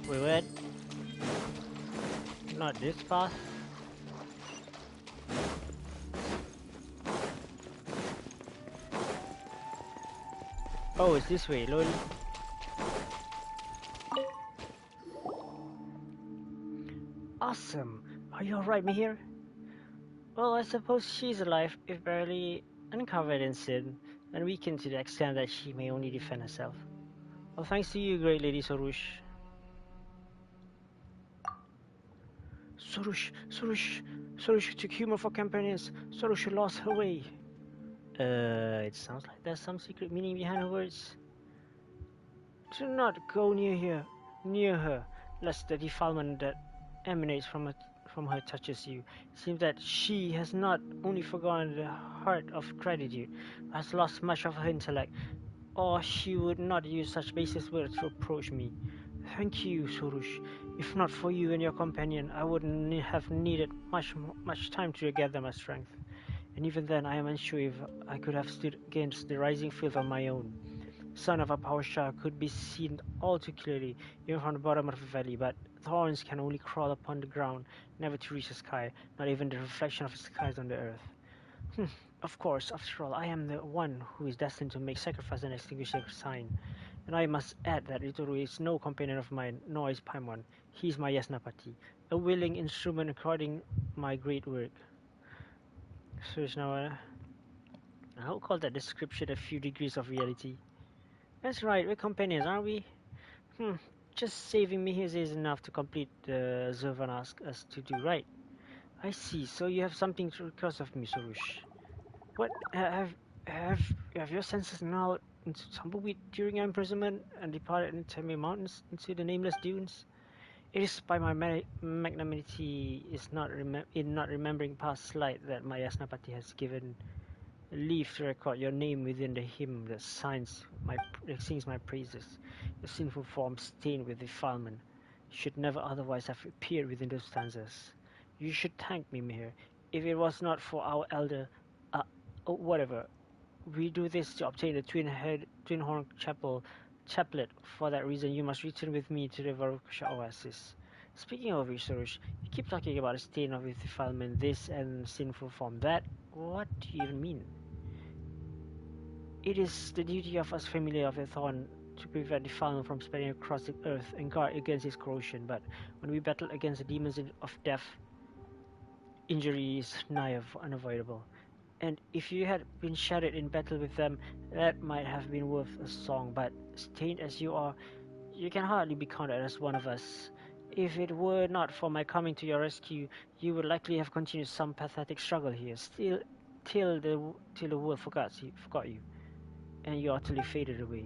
Wait, what? Not this path? Oh, it's this way, lol. Awesome. Are you alright, Mihir? Well, I suppose she's alive, if barely uncovered in sin, and weakened to the extent that she may only defend herself. Well, thanks to you, great Lady Sorush. Sorush took humor for companions. Sorush lost her way. It sounds like there's some secret meaning behind her words. Do not go near her, lest the defilement that emanates from her touches you. It seems that she has not only forgotten the heart of gratitude, but has lost much of her intellect, or she would not use such baseless words to approach me. Thank you, Sorush. If not for you and your companion, I would have needed much time to regather my strength. And even then, I am unsure if I could have stood against the rising field on my own. Son of a power star could be seen all too clearly, even from the bottom of the valley, but thorns can only crawl upon the ground, never to reach the sky, not even the reflection of the skies on the earth. Of course, after all, I am the one who is destined to make sacrifice and extinguish the sign. And I must add that Ritoru is no companion of mine, nor is Paimon. He is my Yasnapati, a willing instrument recording my great work. So it's now I'll call that description a few degrees of reality. That's right, we're companions, aren't we? Just saving me here is enough to complete the Zervan asked us to do, right? I see. So you have something to request of me, Sorush. What have your senses now into tumbleweed during your imprisonment and departed into the mountains into the nameless dunes? It is by my magnanimity is not in not remembering past slight that my Yasnapati has given leave to record your name within the hymn that sings my praises. Your sinful form stained with defilement should never otherwise have appeared within those stanzas. You should thank me, Mihir. If it was not for our elder, whatever, we do this to obtain the twin horn chaplet. For that reason, you must return with me to the Varukasha oasis. Speaking of which, Sorush, you keep talking about a stain of defilement, this and sinful form, that. What do you even mean? It is the duty of us family of the Thorn to prevent defilement from spreading across the earth and guard against its corrosion, but when we battle against the demons of death, injury is nigh unavoidable. And if you had been shattered in battle with them, that might have been worth a song, but stained as you are, you can hardly be counted as one of us. If it were not for my coming to your rescue, you would likely have continued some pathetic struggle here, still till the world forgot you, and you utterly faded away.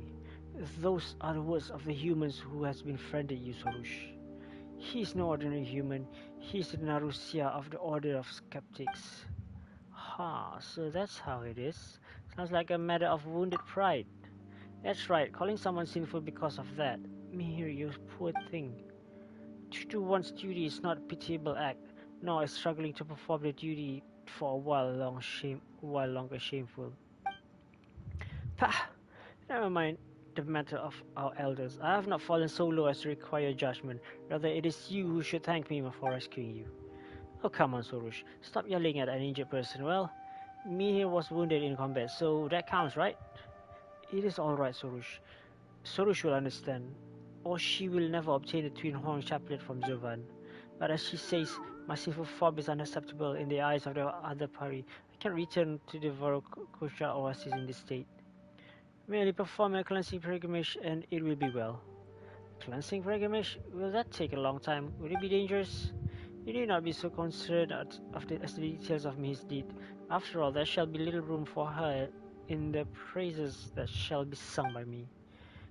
Those are the words of the humans who has befriended you, Sorush. He is no ordinary human. He is the Narusia of the Order of Skeptics. Ha, so that's how it is. Sounds like a matter of wounded pride. That's right, calling someone sinful because of that. Mihir, you poor thing. To do one's duty is not a pitiable act, nor is struggling to perform the duty for a while longer shameful. Pah! Never mind the matter of our elders. I have not fallen so low as to require judgment. Rather, it is you who should thank me for rescuing you. Oh, come on, Sorush. Stop yelling at an injured person. Well, Mihir was wounded in combat, so that counts, right? It is alright, Sorush. Sorush will understand, or she will never obtain the twin horn chaplet from Zovan. But as she says, my sinful form is unacceptable in the eyes of the other party. I can't return to the Varokosha oasis in this state. Merely perform a cleansing pilgrimage and it will be well. Cleansing pilgrimage? Will that take a long time? Will it be dangerous? You need not be so concerned as the details of his deed. After all, there shall be little room for her in the praises that shall be sung by me.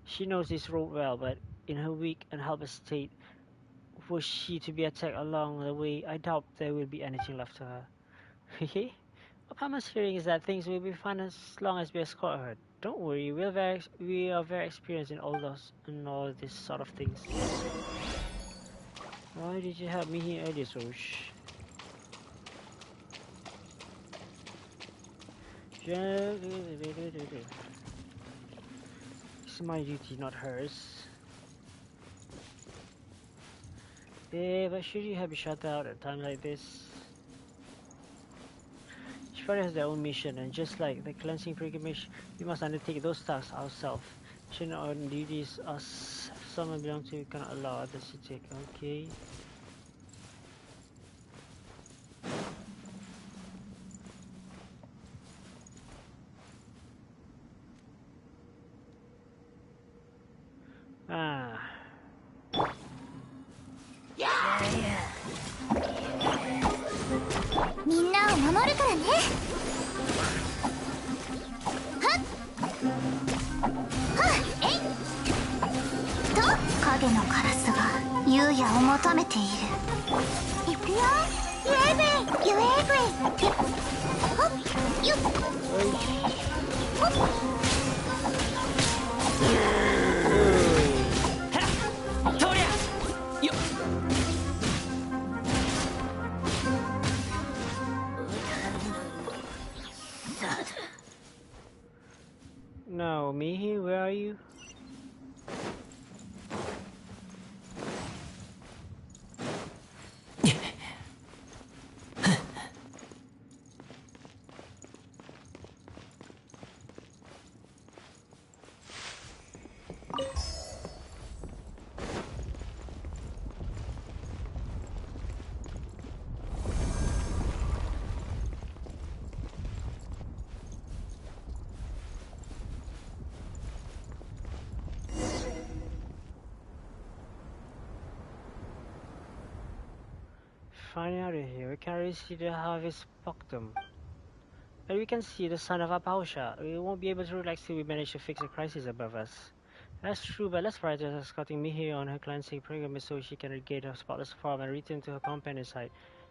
She knows this road well, but in her weak and helpless state, were she to be attacked along the way, I doubt there will be anything left to her. Hehe. What Pama's hearing is that things will be fine as long as we escort her. Don't worry, we are very experienced in all this sort of things. Why did you help me here earlier, Sorush? It's my duty, not hers. Yeah, but should you have been shut out at a time like this? Each party has their own mission, and just like the cleansing pilgrimage, we must undertake those tasks ourselves. Mission or duties are someone belong to, we cannot allow others to take. Okay. Ah. みんなを守るからね。はっはっえいと影のカラスが優也を求めている。いくよ。ゆえぐいゆえぐいほっゆっほっ No, Mihi, where are you? finally out of here. We can really see the harvest Poctum. And we can see the sun of Apausha. We won't be able to relax till we manage to fix the crisis above us. That's true, but let's prioritize escorting Mihi on her cleansing program so she can regain her spotless form and return to her companion's side.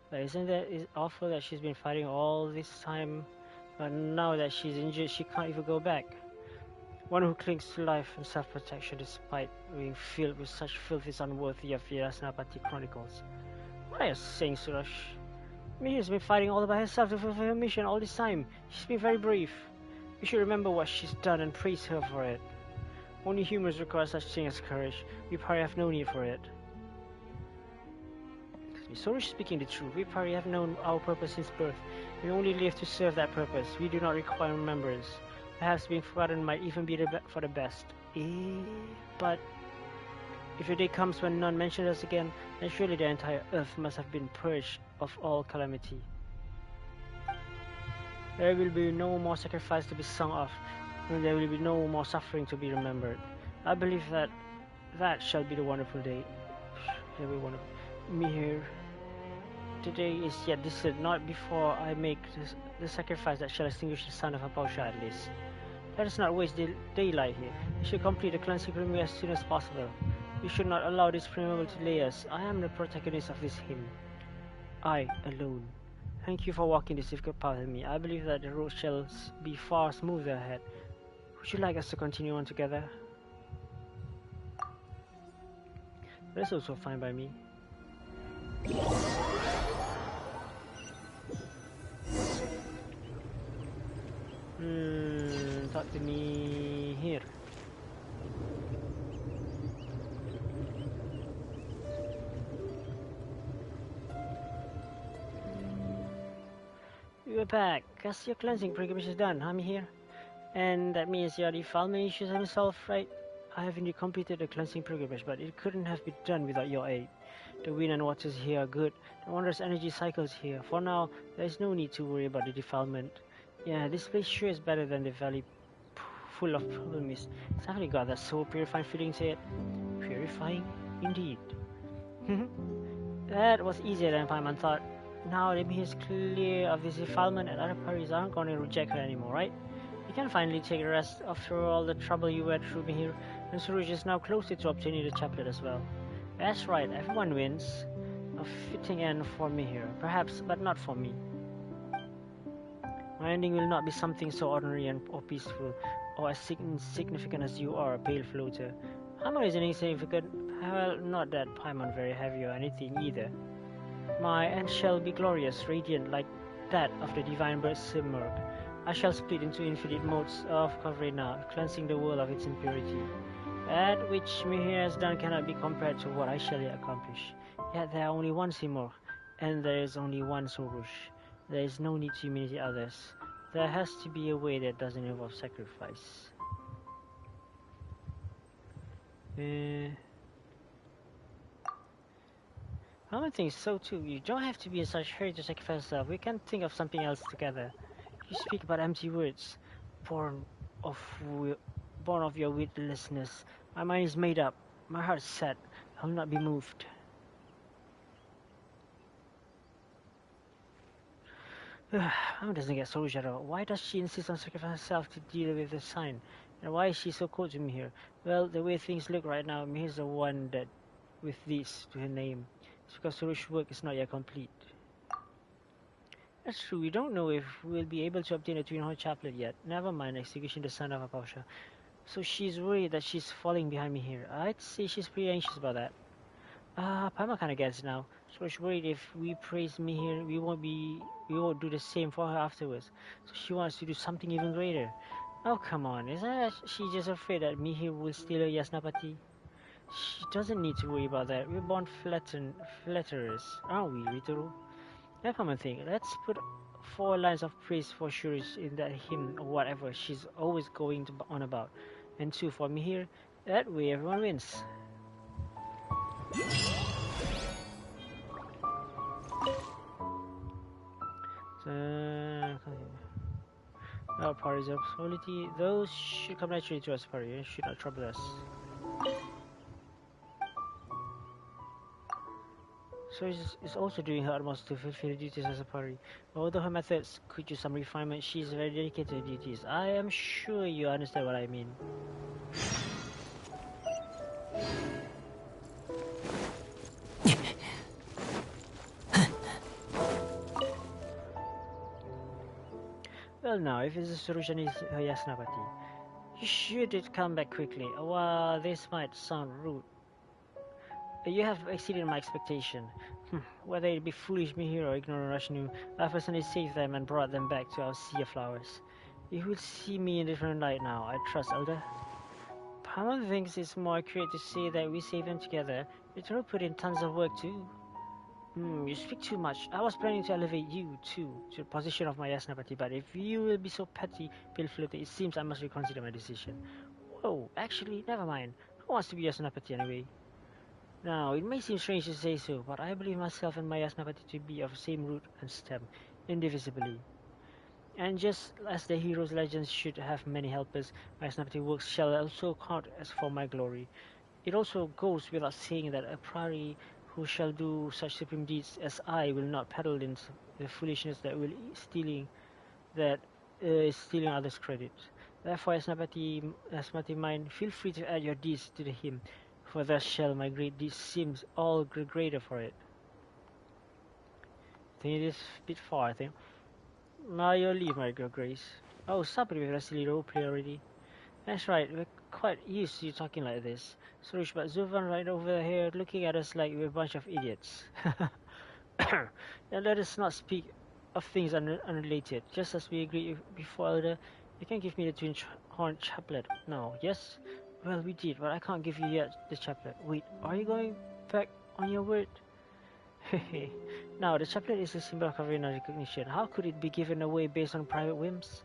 But isn't that awful that she's been fighting all this time, but now that she's injured, she can't even go back? One who clings to life and self-protection despite being filled with such filth is unworthy of Yasnapati Chronicles. What are you saying, Suresh? Mihi's been fighting all by herself to fulfill her mission all this time. She's been very brave. You should remember what she's done and praise her for it. Only humans require such thing as courage. We probably have no need for it. Sorush speaking the truth. We probably have known our purpose since birth. We only live to serve that purpose. We do not require remembrance. Perhaps being forgotten might even be for the best. But if a day comes when none mention us again, then surely the entire earth must have been purged of all calamity. There will be no more sacrifice to be sung of, and there will be no more suffering to be remembered. I believe that shall be the wonderful day. Shall be wonderful. Me here. Today is yet distant, not before I make the sacrifice that shall extinguish the sun of Apausha at least. Let us not waste daylight here. We should complete the cleansing ceremony as soon as possible. We should not allow this preamble to delay us. I am the protagonist of this hymn. I, alone. Thank you for walking this difficult path with me. I believe that the road shall be far smoother ahead. Would you like us to continue on together? That's also fine by me. Talk to me here. You're back. Guess your cleansing pilgrimage is done. I'm here. And that means your defilement issues have been solved, right? I have indeed completed the cleansing pilgrimage, but it couldn't have been done without your aid. The wind and waters here are good. The wondrous energy cycles here. For now, there is no need to worry about the defilement. Yeah, this place sure is better than the valley full of problem mist. It's actually got that soul purifying feeling to it. Purifying? Indeed. That was easier than Paimon thought. Now that he is clear of this defilement and other parties aren't going to reject her anymore, right? You can finally take a rest after all the trouble you went through here, and Suruj is now closer to obtaining the chaplet as well. That's right, everyone wins. A fitting end for me here, perhaps, but not for me. My ending will not be something so ordinary or peaceful, or as insignificant as you are, a pale floater. Paimon isn't insignificant. Well, not that Paimon very heavy or anything either. My end shall be glorious, radiant like that of the divine bird Simurg. I shall split into infinite modes of Kavrina, cleansing the world of its impurity. That which Mihir has done cannot be compared to what I shall yet accomplish. Yet there are only one Simurg, and there is only one Sorush. There is no need to humiliate others. There has to be a way that doesn't involve sacrifice. I think so too. You don't have to be in such hurry to sacrifice yourself. We can think of something else together. You speak about empty words, born of your witlessness. My mind is made up. My heart is set. I will not be moved. Mom doesn't get so at all. Why does she insist on sacrificing herself to deal with the sign? And why is she so cold to me here? Well, the way things look right now, Mihi's the one that with this to her name. It's because Surush's work is not yet complete. That's true, we don't know if we'll be able to obtain a Twin Horn Chaplet yet. Never mind execution the son of Apausha. So she's worried that she's falling behind me here. I'd say she's pretty anxious about that. Paimon kinda gets it now. So she's worried if we praise me here, we won't do the same for her afterwards. So she wants to do something even greater. Oh come on, isn't she just afraid that Mihir will steal her Yasnapati? She doesn't need to worry about that. We're born flatterers, aren't we, Ritoru? Let Paimon think. Let's put 4 lines of praise for Shurish in that hymn or whatever she's always going on about. And 2 for Mihir. That way everyone wins. Our parties of quality. Those should come naturally to us, party. They should not trouble us. So is also doing her utmost to fulfill her duties as a pari. Although her methods could use some refinement, she is very dedicated to her duties. I am sure you understand what I mean. Well now, if the solution is her Yasnapati, you should come back quickly. Well, this might sound rude. You have exceeded my expectation. Whether it be foolish me here or ignorant Rashnu, I personally saved them and brought them back to our sea of flowers. You will see me in a different light now, I trust, Elder. Paimon thinks it's more accurate to say that we saved them together. Ritoru put in tons of work too. You speak too much. I was planning to elevate you, too, to the position of my Yasnapati, but if you will be so petty, pill-floated, it seems I must reconsider my decision. Whoa, actually, never mind. Who wants to be Yasnapati anyway? Now, it may seem strange to say so, but I believe myself and my Yasnapati to be of the same root and stem, indivisibly. And just as the hero's legends should have many helpers, my Yasnapati works shall also count as for my glory. It also goes without saying that a Prari who shall do such supreme deeds as I will not peddle in the foolishness that will that is stealing others' credit. Therefore, Yasnapati mine, feel free to add your deeds to the hymn, for thus shall my great deeds seem all the greater for it. I think it is a bit far, I think. Now your leave, my girl Grace. Oh, stop it with that silly roleplay already. That's right, we're quite used to you talking like this. Suresh, but Zuvan right over here looking at us like we're a bunch of idiots. And let us not speak of things unrelated. Just as we agreed before, Elder, you can give me the twin horn chaplet now, yes? Well, we did, but I can't give you yet the chaplet. Wait, are you going back on your word? Hehe. Now, the chaplet is a symbol of Kavrina recognition. How could it be given away based on private whims?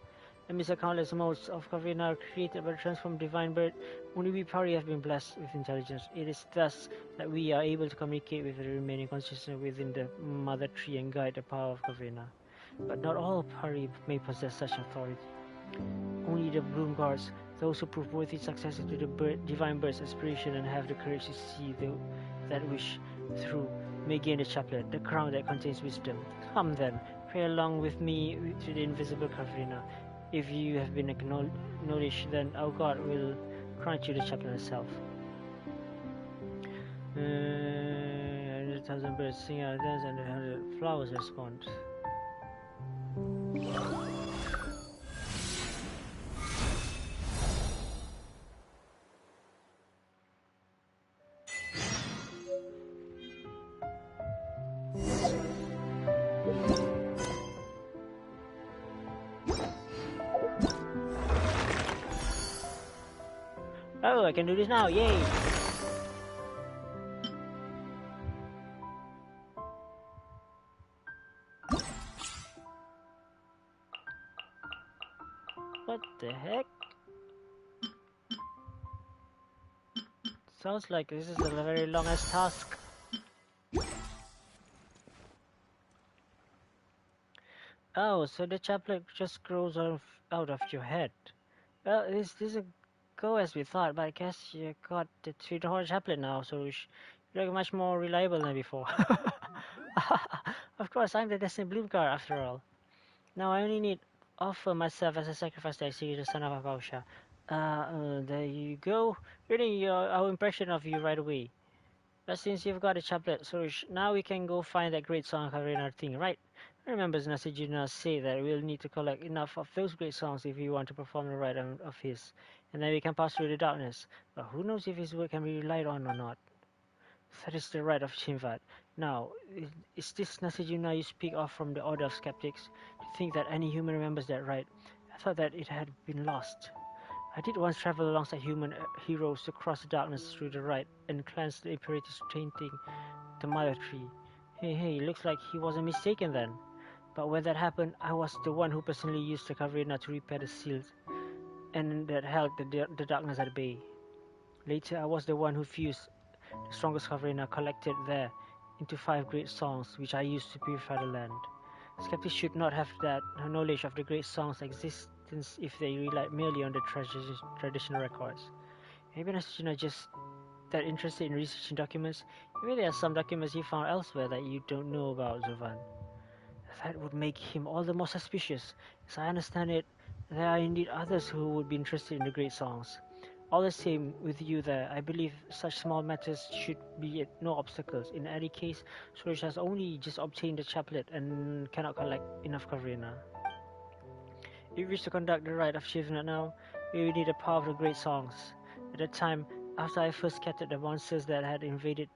Amidst the countless modes of Kavrina created by the transformed divine bird, only we Pari have been blessed with intelligence. It is thus that we are able to communicate with the remaining consciousness within the mother tree and guide the power of Kavrina. But not all Pari may possess such authority. Only the Bloom Guards, those who prove worthy successors to the divine bird's aspiration and have the courage to see that wish through, may gain the chaplet, the crown that contains wisdom. Come then, pray along with me to the invisible Kavrina. If you have been acknowledged, then our God will grant you the chaplet itself. 100,000 birds sing out dance and 100 flowers respond. Oh, I can do this now, yay! What the heck? Sounds like this is a very long-ass task. Oh, so the chaplet just grows out of your head. Well, this doesn't go as we thought, but I guess you got the three-door chaplet now, so you look much more reliable than before. Of course, I'm the Destiny Bloom card after all. Now I only need offer myself as a sacrifice to execute the son of Akausha. There you go. Reading our impression of you right away. But since you've got a chaplet, Suresh, now we can go find that great song Karina thing, right? Remember Nasajuna say that we'll need to collect enough of those great songs if we want to perform the rite of his, and then we can pass through the darkness. But who knows if his word can be relied on or not? That is the rite of Shinvat. Now, is this Nasajuna you speak of from the Order of Skeptics? To think that any human remembers that rite? I thought that it had been lost. I did once travel alongside human heroes to cross the darkness through the rite and cleanse the impurities tainting the mother tree. Hey, looks like he wasn't mistaken then. But when that happened, I was the one who personally used the Kavrina to repair the seals, and that held the darkness at bay. Later, I was the one who fused the strongest Kavrina collected there into 5 great songs, which I used to purify the land. Skeptics should not have that knowledge of the great songs' existence if they relied merely on the traditional records. Maybe Nasajuna just that interested in researching documents? Maybe there are some documents he found elsewhere that you don't know about, Zovan. That would make him all the more suspicious. As I understand it, there are indeed others who would be interested in the great songs. All the same with you there, I believe such small matters should be no obstacles. In any case, Suresh has only just obtained the chaplet and cannot collect enough Kavrina. If we wish to conduct the rite of achievement now, we will need the power of the great songs. At that time, after I first scattered the monsters that had invaded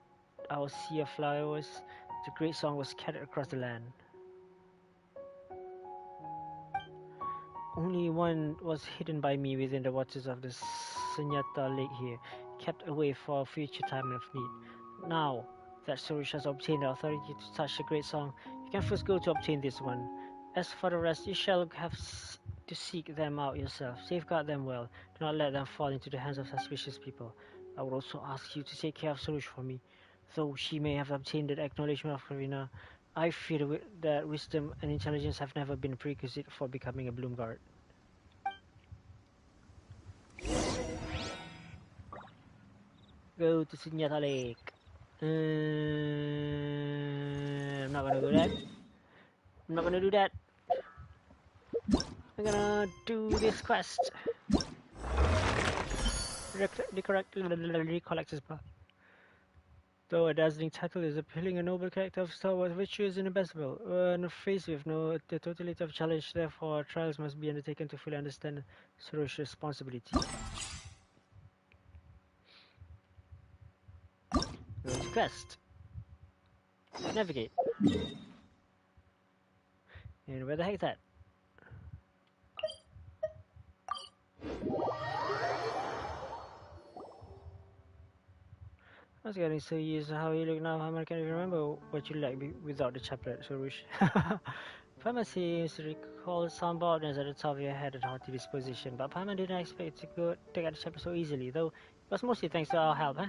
our sea of flowers, the great song was scattered across the land. Only one was hidden by me within the waters of the Sunyata lake here, kept away for a future time of need. Now that Suresh has obtained the authority to touch the great song, you can first go to obtain this one. As for the rest, you shall have to seek them out yourself. Safeguard them well. Do not let them fall into the hands of suspicious people. I would also ask you to take care of Suresh for me. Though she may have obtained the acknowledgement of Karina, I fear that wisdom and intelligence have never been a prerequisite for becoming a Bloomguard. Go to Sunyata Lake. I'm not gonna do that. I'm not gonna do that. I'm gonna do this quest. The collector's path. Though a dazzling title is appealing, a noble character of Star Wars virtue is invincible. When faced with the totality of challenge, therefore trials must be undertaken to fully understand Suresh's responsibility. Go to quest. Navigate. And where the heck is that? I was getting so used to how you look now, I can't even remember what you like without the chaplet, Suresh. Paimon seems to recall some baldness at the top of your head and haughty disposition, but Paimon didn't expect to take out the chaplet so easily, though it was mostly thanks to our help, huh?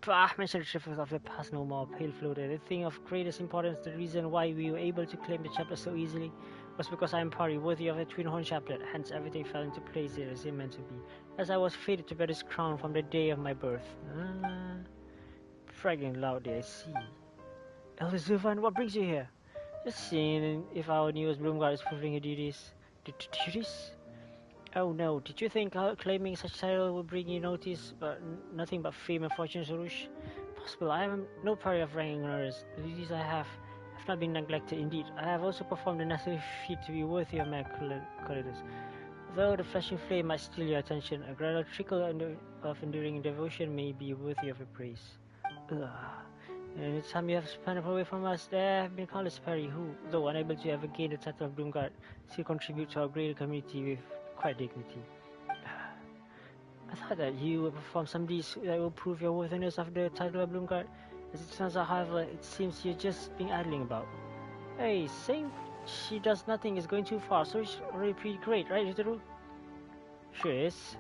Bah, mention the trifles of the past no more, pale floater. The thing of greatest importance, the reason why we were able to claim the chaplet so easily, was because I am party worthy of a twin horn chaplet, hence everything fell into place as it meant to be, as I was fated to bear this crown from the day of my birth. Fragging loudly, I see. Elder Zovan, what brings you here? Just seeing if our newest Bloomguard is fulfilling her duties. Duties? Oh no, did you think claiming such title would bring you notice, but nothing but fame and fortune, Surush? Possible, I am no party of ranking honors. The duties I have not been neglected, indeed. I have also performed the necessary feat to be worthy of my qualities. Though the flashing flame might steal your attention, a gradual trickle of enduring devotion may be worthy of your praise. And the time you have spent away from us, there have been countless Perry who, though unable to ever gain the title of Bloomguard, still contribute to our greater community with quite dignity. I thought that you would perform some deeds that will prove your worthiness of the title of Bloomguard. As it turns out, however, it seems you're just being idling about. Hey, saying she does nothing is going too far, so it's already pretty great, right, ritoru? Sure is.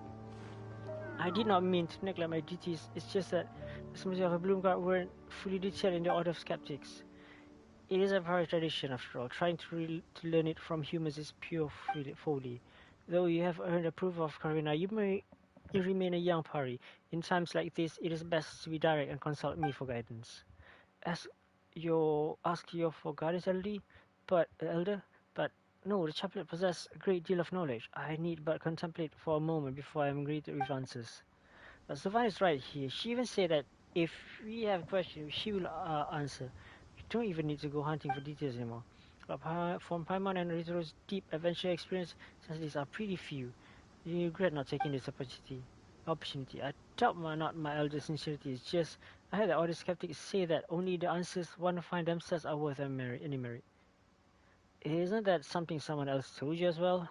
I did not mean to neglect my duties, it's just that the symbols of a Bloomguard weren't fully detailed in the Order of Skeptics. It is a very tradition, after all. Trying to learn it from humans is pure folly. Though you have earned approval of Karina, you remain a young pari. In times like this, it is best to be direct and consult me for guidance. Ask your for guidance, elder? But no, the chaplet possesses a great deal of knowledge. I need but contemplate for a moment before I am greeted with answers. But Savannah is right here. She even said that if we have questions, she will answer. You don't even need to go hunting for details anymore. But from Paimon and Rito's deep adventure experience, since these are pretty few, you regret not taking this opportunity. I doubt not my elder's sincerity. It's just I heard that all the skeptics say that only the answers one find themselves are worth any merit. Isn't that something someone else told you as well?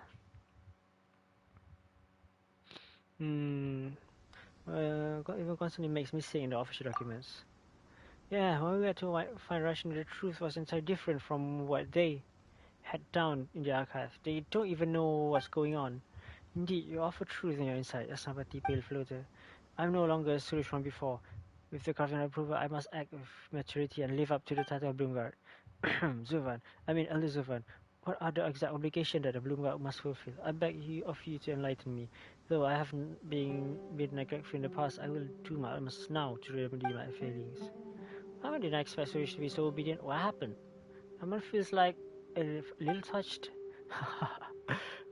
Even constantly makes me sick in the official documents. Yeah, when we had to find Russian, the truth was entirely different from what they had down in the archive. They don't even know what's going on. Indeed, you offer truth in your insight, Asnapati Pale Floater. I'm no longer a Suresh from before. With the cardinal approval, I must act with maturity and live up to the title of Bloomguard. Elder Zuvan, what are the exact obligations that the Bloomguard must fulfill? I beg of you to enlighten me. Though I haven't been neglectful in the past, I will do my utmost now to remedy my failings. I didn't expect Suresh to be so obedient. What happened? Amar feels like a little touched.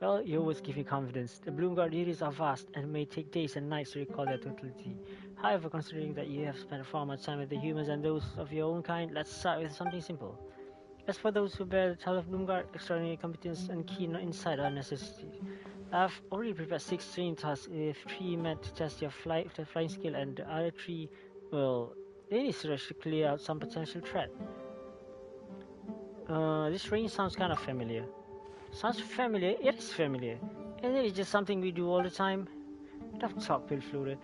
Well, you always give me confidence. The Bloomguard areas are vast and may take days and nights to recall their totality. However, considering that you have spent far more time with the humans and those of your own kind, let's start with something simple. As for those who bear the title of Bloomguard, extraordinary competence and keen insight are necessary. I've already prepared 6 training tasks, with 3 meant to test your flying skill, and the other 3, well, they need to rush to clear out some potential threat. This training sounds kind of familiar. Sounds familiar? It is familiar. And it is just something we do all the time. Enough talk, Pilflure.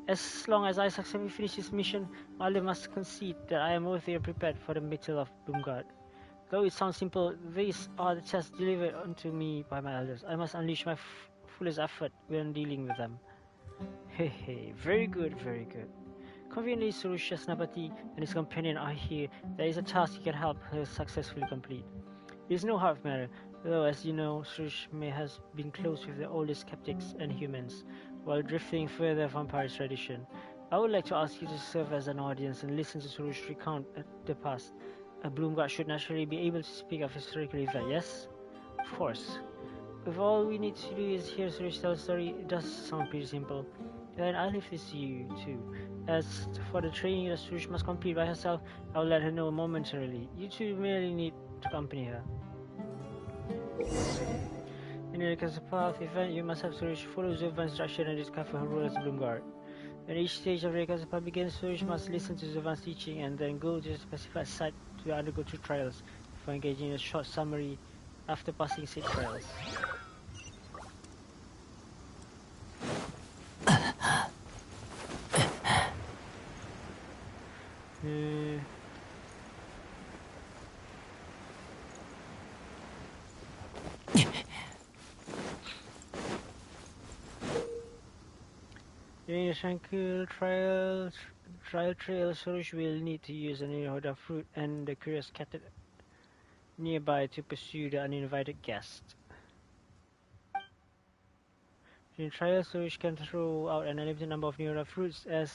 As long as I successfully finish this mission, Malde must concede that I am worthy and prepared for the battle of Bloomguard. Though it sounds simple, these are the tests delivered unto me by my elders. I must unleash my fullest effort when dealing with them. Hehe, very good, very good. Conveniently, Surusha Snapati and his companion are here. There is a task you can help her successfully complete. It is no hard matter, though as you know, Surush may has been close with the oldest skeptics and humans, while drifting further from Paris tradition. I would like to ask you to serve as an audience and listen to Surush recount the past. A Bloomguard should naturally be able to speak of historical events, yes? Of course. If all we need to do is hear Suresh tell a story, it does sound pretty simple. Then I'll leave this to you, too. As for the training that Suresh must complete by herself, I'll let her know momentarily. You two merely need to accompany her. In the Rekasapath event, you must have Suresh follow Zubvan's instruction and discover her role as Bloomguard. When each stage of Rekasapath begins, Suresh must listen to Zubvan's teaching and then go to a specified site to undergo 2 trials before engaging in a short summary after passing 6 trials. During the tranquil trial Suresh will need to use an Hoda fruit and the curious cat nearby to pursue the uninvited guest. During trial, Suresh can throw out an unlimited number of Neura fruits. As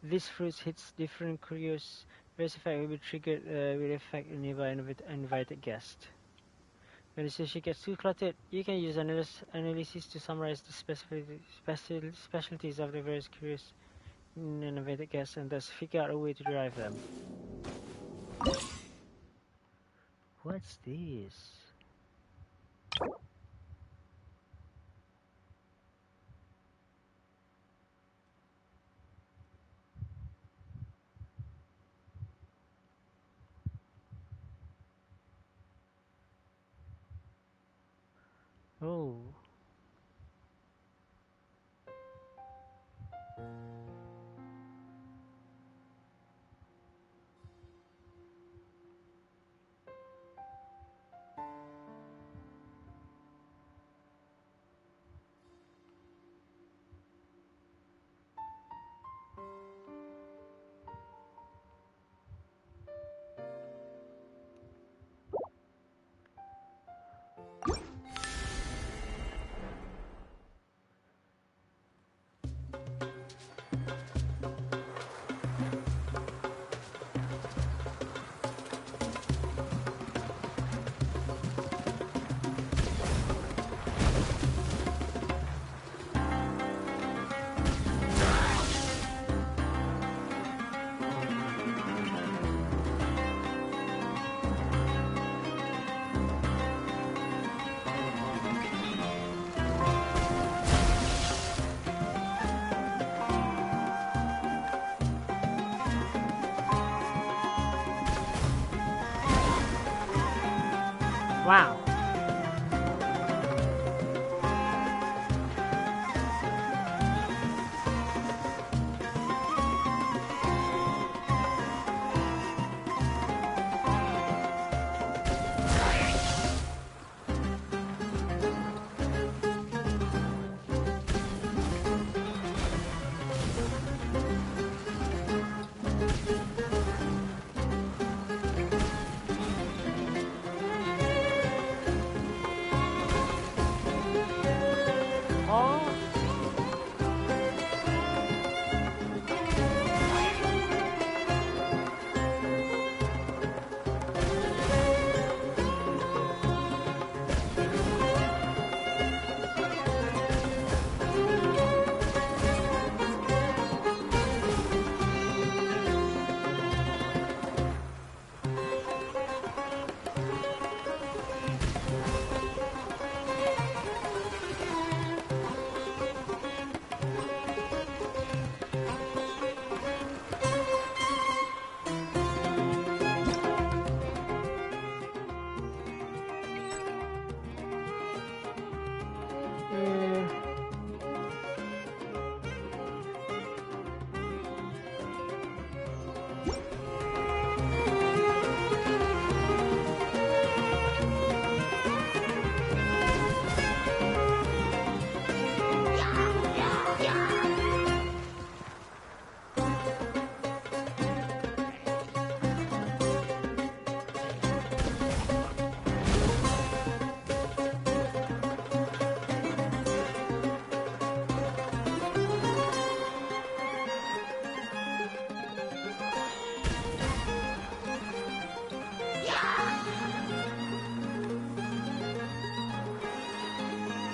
these fruits hits different curious, various effect will be triggered with effect nearby uninvited guest. When the station gets too cluttered, you can use analysis to summarize the specialties of the various curious and uninvited guests and thus figure out a way to derive them. What's this? Oh. Wow.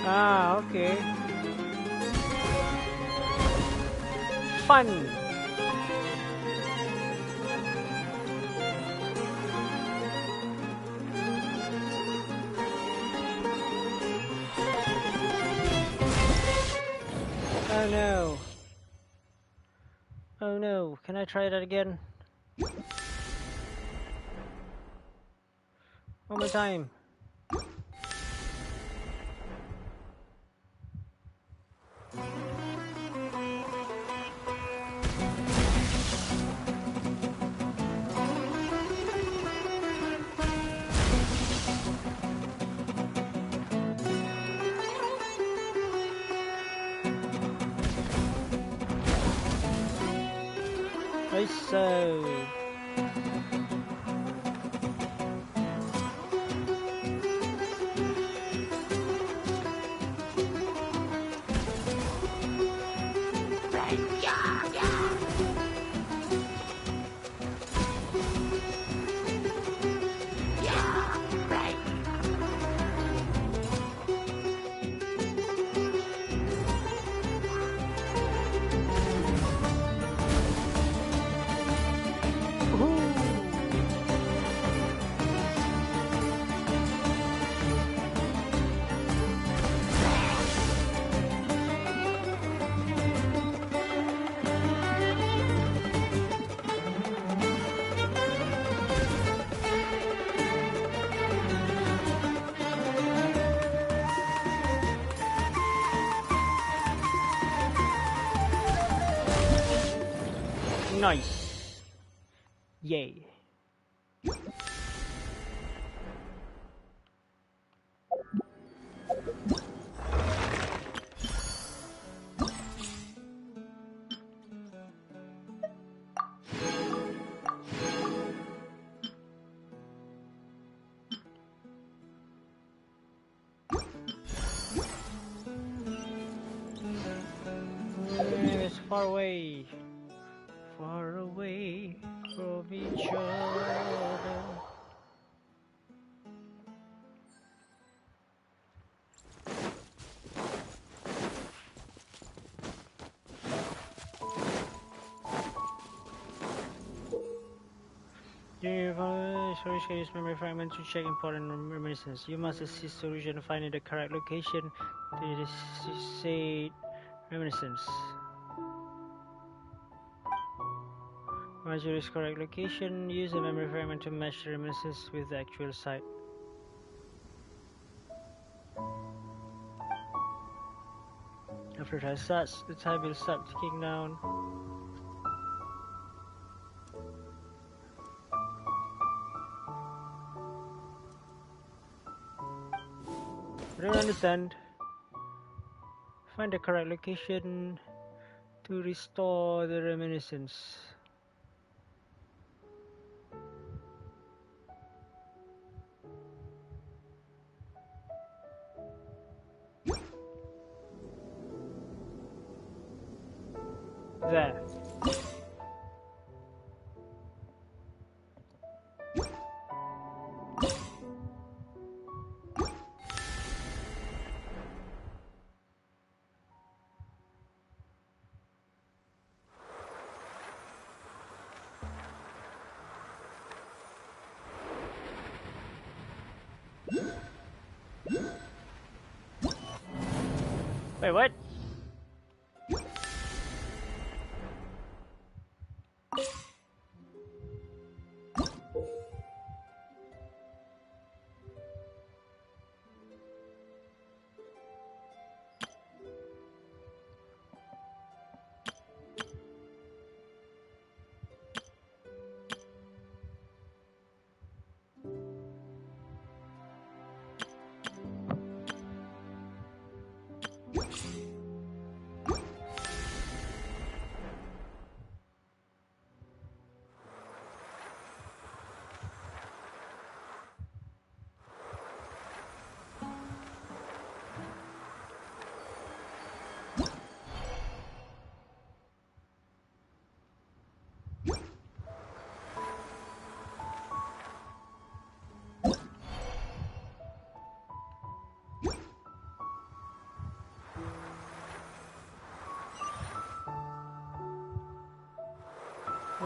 Ah, okay. Fun. Oh no. Oh no. Can I try that again? One more time. Right, so. Nice. Yay. It's far away from each other. Storage can use memory fragment to check important reminiscence. You must assist solution in finding the correct location to the said reminiscence. Once you reach correct location, use the memory fragment to match the reminiscence with the actual site. After time starts, the time will start ticking down. I don't understand. Find the correct location to restore the reminiscence. There. Wait, what?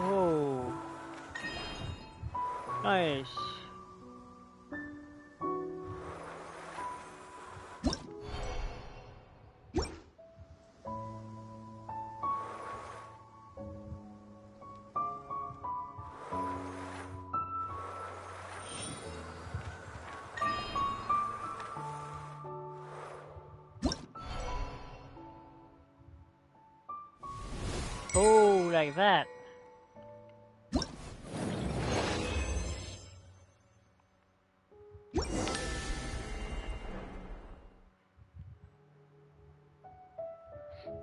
Oh, nice. Oh, like that.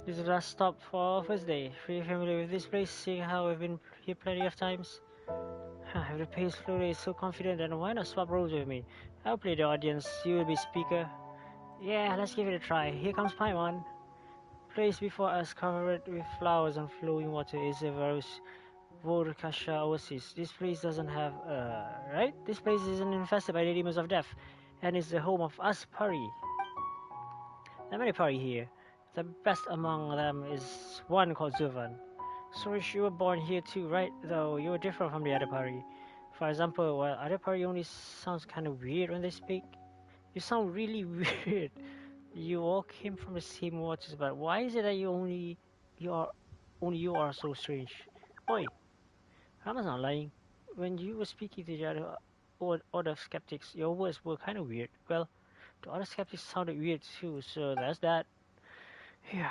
This is the last stop for our first day. Pretty familiar with this place, seeing how we've been here plenty of times. If the pace floater is so confident, then why not swap roles with me? I'll play the audience, you will be speaker. Yeah, let's give it a try. Here comes Paimon. Place before us, covered with flowers and flowing water, is a Vorkasha oasis. This place doesn't have, right? This place isn't infested by the demons of death, and is the home of us Pari. There are many Pari here. The best among them is one called Zuvan. Sorish, you were born here too, right? Though you were different from the other Pari. For example, while other Pari only sounds kind of weird when they speak, you sound really weird. You all came from the same waters, but why is it that only you are so strange? Oi, I'm not lying. When you were speaking to the other skeptics, your words were kind of weird. Well, the other skeptics sounded weird too, so that's that. Yeah,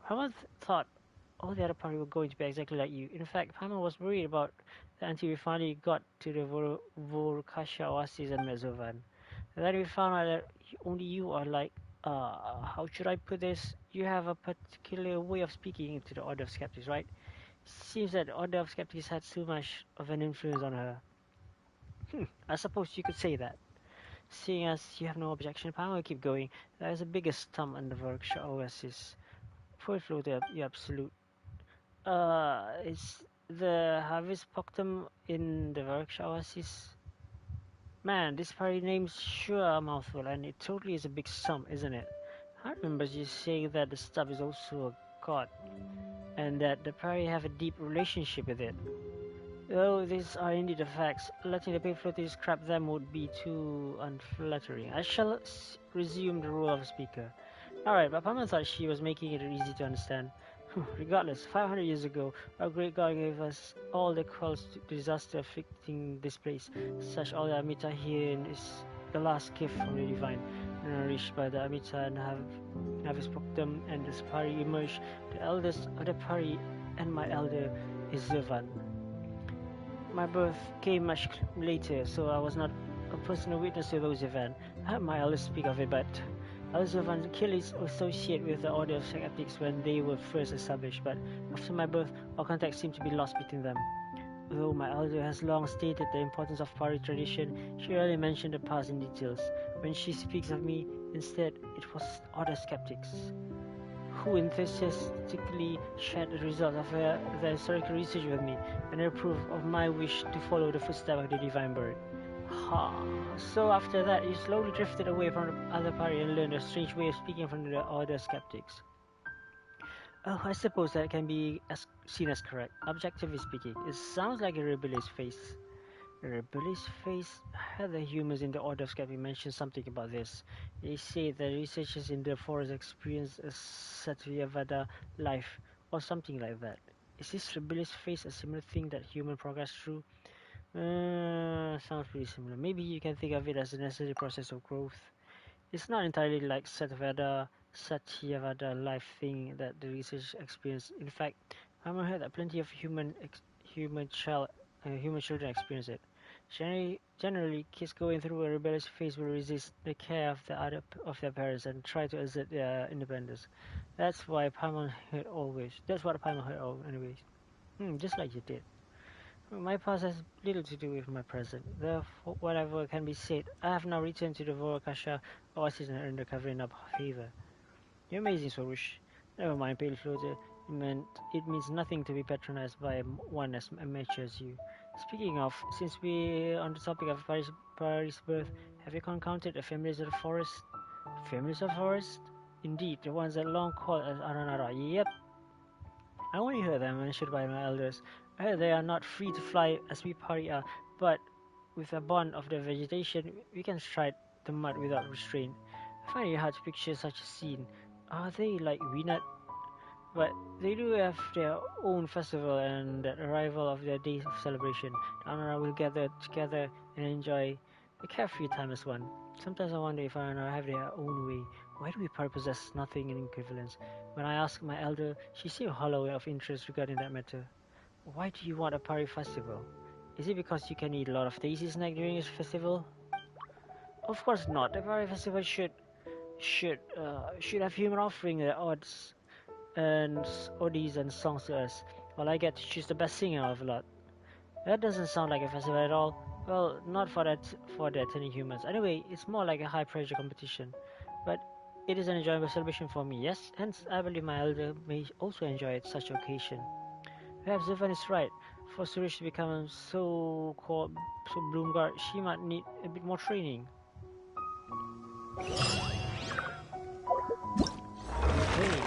Paimon thought all the other party were going to be exactly like you. In fact, Paimon was worried about that until we finally got to the Vorkasha Oasis and Mezovan. And then we found out that only you are like, how should I put this? You have a particular way of speaking to the Order of Skeptics, right? Seems that the Order of Skeptics had too much of an influence on her. I suppose you could say that. Seeing as you have no objection, Paimon will keep going. There is the biggest thumb in the Vorkasha Oasis. Full flow to you absolute. Is the Harvest Poctum in the Workshop Oasis? Man, this party name's sure a mouthful, and it totally is a big sum, isn't it? I remember you saying that the stuff is also a god, and that the party have a deep relationship with it. Though these are indeed the facts, letting the big floaties scrap them would be too unflattering. I shall resume the role of speaker. Alright, but Pama thought she was making it easy to understand. Regardless, 500 years ago, our great god gave us all the calls to disaster afflicting this place. Such all the Amita here is the last gift from the divine. Nourished by the Amita and have spoke them and the Pari emerged. The eldest of the Pari and my elder is Zirvan. My birth came much later, so I was not a personal witness to those events. I heard my elders speak of it, but Elizabeth killed his associate with the Order of Skeptics when they were first established, but after my birth, all contact seemed to be lost between them. Though my elder has long stated the importance of Pari tradition, she rarely mentioned the past in details. When she speaks of me, instead, it was Order Skeptics, who enthusiastically shared the results of their historical research with me, and approve of my wish to follow the footsteps of the Divine Bird. Ha! So after that, you slowly drifted away from the other party and learned a strange way of speaking from the other skeptics. Oh, I suppose that can be seen as correct. Objectively speaking, it sounds like a rebellious face. A rebellious face? I heard the humans in the Order of Skeptics mention something about this. They say that researchers in the forest experience a Satyavada life, or something like that. Is this rebellious face a similar thing that human progress through? Sounds pretty similar. Maybe you can think of it as a necessary process of growth. It's not entirely like Satyavada life thing that the research experience. In fact, I've heard that plenty of human children experience it. Generally, kids going through a rebellious phase will resist the care of of their parents and try to assert their independence. That's why Paimon heard always. That's what Paimon heard anyways. Just like you did. My past has little to do with my present. Therefore, whatever can be said, I have now returned to the Vorakasha Oasis and earned a covering up favor. You're amazing, Sorush. Never mind, Pale Floater. It means nothing to be patronized by one as amateur as you. Speaking of, since we're on the topic of Paris' birth, have you encountered the familiars of the forest? Familiars of the forest? Indeed, the ones that long called as Aranara. Yep, I only heard them mentioned by my elders. I heard they are not free to fly as we party are, but with a bond of the vegetation, we can stride the mud without restraint. I find it hard to picture such a scene. Are they like we not? But they do have their own festival and the arrival of their days of celebration. The Anara will gather together and enjoy a carefree time as one. Sometimes I wonder if Anara have their own way. Why do we possess nothing in equivalence? When I asked my elder, she seemed hollow of interest regarding that matter. Why do you want a party festival? Is it because you can eat a lot of tasty snack during this festival? Of course not. A party festival should have human offering the odds and oddies and songs to us, while I get to choose the best singer of a lot. That doesn't sound like a festival at all. Well, not for the attending humans. Anyway, it's more like a high pressure competition. But it is an enjoyable celebration for me, yes? Hence, I believe my elder may also enjoy it such occasion. Perhaps Zufan is right. For Suresh to become so Bloomguard, she might need a bit more training. Hey.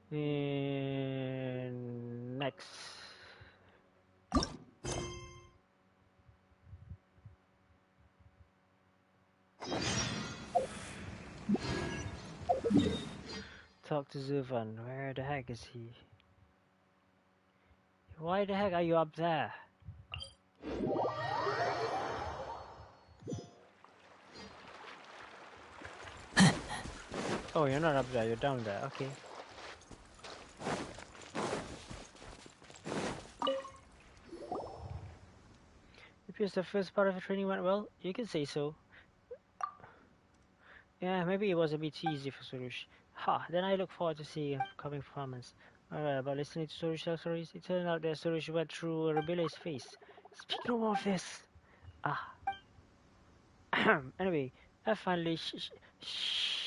And next. Talk to Zuvan. Where the heck is he? Why the heck are you up there? Oh, you're not up there, you're down there, okay. Appears the first part of the training went well. You can say so. Yeah, maybe it was a bit too easy for Surush. Ha, then I look forward to seeing upcoming performance. Alright, but listening to Surush's stories, it turned out that Surush went through a rebellious phase. Speaking of this, ah, anyway, I finally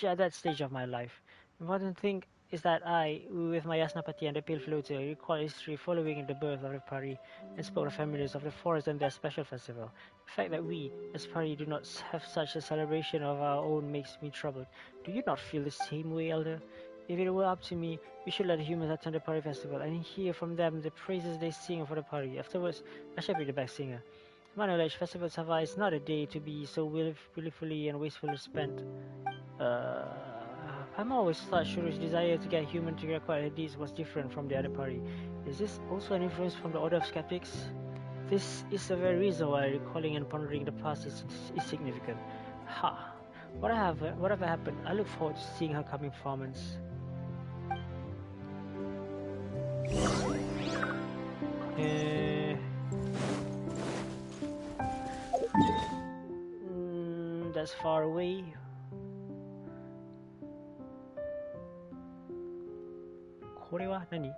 at that stage of my life. Important thing is that I, with my Yasnapati and the Pale Floater, recall history following the birth of the party and spoke to families of the forest and their special festival. The fact that we, as party, do not have such a celebration of our own makes me troubled. Do you not feel the same way, Elder? If it were up to me, we should let the humans attend the party festival and hear from them the praises they sing for the party. Afterwards, I shall be the best singer. To my knowledge, festivals is not a day to be so willfully and wastefully spent. Uh, I'm always thought Shuru's desire to get human to record her deeds was different from the other party. Is this also an influence from the Order of Skeptics? This is the very reason why recalling and pondering the past is significant. Ha! Whatever happened, I look forward to seeing her coming performance. That's far away. What is this?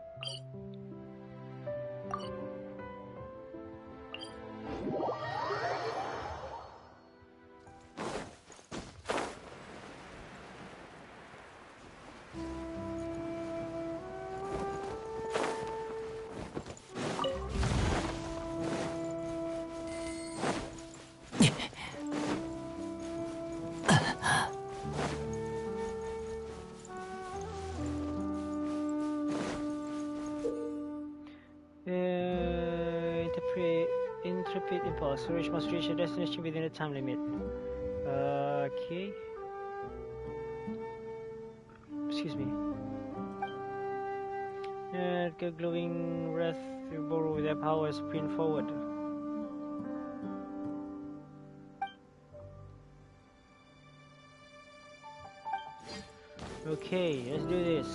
Intrepid impulse. Storage must reach a destination within a time limit. Okay. Excuse me. Glowing wrath to borrow their powers, sprint forward. Okay, let's do this.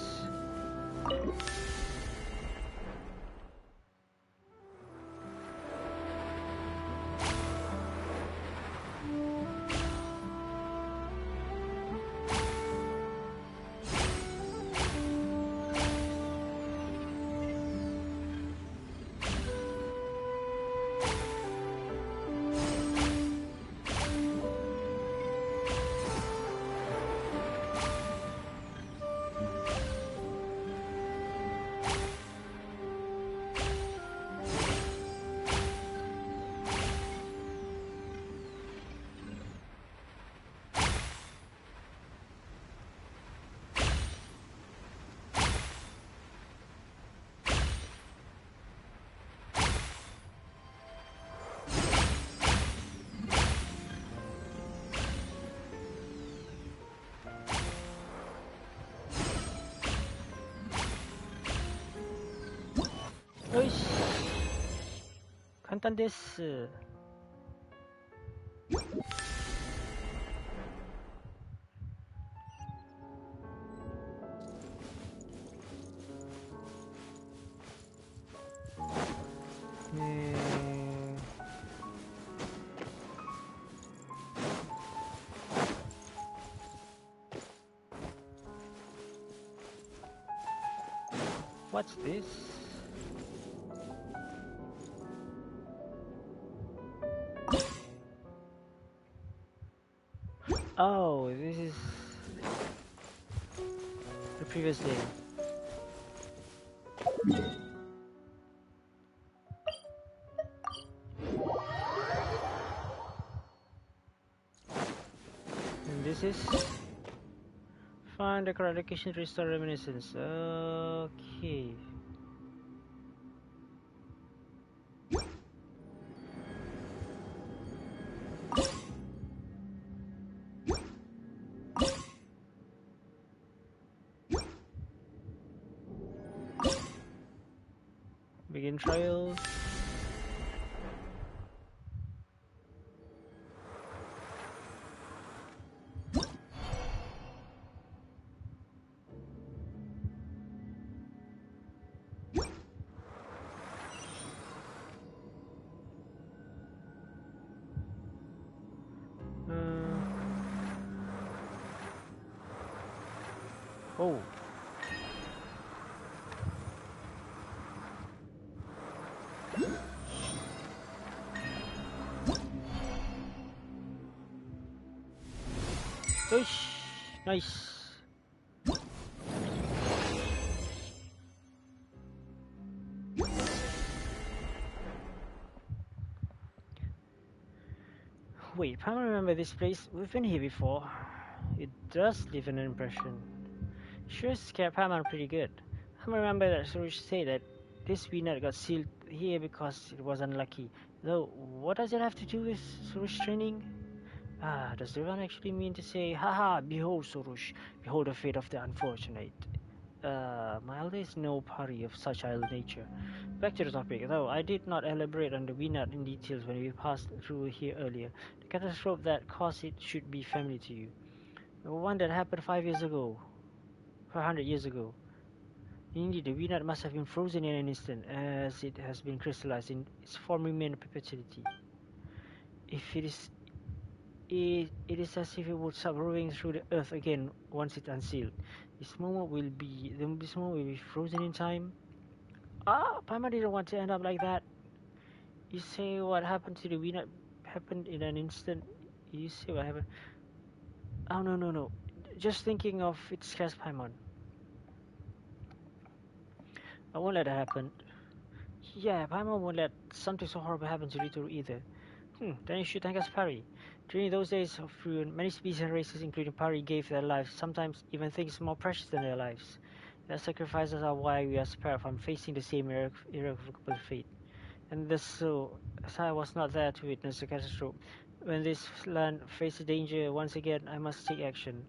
簡単です。What's this? Oh, this is the previous day. And this is find the correct location to restore reminiscence. Okay. Begin trial. Oh. Push. Nice. Wait, I remember this place. We've been here before. It does leave an impression. Sure scared Paimon pretty good. I remember that Suresh said that this VNet got sealed here because it was unlucky. Though, what does it have to do with Suresh training? Ah, does the one actually mean to say, haha, behold Suresh, behold the fate of the unfortunate? My elder is no party of such idle nature. Back to the topic, though I did not elaborate on the VNet in details when we passed through here earlier. The catastrophe that caused it should be familiar to you. The one that happened 5 years ago. 500 years ago. Indeed, the VNet must have been frozen in an instant, as it has been crystallized in its form remain in perpetuity. If it is as if it would stop rolling through the earth again once it's unsealed. This moment will be frozen in time. Ah, Paima didn't want to end up like that. You say what happened to the VNet happened in an instant. You say what happened. Oh no. Just thinking of its cast Paimon. I won't let that happen. Yeah, Paimon won't let something so horrible happen to Ritoru either. Then you should thank us, Pari. During those days of ruin, many species and races, including Pari, gave their lives, sometimes even things more precious than their lives. Their sacrifices are why we are spared from facing the same irrevocable fate. And this so, as I was not there to witness the catastrophe, when this land faces danger once again, I must take action.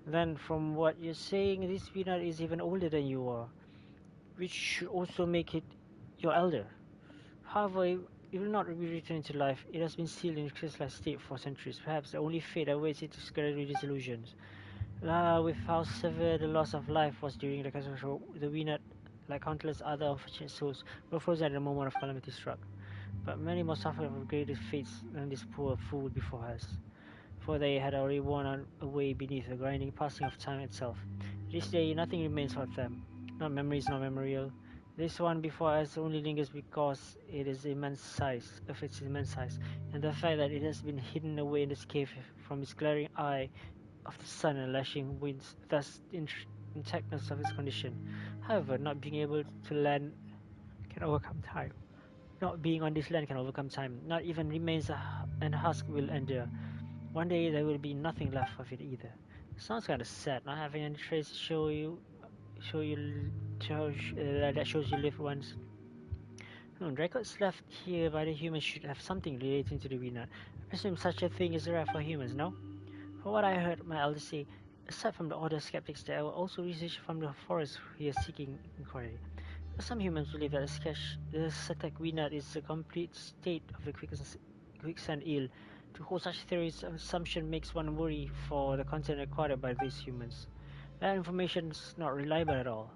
Then, from what you're saying, this peanut is even older than you are, which should also make it your elder. However, it will not be returned to life. It has been sealed in a crystallized state for centuries. Perhaps the only fate awaits it is gradual disillusions. With how severe the loss of life was during the catastrophe, the Venus, like countless other unfortunate souls, were frozen at the moment of calamity struck. But many more suffered of greater fates than this poor fool before us, for they had already worn away beneath the grinding passing of time itself. This day, nothing remains of them, not memories, nor memorial. This one before us only lingers because it is immense size, of its immense size, and the fact that it has been hidden away in this cave from its glaring eye of the sun and lashing winds, thus the intactness of its condition. However, not being able to land can overcome time. Not being on this land can overcome time. Not even remains and husk will endure. One day there will be nothing left of it either. Sounds kind of sad, not having any trace to show you, that shows you lived once. Records left here by the humans should have something relating to the Venus. I presume such a thing is rare for humans, no? From what I heard my elders say, aside from the order skeptics, there were also research from the forest here seeking inquiry. Some humans believe that the Satek Winat is a complete state of the quicksand eel. To hold such theories, assumption makes one worry for the content recorded by these humans. That information is not reliable at all.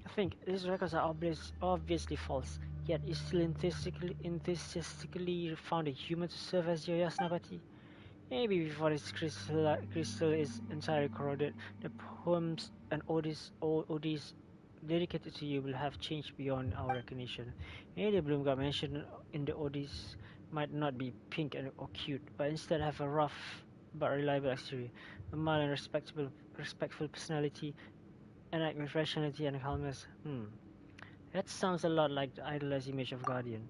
I think these records are obviously false, yet is still enthusiastically found a human to serve as your Yasnapati. Maybe before this crystal is entirely corroded, the poems and odis dedicated to you will have changed beyond our recognition. Maybe the bloom God mentioned in the odis might not be pink or cute, but instead have a rough but reliable exterior, a mild and respectful personality, and act with rationality and calmness. That sounds a lot like the idolized image of Guardian.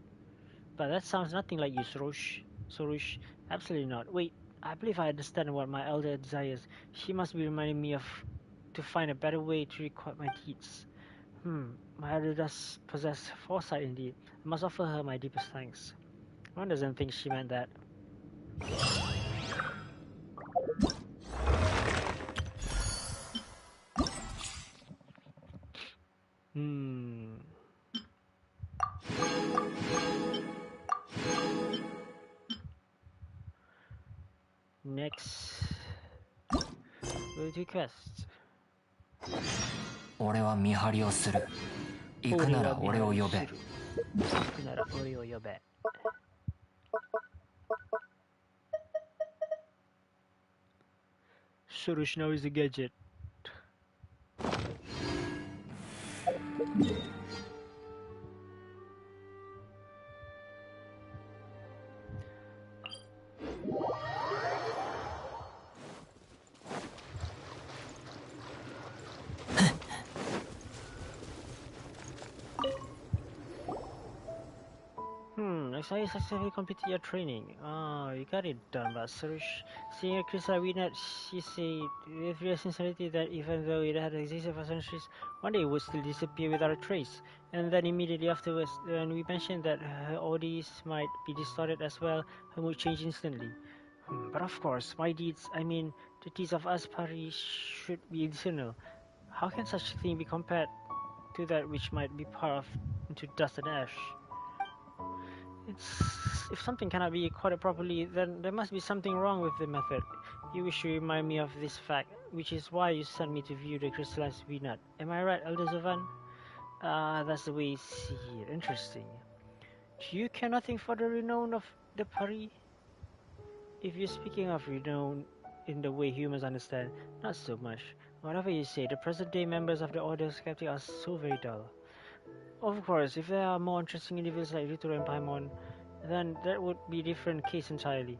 But that sounds nothing like you, Sorush. Absolutely not. Wait, I believe I understand what my elder desires. She must be reminding me of to find a better way to record my deeds. My elder does possess foresight indeed. I must offer her my deepest thanks. One doesn't think she meant that. Hmm. Next. Go to quest. 俺は見張りをする。行くなら俺を呼べ。行くなら俺を呼べ。Sorush now is a gadget. Looks like you successfully completed your training. Oh, you got it done, but Sarush. Seeing Krista Winat, she said with real sincerity that even though it had existed for centuries, one day it would still disappear without a trace. And then immediately afterwards, when we mentioned that her odis might be distorted as well, her mood changed instantly. But of course, my deeds, I mean, the deeds of us Pari should be eternal. How can such a thing be compared to that which might be part of into dust and ash? If something cannot be recorded properly, then there must be something wrong with the method. You wish to remind me of this fact, which is why you sent me to view the crystallized V-nut. Am I right, Elder Zovan? That's the way you see it. Interesting. Do you care nothing for the renown of the Pari? If you're speaking of renown in the way humans understand, not so much. Whatever you say, the present-day members of the Order of Skeptic are so very dull. Of course, if there are more interesting individuals like ritoru and Paimon, then that would be a different case entirely.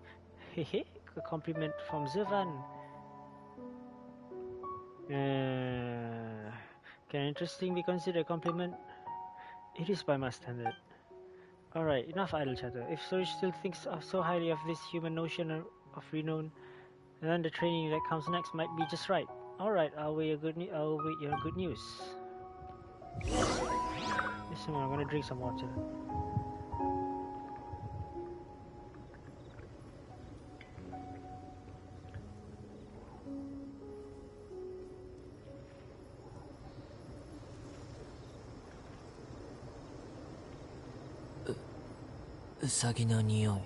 Hehe, a compliment from Zivan. Can interesting be considered a compliment? It is by my standard. Alright, enough idle chatter. If Surge still thinks so highly of this human notion of renown, then the training that comes next might be just right. Alright, I'll wait your good news. Listen, I'm gonna drink some water. Usagi no niyoi.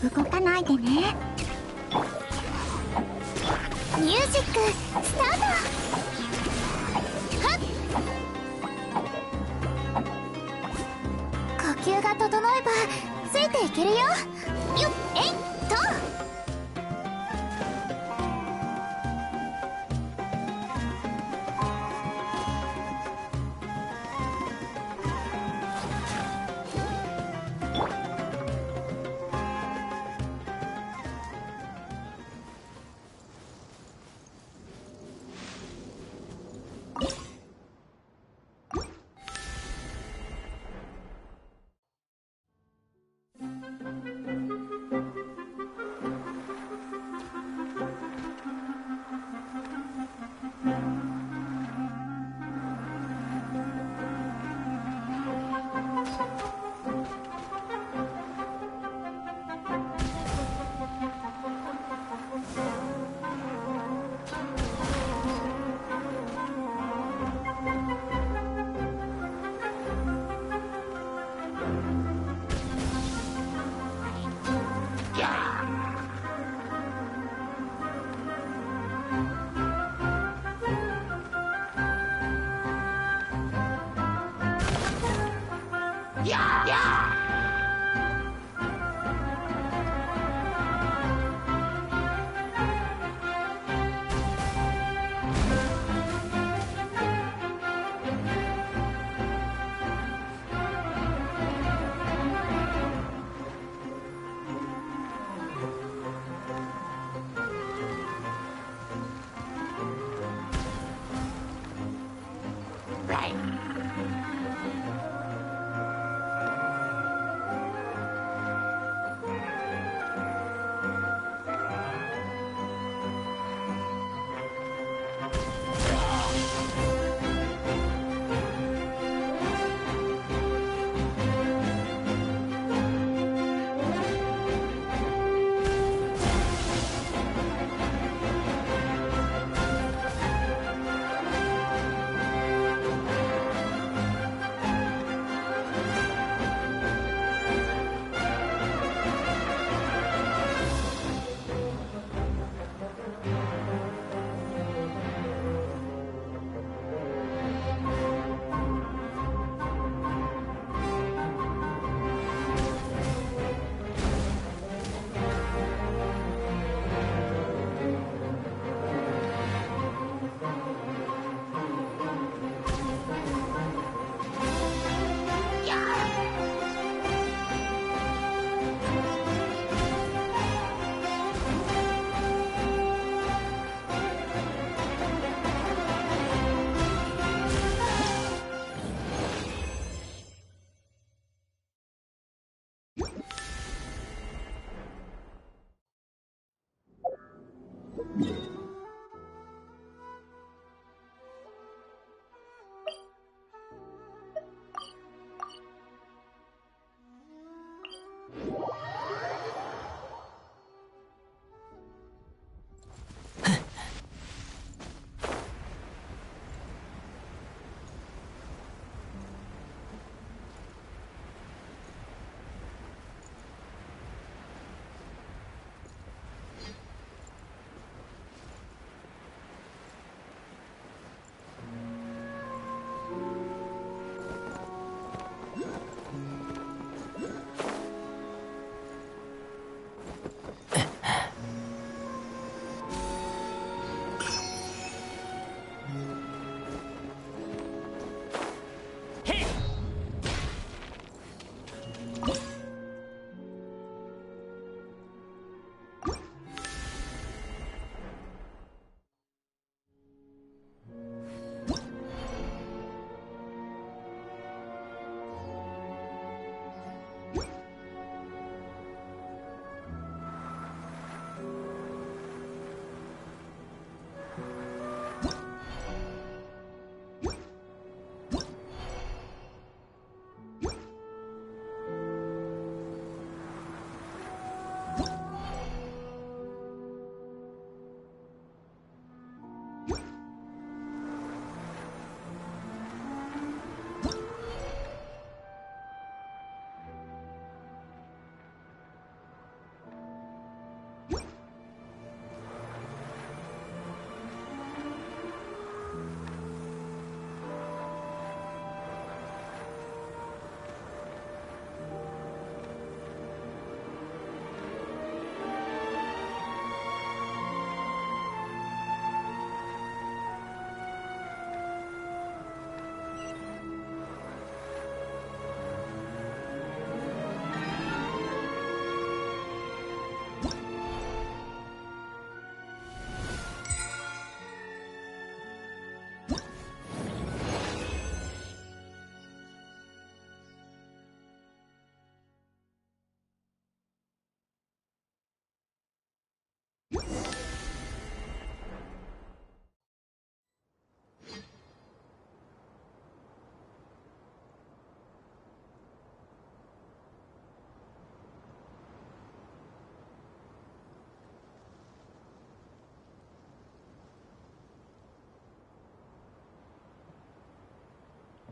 動かないでね。ミュージックスタート。はっ、呼吸が整えばついていけるよ。よっ、えいっと。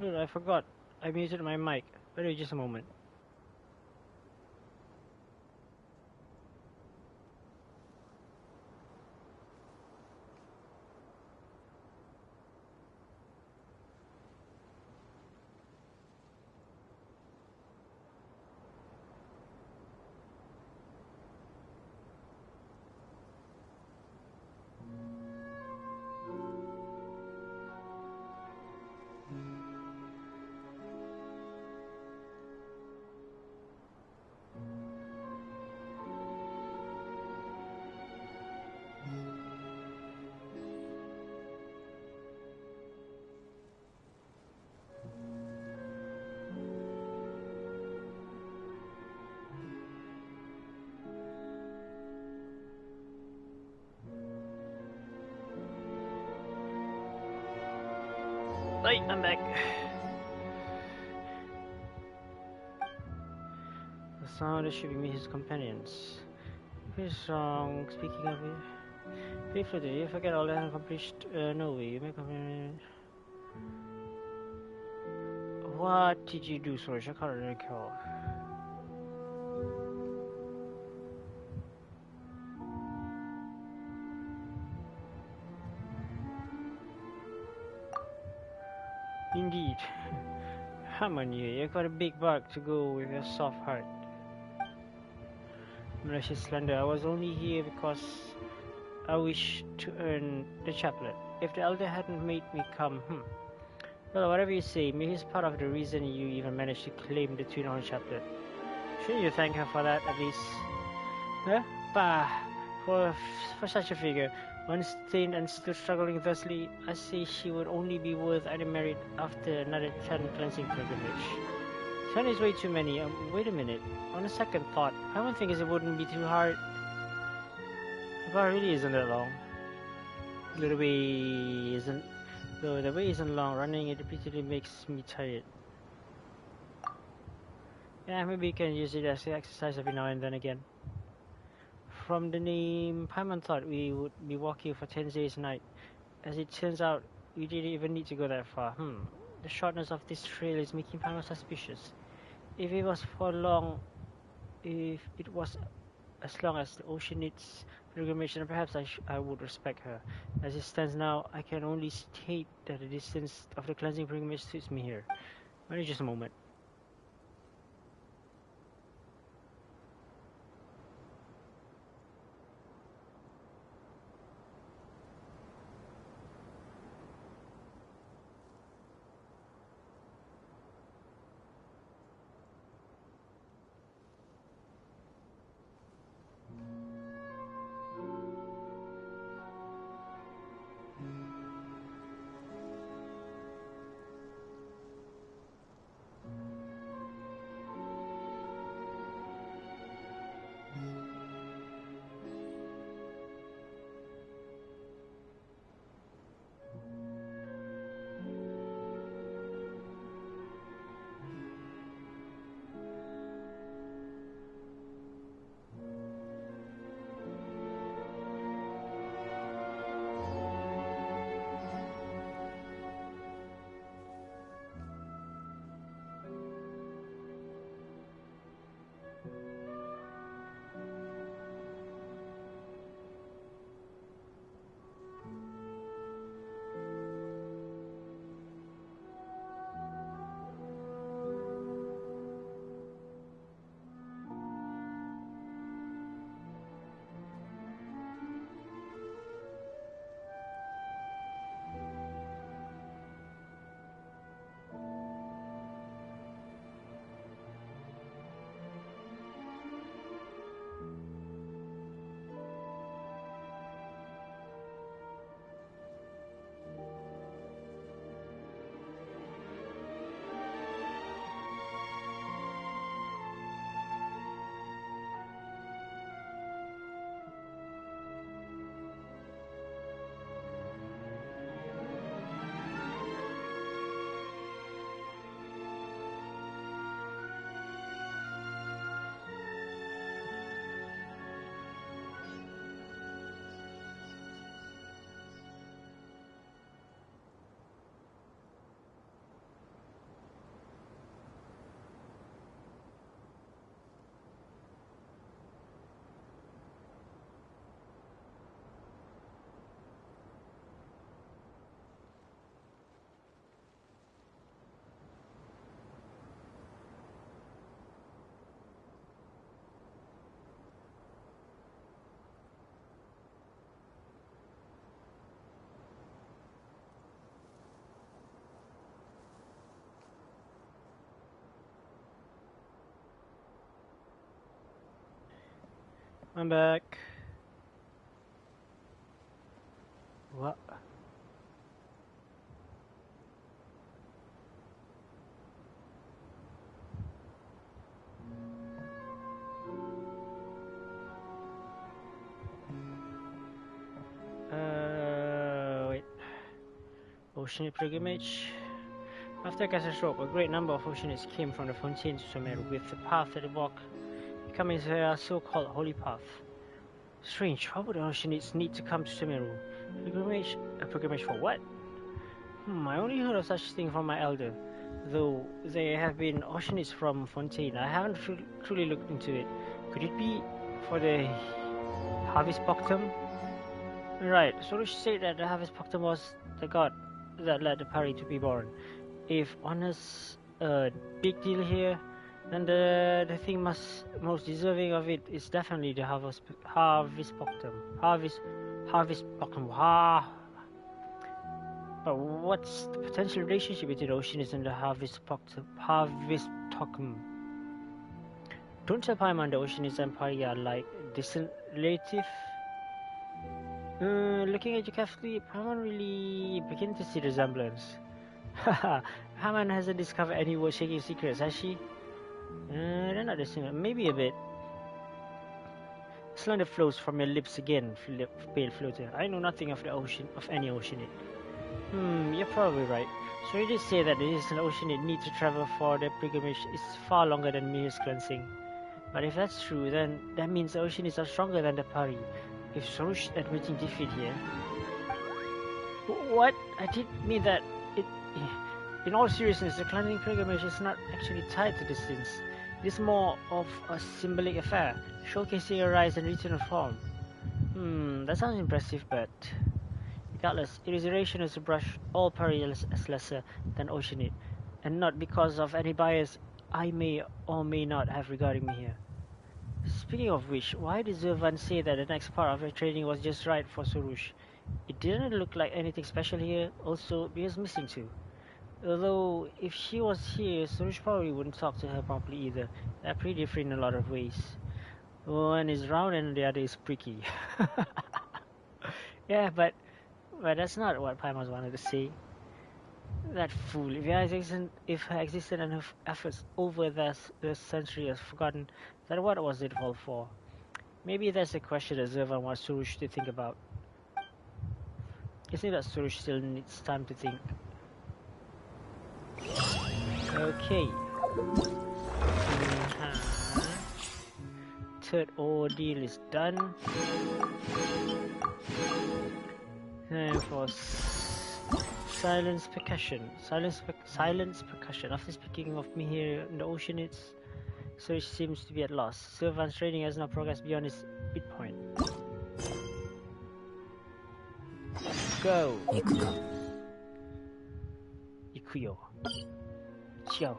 Dude, I forgot. I muted my mic. Wait just a moment. Hey, I'm back. The sound should be his companions. His song, speaking of it. Pay for the you forget all that accomplished. No way, you make a. What did you do, Sorge? I can't recall. Indeed. Come on, you got a big bark to go with your soft heart. Malicious slander, I was only here because I wish to earn the chaplet. If the elder hadn't made me come, well, whatever you say, maybe he's part of the reason you even managed to claim the Twin Horn chaplet. Shouldn't you thank her for that, at least? Huh? Bah! For such a figure, once stained and still struggling thusly, I say she would only be worth any merit after another 10 cleansing pilgrimage. 10 is way too many. Wait a minute. On a second thought, I don't think it wouldn't be too hard. The bar really isn't that long. The way isn't. Though the way isn't long, running it repeatedly makes me tired. Yeah, maybe you can use it as an exercise every now and then again. From the name, Paimon thought we would be walking for 10 days a night. As it turns out, we didn't even need to go that far. The shortness of this trail is making Paimon suspicious. If it was as long as the ocean needs pilgrimage, then perhaps I would respect her. As it stands now, I can only state that the distance of the cleansing pilgrimage suits me here. Wait just a moment. I'm back. What? Wait. Oceanic pilgrimage. After Castle Rope, a great number of Oceanics came from the Fontaine to Sumeru with the path that they walk becoming a so-called holy path. Strange, why would Oceanics need to come to Sumeru? Pilgrimage? A pilgrimage for what? I only heard of such thing from my elder, though there have been Oceanics from Fontaine. I haven't truly looked into it. Could it be for the Harvest Poctum? Right, Sorush said that the Harvest Poctum was the god that led the party to be born. If honest a big deal here, then the thing most deserving of it is definitely the Harvest Poctum. Harvest Poctum. But what's the potential relationship between the Oceanus and the Harvest Poctum? Don't tell Paimon the Oceanus and Pari are like distant relative. Looking at you carefully, Paimon really begin to see resemblance. Haha, Paimon hasn't discovered any world-shaking secrets, has she? They're not the same. Maybe a bit. Slander flows from your lips again, pale floater. I know nothing of the ocean, of any oceanid. You're probably right. So you did say that the distant oceanid need to travel for the pilgrimage is far longer than mere cleansing. But if that's true, then that means the oceanids are stronger than the Pari. If Sorush admitting defeat here... What? I didn't mean that. In all seriousness, the cleansing pilgrimage is not actually tied to distance. It is more of a symbolic affair, showcasing a rise and return of form. That sounds impressive, but... Regardless, it is irrational to brush all Pari as lesser than Oceanid, and not because of any bias I may or may not have regarding me here. Speaking of which, why did Zervan say that the next part of her training was just right for Sorush? It didn't look like anything special here, also because missing too. Although, if she was here, Sorush probably wouldn't talk to her properly either. They're pretty different in a lot of ways. One is round and the other is pricky. Yeah, but that's not what Paimon wanted to say. That fool, if her existence and her efforts over the century has forgotten, then what was it all for? Maybe that's a question that Zervan wants Sorush to think about. Isn't that Sorush still needs time to think? Okay. Third ordeal is done. And for silence percussion. Silence percussion. After speaking of me here in the ocean, Sorush seems to be at loss. Sylvan's training has not progressed beyond his midpoint. Go! Ikuyo. Chiao.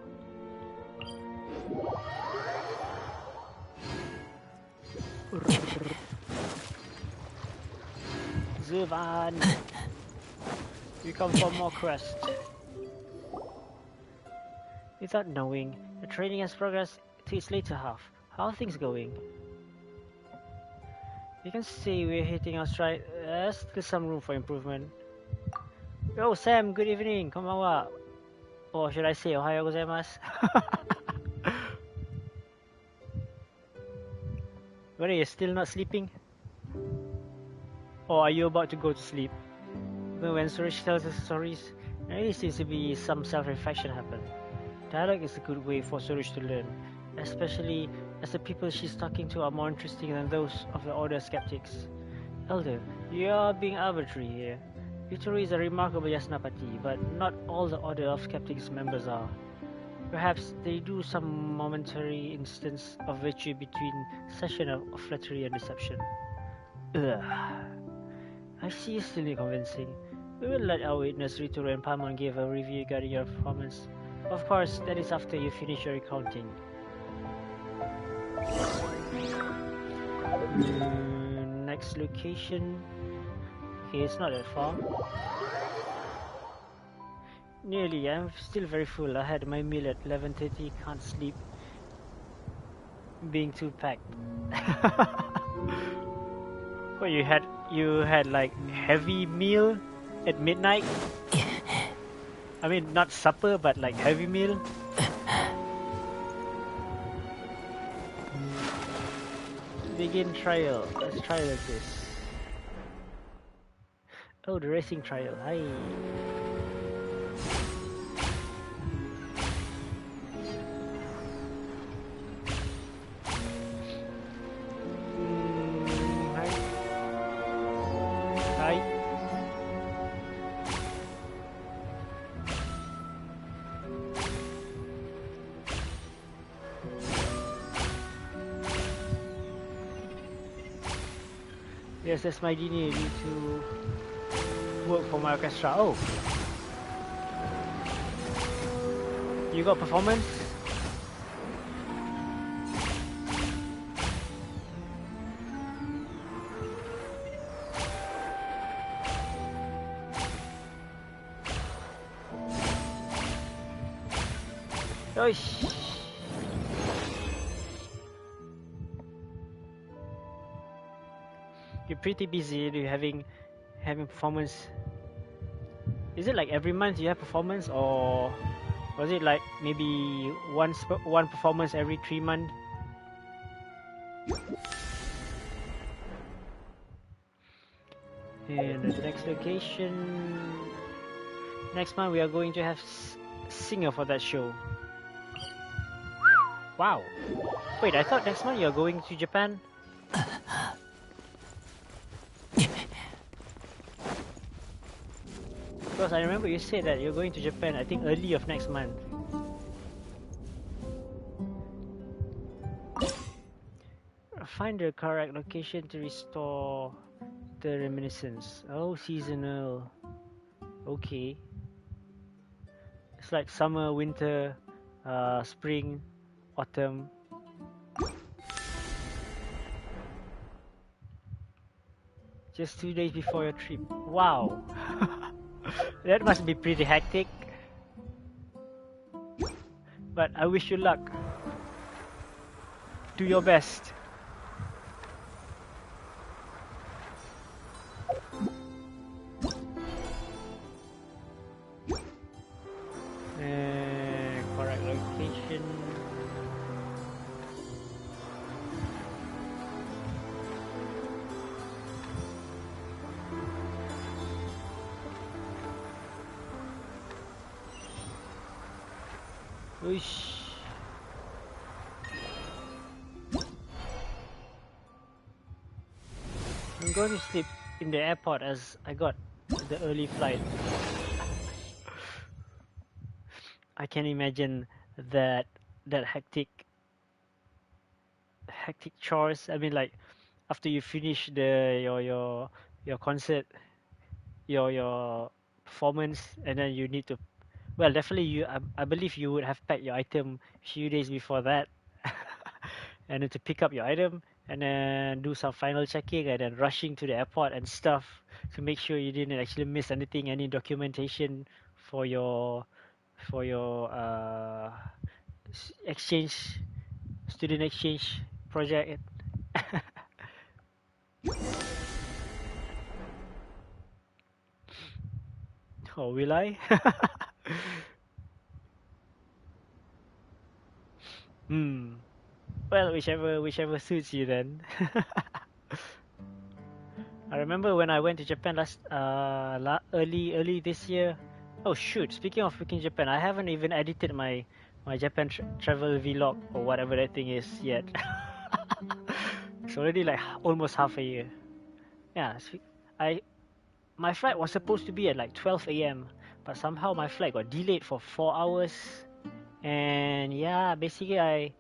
Zervan! We come for more quest. Without knowing, the training has progressed to its later half. How are things going? You can see we're hitting our stride. There's still some room for improvement. Yo, Sam, good evening. Konbanwa. Or should I say Ohayo gozaimasu? What, are you still not sleeping? Or are you about to go to sleep? But when Sorush tells his stories, there really seems to be some self-reflection happen. Dialogue is a good way for Sorush to learn, especially as the people she's talking to are more interesting than those of the Order of Skeptics. Elder, you are being arbitrary here. Ritoru is a remarkable Yasnapati, but not all the Order of Skeptics members are. Perhaps they do some momentary instance of virtue between session of flattery and deception. Ugh. I see you still convincing. We will let our witness Ritoru and Paimon give a review regarding your performance. Of course, that is after you finish your recounting. Next location. Okay, it's not that far. Nearly, I'm still very full. I had my meal at 11:30, can't sleep. Being too packed. What you had like heavy meal at midnight? I mean not supper but like heavy meal? Begin trial. Let's try like this. Oh, the racing trial. Hi. Hi. Hi. Yes, that's my genie. I need to work for my orchestra. Oh, you got performance? Oish. You're pretty busy. You're having performance. Is it like every month you have performance, or was it like maybe one performance every 3 months? And the next location, next month we are going to have singer for that show. Wow. Wait, I thought next month you're going to Japan. Because I remember you said that you're going to Japan, I think early of next month. Find the correct location to restore the reminiscence. Oh, seasonal. Okay. It's like summer, winter, spring, autumn. Just 2 days before your trip. Wow. That must be pretty hectic. But I wish you luck. Do your best. Correct location. Whoosh. I'm going to sleep in the airport as I got the early flight. I can imagine that hectic chores. I mean, like after you finish your concert, your performance, and then you need to. Well, definitely I believe you would have packed your item a few days before that, and then to pick up your item and then do some final checking and then rushing to the airport and stuff to make sure you didn't actually miss anything, any documentation for your exchange student exchange project. Or will I? Hmm. Well, whichever suits you then. I remember when I went to Japan early this year. Oh shoot! Speaking of freaking Japan, I haven't even edited my Japan travel vlog or whatever that thing is yet. It's already like almost half a year. Yeah, I my flight was supposed to be at like 12 a.m. but somehow my flight got delayed for 4 hours. And yeah, basically I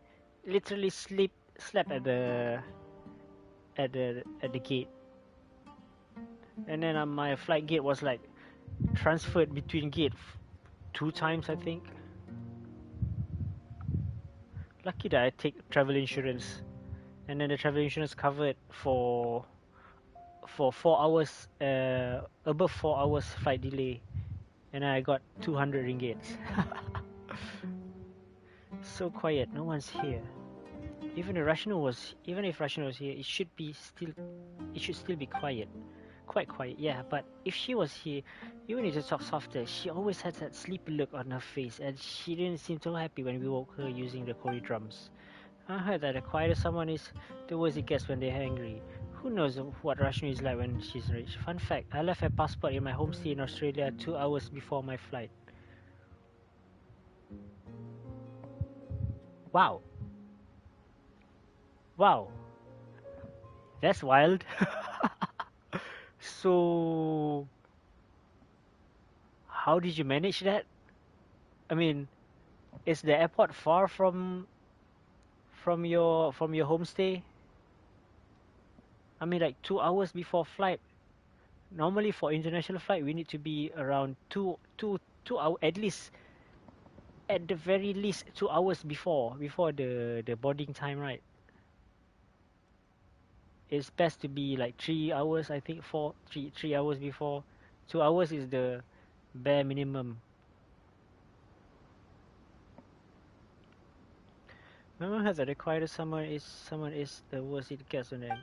literally slept at the gate, and then my flight gate was like transferred between gate 2 times I think. Lucky that I take travel insurance, and then the travel insurance covered for 4 hours, above 4 hours flight delay, and I got 200 ringgit. So quiet, no one's here. even if Rashno was here, it should still be quiet, quite quiet. Yeah, but if she was here, even if you talk softer, she always had that sleepy look on her face, and she didn't seem so happy when we woke her using the Kori drums. I heard that the quieter someone is, the worse it gets when they're angry. Who knows what Rashmi is like when she's rich? Fun fact, I left my passport in my homestay in Australia 2 hours before my flight. Wow. Wow. That's wild. So, how did you manage that? I mean, is the airport far from your homestay? I mean, like 2 hours before flight. Normally, for international flight, we need to be around two hour at the very least 2 hours before the boarding time, right? It's best to be like 3 hours, I think. 3 hours before. 2 hours is the bare minimum. Remember how the quieter someone is, the worse it gets on them.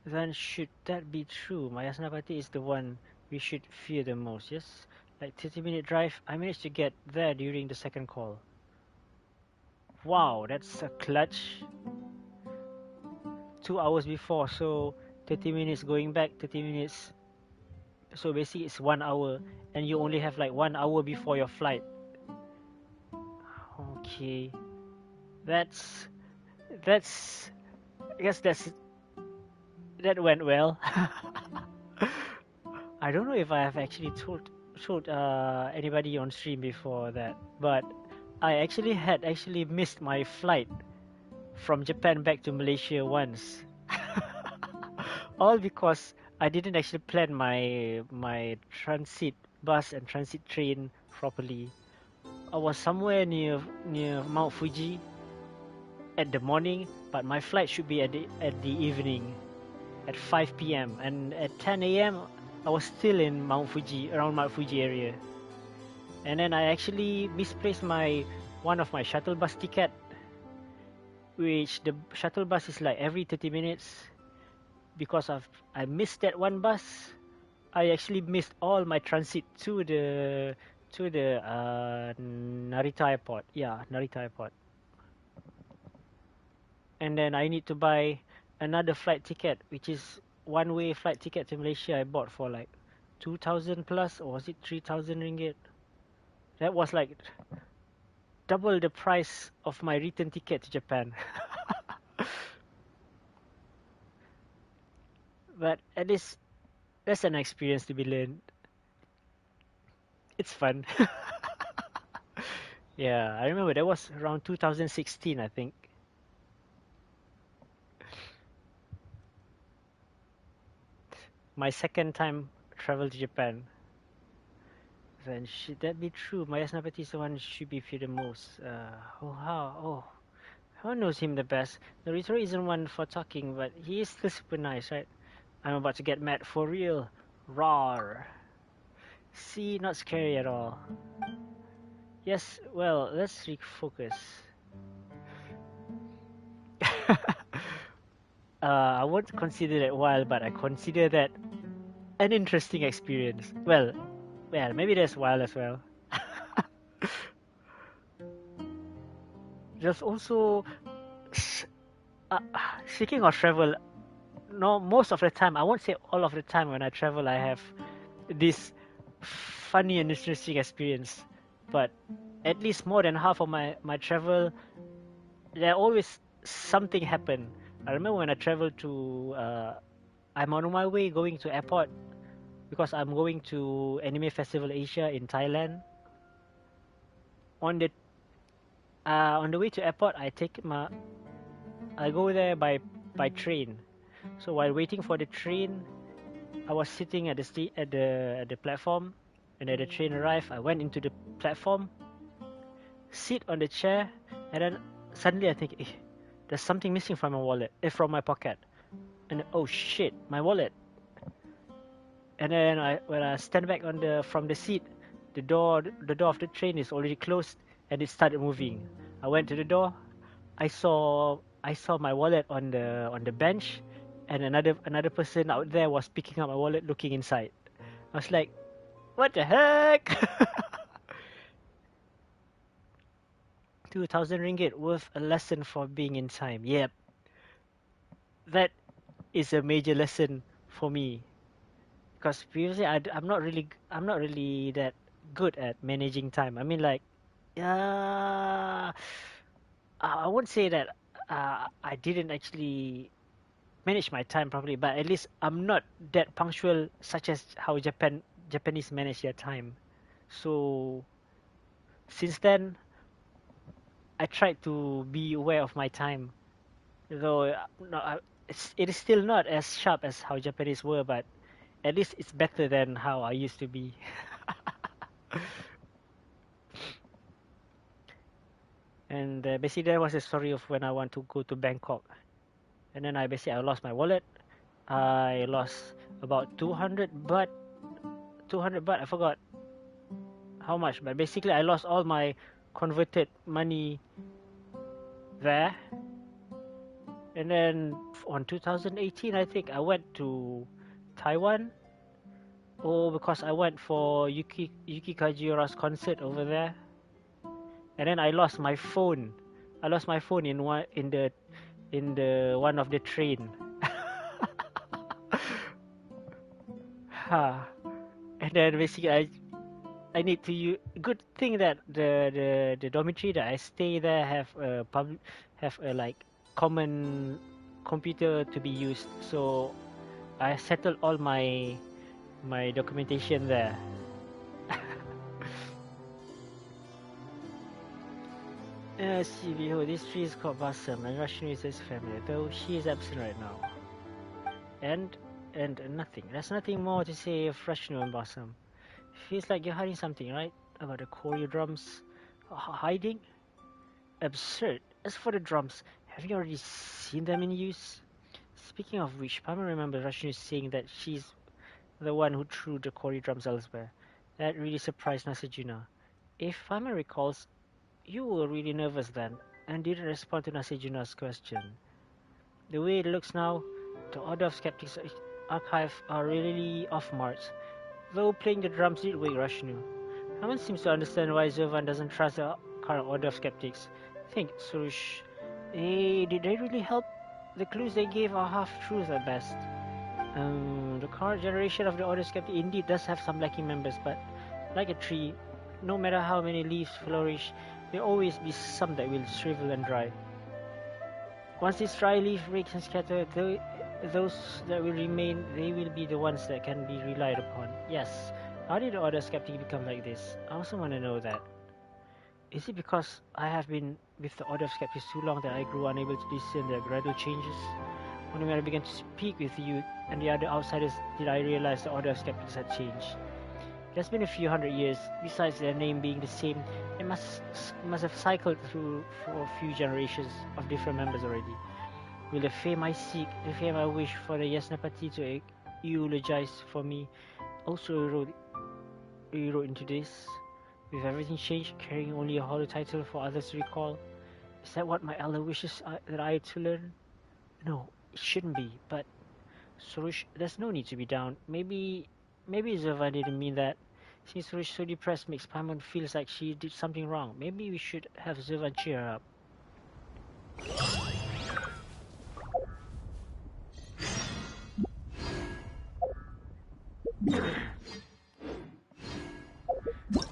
Then should that be true, Mayasnapati is the one we should fear the most, yes? Like 30-minute drive, I managed to get there during the second call. Wow, that's a clutch. 2 hours before, so 30 minutes going back, 30 minutes. So basically it's 1 hour, and you only have like 1 hour before your flight. Okay, that's I guess that went well. I don't know if I have actually told anybody on stream before that, but I actually missed my flight from Japan back to Malaysia once. All because I didn't actually plan my transit bus and transit train properly. I was somewhere near Mount Fuji at the morning, but my flight should be at the evening at 5 p.m. and at 10 a.m. I was still in Mount Fuji, around Mount Fuji area. And then I actually misplaced one of my shuttle bus ticket, which the shuttle bus is like every 30 minutes. Because I missed that one bus, I actually missed all my transit to the Narita airport. Yeah, Narita airport. And then I need to buy another flight ticket, which is one-way flight ticket to Malaysia. I bought for like 2,000 plus, or was it 3,000 ringgit? That was like double the price of my return ticket to Japan. But at least that's an experience to be learned. It's fun. Yeah, I remember that was around 2016, I think. My second time travel to Japan. Then should that be true? Mayasnapati is the one should be feared the most. How knows him the best? The ritoru isn't one for talking, but he is still super nice, right? I'm about to get mad for real. Rawr. See, not scary at all. Yes, well, let's refocus. I won't consider that wild, but I consider that an interesting experience. Well, maybe that's wild as well. There's also, speaking of travel, no, most of the time, I won't say all of the time when I travel, I have this funny and interesting experience. But at least more than half of my travel, there always something happen. I remember when I traveled to, I'm on my way going to airport because I'm going to Anime Festival Asia in Thailand. On the way to airport, I go there by train. So while waiting for the train, I was sitting at the platform, and as the train arrived, I went into the platform, sit on the chair, and then suddenly I think, there's something missing from my wallet, from my pocket, and oh shit, my wallet. And then when I stand back from the seat, the door of the train is already closed, and it started moving. I went to the door. I saw I saw my wallet on the bench, and another person out there was picking up my wallet, looking inside. I was like, what the heck? 2,000 ringgit worth a lesson for being in time. Yep, that is a major lesson for me. Because previously I'm not really that good at managing time. I mean, like, I won't say that I didn't actually manage my time properly, but at least I'm not that punctual, such as how Japanese manage their time. So since then, I tried to be aware of my time, though no, it is still not as sharp as how Japanese were, but at least it's better than how I used to be. And basically, that was the story of when I want to go to Bangkok. And then I lost my wallet. I lost about 200 baht. 200 baht. I forgot how much, but basically, I lost all my converted money there. And then on 2018, I think I went to Taiwan. Oh, because I went for Yuki Kajiura's concert over there. And then I lost my phone. I lost my phone in the one of the train. Ha. And then basically I need to use. Good thing that the dormitory that I stay there have a like common computer to be used. So I settled all my documentation there. See, behold, this tree is called Bassam, and Rashnu is his family, though she is absent right now. And nothing. There's nothing more to say of Rashnu and Bassam. Feels like you're hiding something, right? About the choreo drums? Hiding? Absurd. As for the drums, have you already seen them in use? Speaking of which, Pama remembers Rashnu saying that she's the one who threw the choreo drums elsewhere. That really surprised Nasajuna. If Pama recalls, you were really nervous then, and didn't respond to Nasejuna's question. The way it looks now, the Order of Skeptics archive are really off marks, though playing the drums did wake Rashnu. No one seems to understand why Zovan doesn't trust the current Order of Skeptics. Think, Surush. Did they really help? The clues they gave are half-truths at best. The current generation of the Order of Skeptics indeed does have some lacking members, but like a tree, no matter how many leaves flourish, there will always be some that will shrivel and dry. Once this dry leaf breaks and scatters, those that will remain, they will be the ones that can be relied upon. Yes, how did the Order of Skeptics become like this? I also want to know that. Is it because I have been with the Order of Skeptics too long that I grew unable to discern their gradual changes? Only when I began to speak with you and the other outsiders did I realize the Order of Skeptics had changed. It has been a few hundred years. Besides their name being the same, it must have cycled through for a few generations of different members already. Will the fame I seek, the fame I wish for the Yasnapati to eulogize for me, also rewrote into this? With everything changed, carrying only a hollow title for others to recall? Is that what my elder wishes that I had to learn? No, it shouldn't be, but Sorush, there's no need to be down. Maybe Zovan didn't mean that. Since Sorush so depressed makes Paimon feels like she did something wrong. Maybe we should have Zovan cheer her up.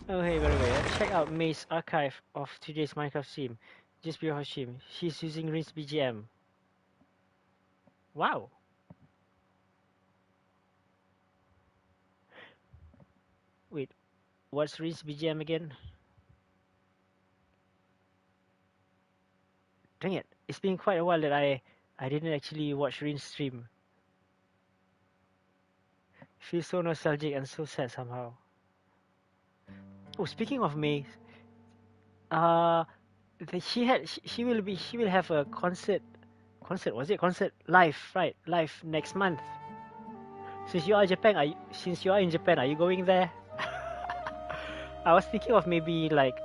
Oh hey, by the way, check out May's archive of today's Minecraft stream. Just below her stream. She's using Rinse BGM. Wow. Wait, what's Rinse BGM again? Dang it, it's been quite a while that I didn't actually watch Rinse stream. Feels so nostalgic and so sad somehow. Oh, speaking of May, she will have a concert live, right? Live next month. Since you are in Japan, are you going there? I was thinking of maybe like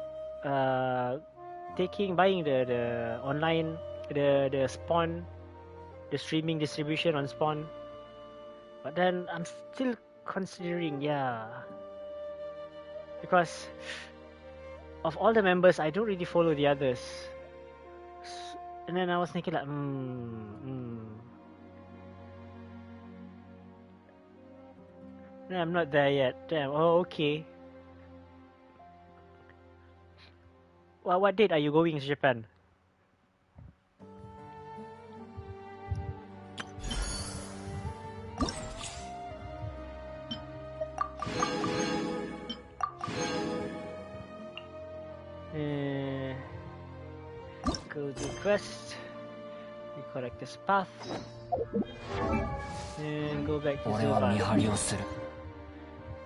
buying the online the Spawn, the streaming distribution on Spawn. But then I'm still considering, yeah, because of all the members, I don't really follow the others. And then I was thinking like, no, I'm not there yet. Damn. Oh, okay. Well, what date are you going to Japan? Go to quest. You collect this path. And go back to 俺は見 Zilvan. 張りをする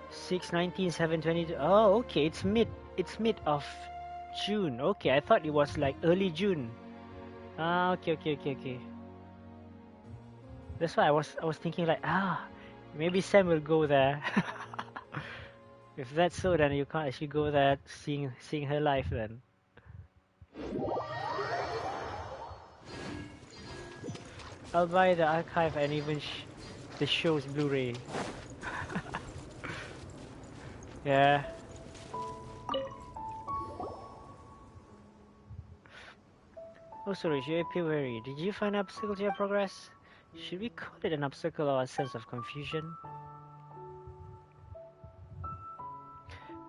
6/19, 7/22. Oh, okay. It's mid of June. Okay, I thought it was like early June. Ah, okay. That's why I was thinking like, maybe Sam will go there. If that's so, then you can't actually go there seeing her live then. I'll buy the archive and even the show's Blu-ray. Yeah. Oh, sorry, you appear wary. Did you find an obstacle to your progress? Should we call it an obstacle or a sense of confusion?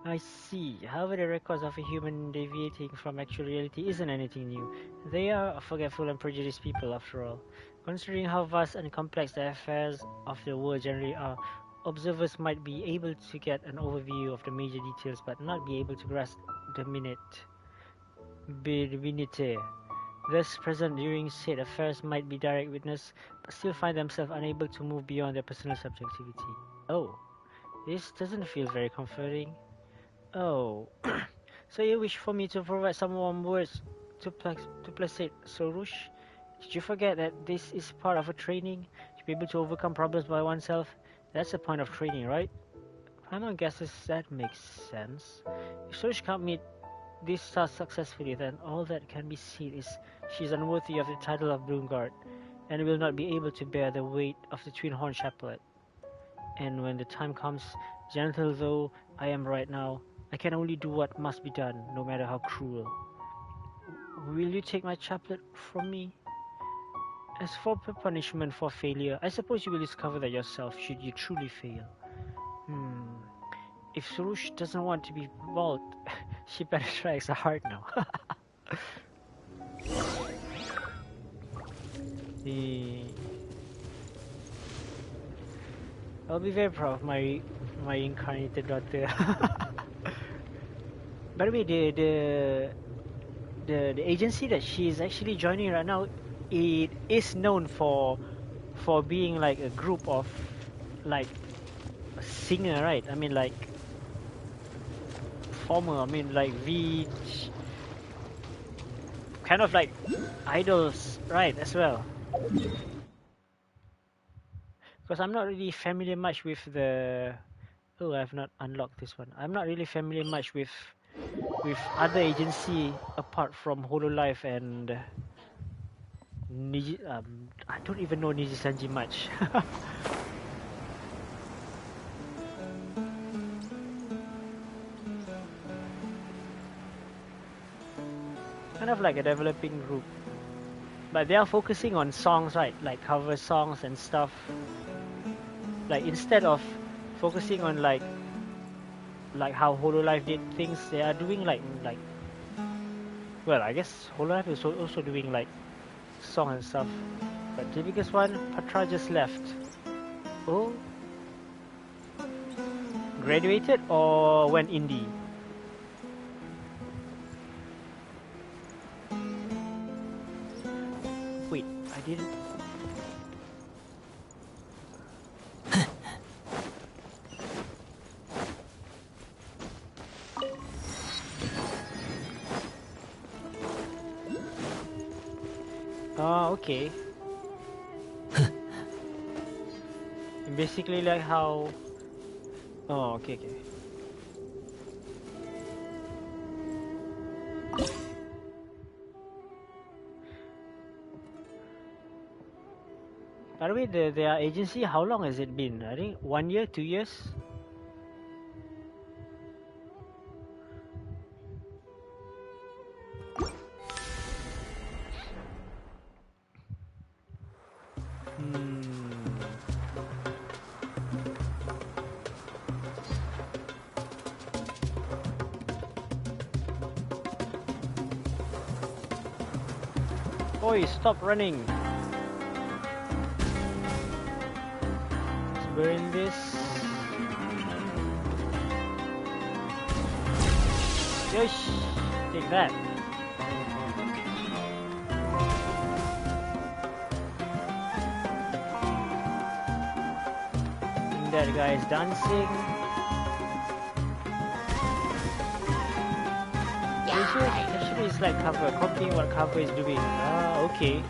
I see. However, the records of a human deviating from actual reality isn't anything new. They are forgetful and prejudiced people, after all. Considering how vast and complex the affairs of the world generally are, observers might be able to get an overview of the major details but not be able to grasp the minute. Thus present during said affairs might be direct witness, but still find themselves unable to move beyond their personal subjectivity. Oh, this doesn't feel very comforting. Oh, so you wish for me to provide some warm words to placate Sorush? Did you forget that this is part of a training? To be able to overcome problems by oneself? That's the point of training, right? Paimon guesses that makes sense. If Sorush can't meet this task successfully, then all that can be seen is she's unworthy of the title of Bloomguard, and will not be able to bear the weight of the Twin Horn Chaplet. And when the time comes, gentle though I am right now, I can only do what must be done, no matter how cruel. Will you take my chaplet from me? As for punishment for failure, I suppose you will discover that yourself should you truly fail. If Surush doesn't want to be bald, she better try extra hard now. I'll be very proud of my incarnated daughter. By the way, the agency that she is actually joining right now, it is known for being like a group of like a singer, right? I mean like like kind of like idols, right, as well. Because I'm not really familiar much with the... Oh, I've not unlocked this one. I'm not really familiar much with other agency apart from Hololive and I don't even know Niji Sanji much. Kind of like a developing group, but they are focusing on songs, right? Like cover songs and stuff. Like instead of focusing on like how Hololive did things, they are doing like well, I guess Hololive is also doing like song and stuff. But the biggest one, Patra just left. Oh, graduated or went indie? Wait, I didn't. Oh, okay. Basically like how... Oh, okay. By the way, their agency, how long has it been? I think 1 year, 2 years? Oi, stop running! Let's burn this. Yosh! Take that. And that guy is dancing. Actually, it's like cover, copying what cover is doing. Ah, okay.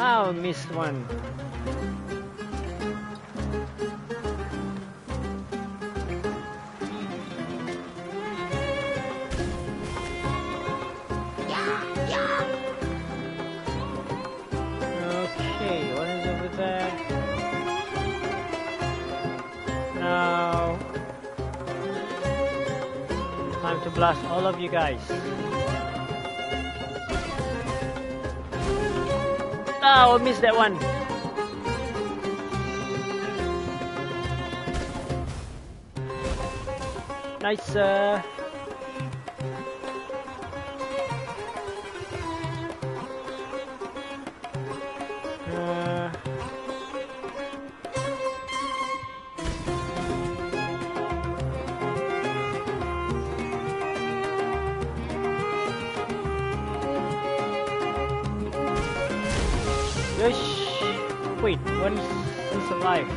Oh, missed one. Okay, what is over there? Now, time to blast all of you guys. Oh, I missed that one. Nice. Wait, one's alive.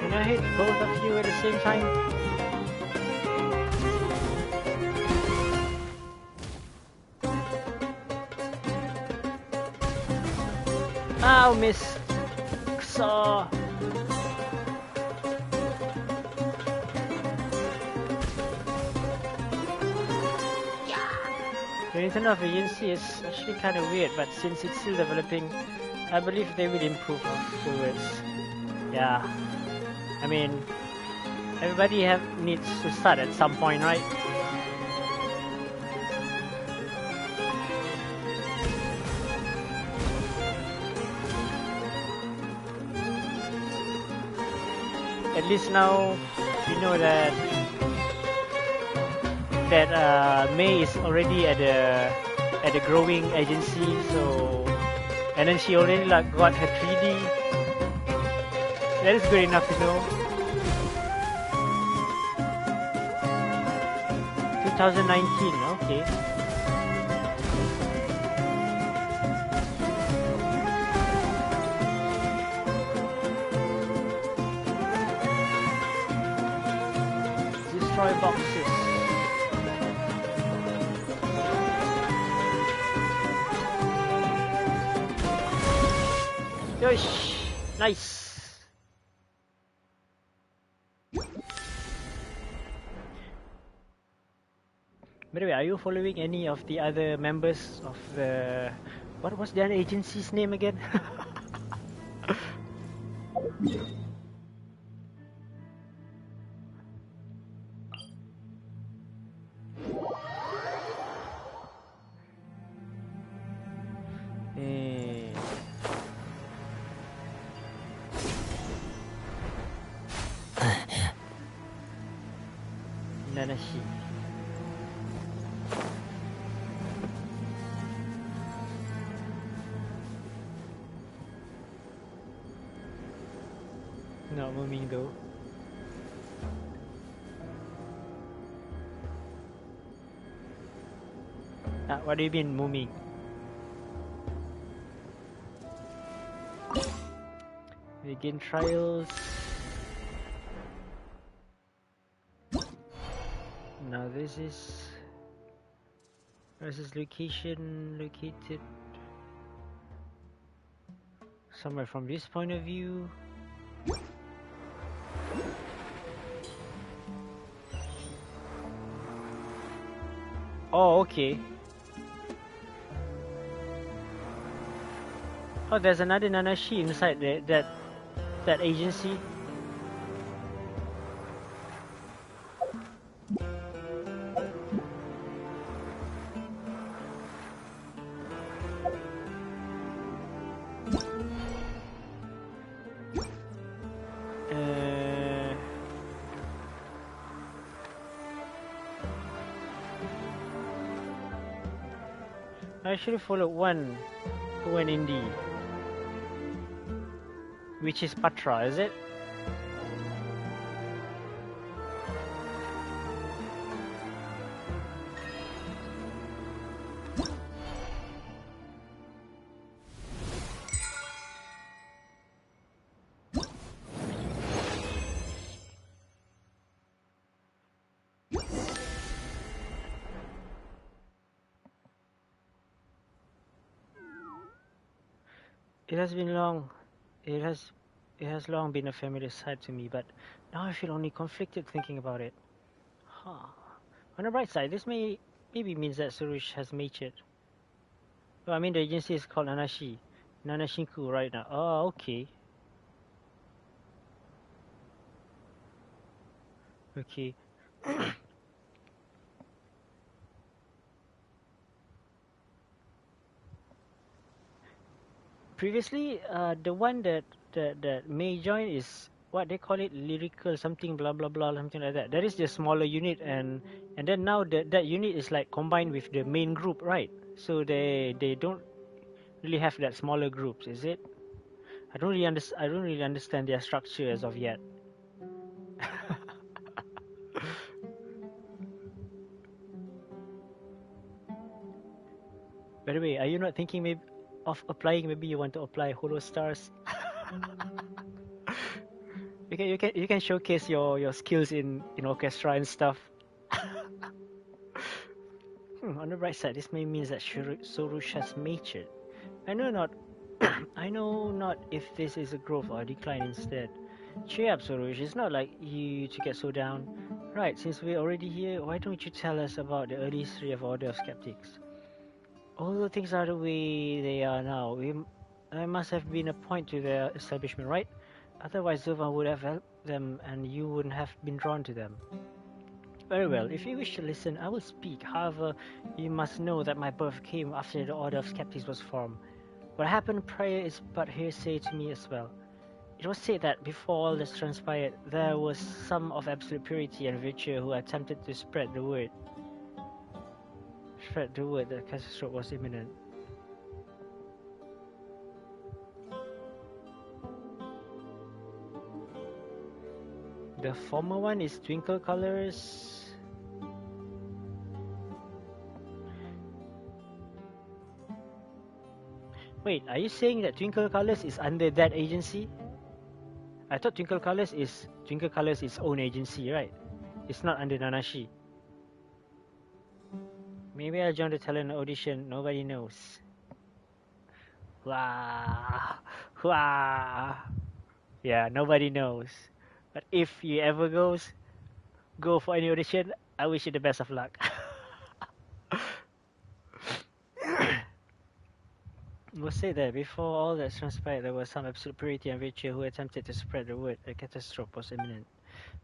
Can I hit both of you at the same time? Ow, missed. So. The internal of agency is actually kind of weird, but since it's still developing, I believe they will improve afterwards. Yeah, I mean, everybody needs to start at some point, right? At least now we know that May is already at a growing agency, so and then she already like got her 3D. That is good enough to know. 2019, okay. Destroy boxes. Yosh! Nice! By the way, are you following any of the other members of the... What was their agency's name again? Nanashi. Not moving though. What do you mean moving? Begin trials. Now this is Where's this location located? Somewhere from this point of view. Oh, okay. Oh, there's another Nanashi inside that agency. I actually followed one who went indie, which is Patra, is it? It has been long. It has long been a familiar sight to me, but now I feel only conflicted thinking about it. Huh. On the bright side, this maybe means that Surush has matured. Well, I mean, the agency is called Nanashinku right now. Oh, okay. Okay. Previously, the one that may join is what they call it, lyrical something blah blah blah something like that. That is the smaller unit, and then now that unit is like combined with the main group, right? So they don't really have that smaller groups, is it? I don't really understand their structure as of yet. By the way, are you not thinking maybe of applying? Maybe you want to apply Holo Stars. You can showcase your skills in orchestra and stuff. On the bright side, this may mean that Sorush has matured. I know not. I know not if this is a growth or a decline instead. Cheer up, Sorush. It's not like you to get so down. Right, since we're already here, why don't you tell us about the early history of Order of Skeptics? Although things are the way they are now, there must have been a point to their establishment, right? Otherwise, Zovan would have helped them and you wouldn't have been drawn to them. Very well, if you wish to listen, I will speak. However, you must know that my birth came after the Order of Skeptics was formed. What happened prior is but hearsay to me as well. It was said that before all this transpired, there was some of absolute purity and virtue who attempted to spread the word. Spread the word that catastrophe was imminent. The former one is Twinkle Colors. Wait, are you saying that Twinkle Colors is under that agency? I thought Twinkle Colors is its own agency, right? It's not under Nanashi. Maybe I'll join the talent audition. Nobody knows. Wow, wow. Yeah, nobody knows. But if you ever go for any audition, I wish you the best of luck. We'll say that before all that transpired, there was some absolute purity and virtue who attempted to spread the word. A catastrophe was imminent.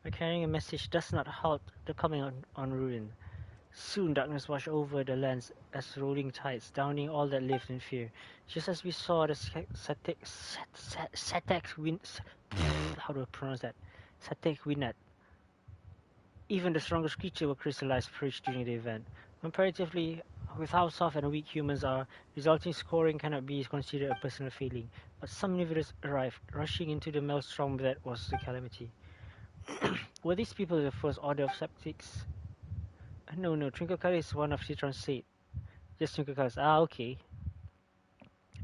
But carrying a message does not halt the coming on ruin. Soon darkness washed over the lands as rolling tides, drowning all that lived in fear. Just as we saw the Satek wind, how do I pronounce that? Satek Winat. Even the strongest creature will crystallize perish during the event. Comparatively, with how soft and weak humans are, resulting scoring cannot be considered a personal failing. But some individuals arrived, rushing into the maelstrom that was the calamity. Were these people the first order of skeptics? No, Twinkle Colors is one of Citron's said. Just Twinkle Colors. Ah, okay.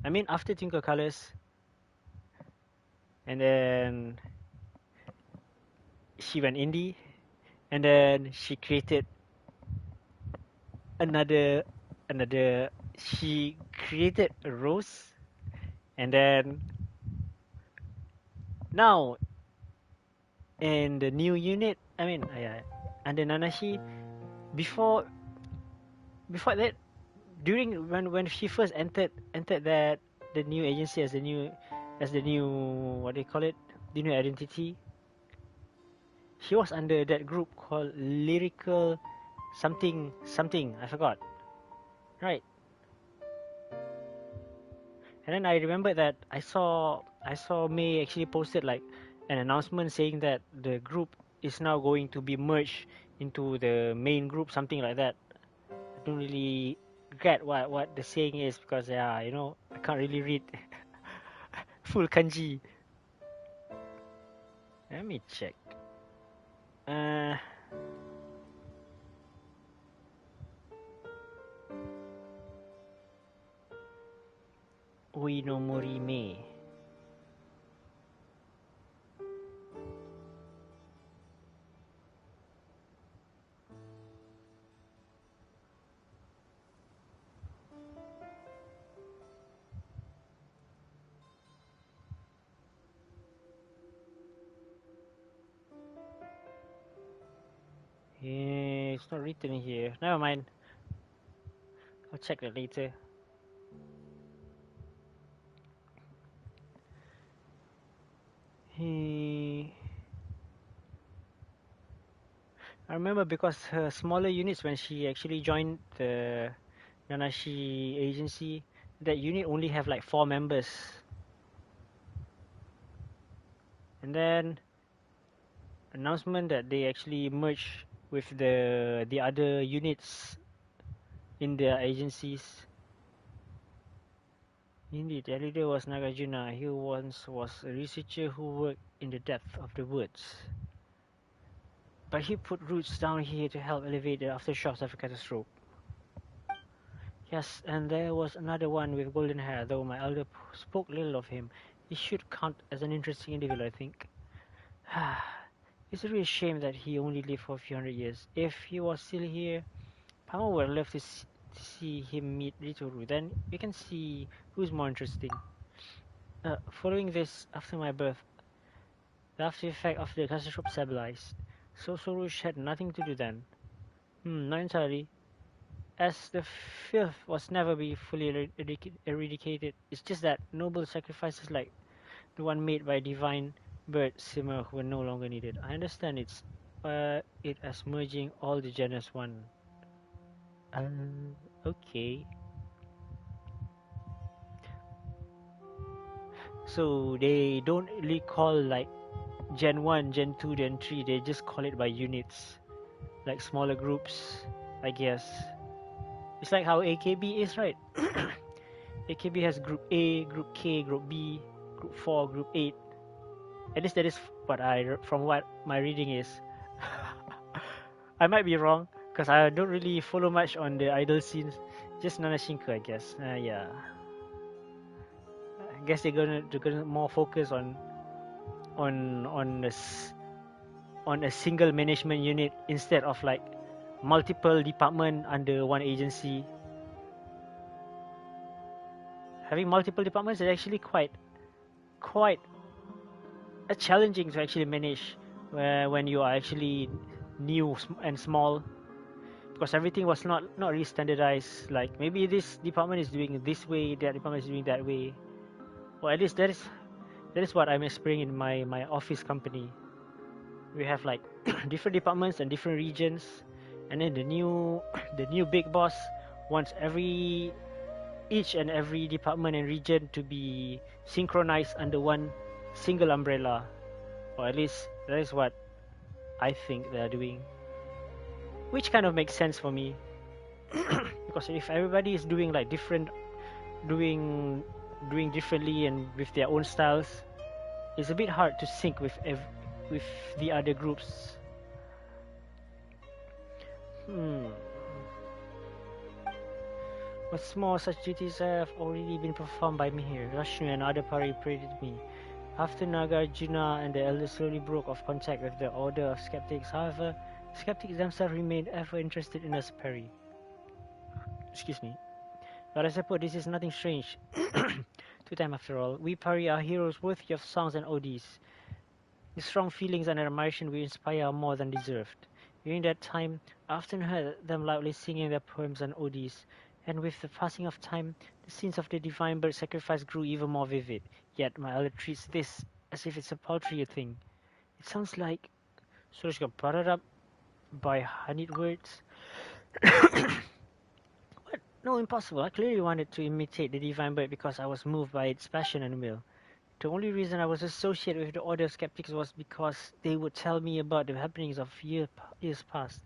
I mean, after Twinkle Colors, and then she went indie, and then she created another another. She created a rose, and then now in the new unit, I mean, yeah, under Nanashi, before that, during when she first entered that the new agency as the new what do you call it, the new identity, she was under that group called lyrical something I forgot, right? And then I remember that I saw May actually posted like an announcement saying that the group is now going to be merged into the main group, something like that. I don't really get what the saying is because yeah, I can't really read full kanji. Let me check. Uh, Uinomori Mei. It's not written here. Never mind. I'll check that later. He. I remember because her smaller units when she actually joined the Nanashi agency, that unit only have like 4 members. And then announcement that they actually merge with the other units in their agencies. Indeed, the leader was Nagarjuna. He once was a researcher who worked in the depth of the woods. But he put roots down here to help alleviate the aftershocks of a catastrophe. Yes, and there was another one with golden hair, though my elder spoke little of him. He should count as an interesting individual, I think. It's a real shame that he only lived for a few hundred years. If he was still here, Pama would love to see him meet Ritoru. Then we can see who's more interesting. Following this, after my birth, the after effect of the catastrophe stabilized. So Sorush had nothing to do then. Not entirely. As the filth was never be fully eradicated, it's just that noble sacrifices like the one made by divine bird simmer were no longer needed. I understand it as merging all the genres one. Okay. So they don't really call like Gen 1, Gen 2, Gen 3, they just call it by units. Like smaller groups, I guess. It's like how AKB is, right? AKB has Group A, Group K, Group B, Group 4, Group 8. At least that is from what my reading is. I might be wrong, because I don't really follow much on the idol scenes. Just Nanashinka, I guess. Yeah. I guess they're gonna more focus on a single management unit instead of like multiple department under one agency. Having multiple departments is actually quite challenging to actually manage when you are actually new and small, because everything was not really standardized. Like maybe this department is doing this way, that department is doing that way, or at least that is what I'm experiencing in my office company. We have like different departments and different regions, and then the new big boss wants each and every department and region to be synchronized under one single umbrella, or at least that is what I think they are doing, which kind of makes sense for me. Because if everybody is doing like doing differently and with their own styles, it's a bit hard to sync with the other groups. What's more, such duties have already been performed by me here. Rashnu and other party praised me. After Nagarjuna and the elders slowly broke off contact with the Order of Skeptics, however, skeptics themselves remained ever interested in us, Perry. Excuse me. But I suppose this is nothing strange to them after all. We parry our heroes worthy of songs and ODs. The strong feelings and admiration we inspire are more than deserved. During that time, I often heard them loudly singing their poems and ODs, and with the passing of time, the scenes of the divine bird sacrifice grew even more vivid. Yet my elder treats this as if it's a paltry thing. It sounds like Suresh got brought up by honeyed words. What? No, impossible. I clearly wanted to imitate the divine bird because I was moved by its passion and will. The only reason I was associated with the Order of Skeptics was because they would tell me about the happenings of years past.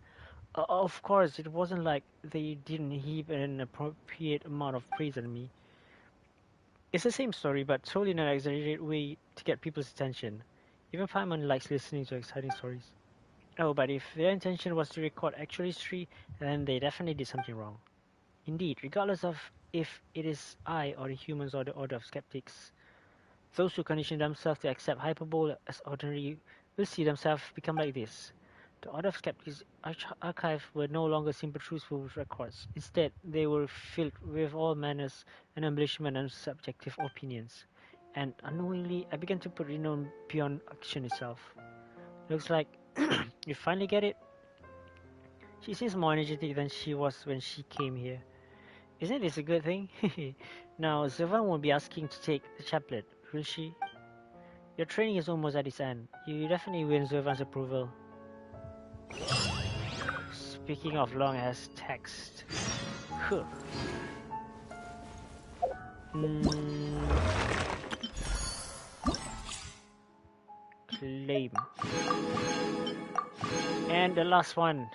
Of course, it wasn't like they didn't heap an appropriate amount of praise on me. It's the same story, but told in an exaggerated way to get people's attention. Even Paimon likes listening to exciting stories. Oh, but if their intention was to record actual history, then they definitely did something wrong. Indeed, regardless of if it is I or the humans or the Order of Skeptics, those who condition themselves to accept hyperbole as ordinary will see themselves become like this. The Order of Skeptics archive were no longer simple truthful records. Instead, they were filled with all manners and embellishment and subjective opinions. And unknowingly, I began to put renown beyond action itself. Looks like you finally get it. She seems more energetic than she was when she came here. Isn't this a good thing? Now, Zervan won't be asking to take the chaplet, will she? Your training is almost at its end. You definitely win Zervan's approval. Speaking of long-ass text. Huh. Claim. And the last one.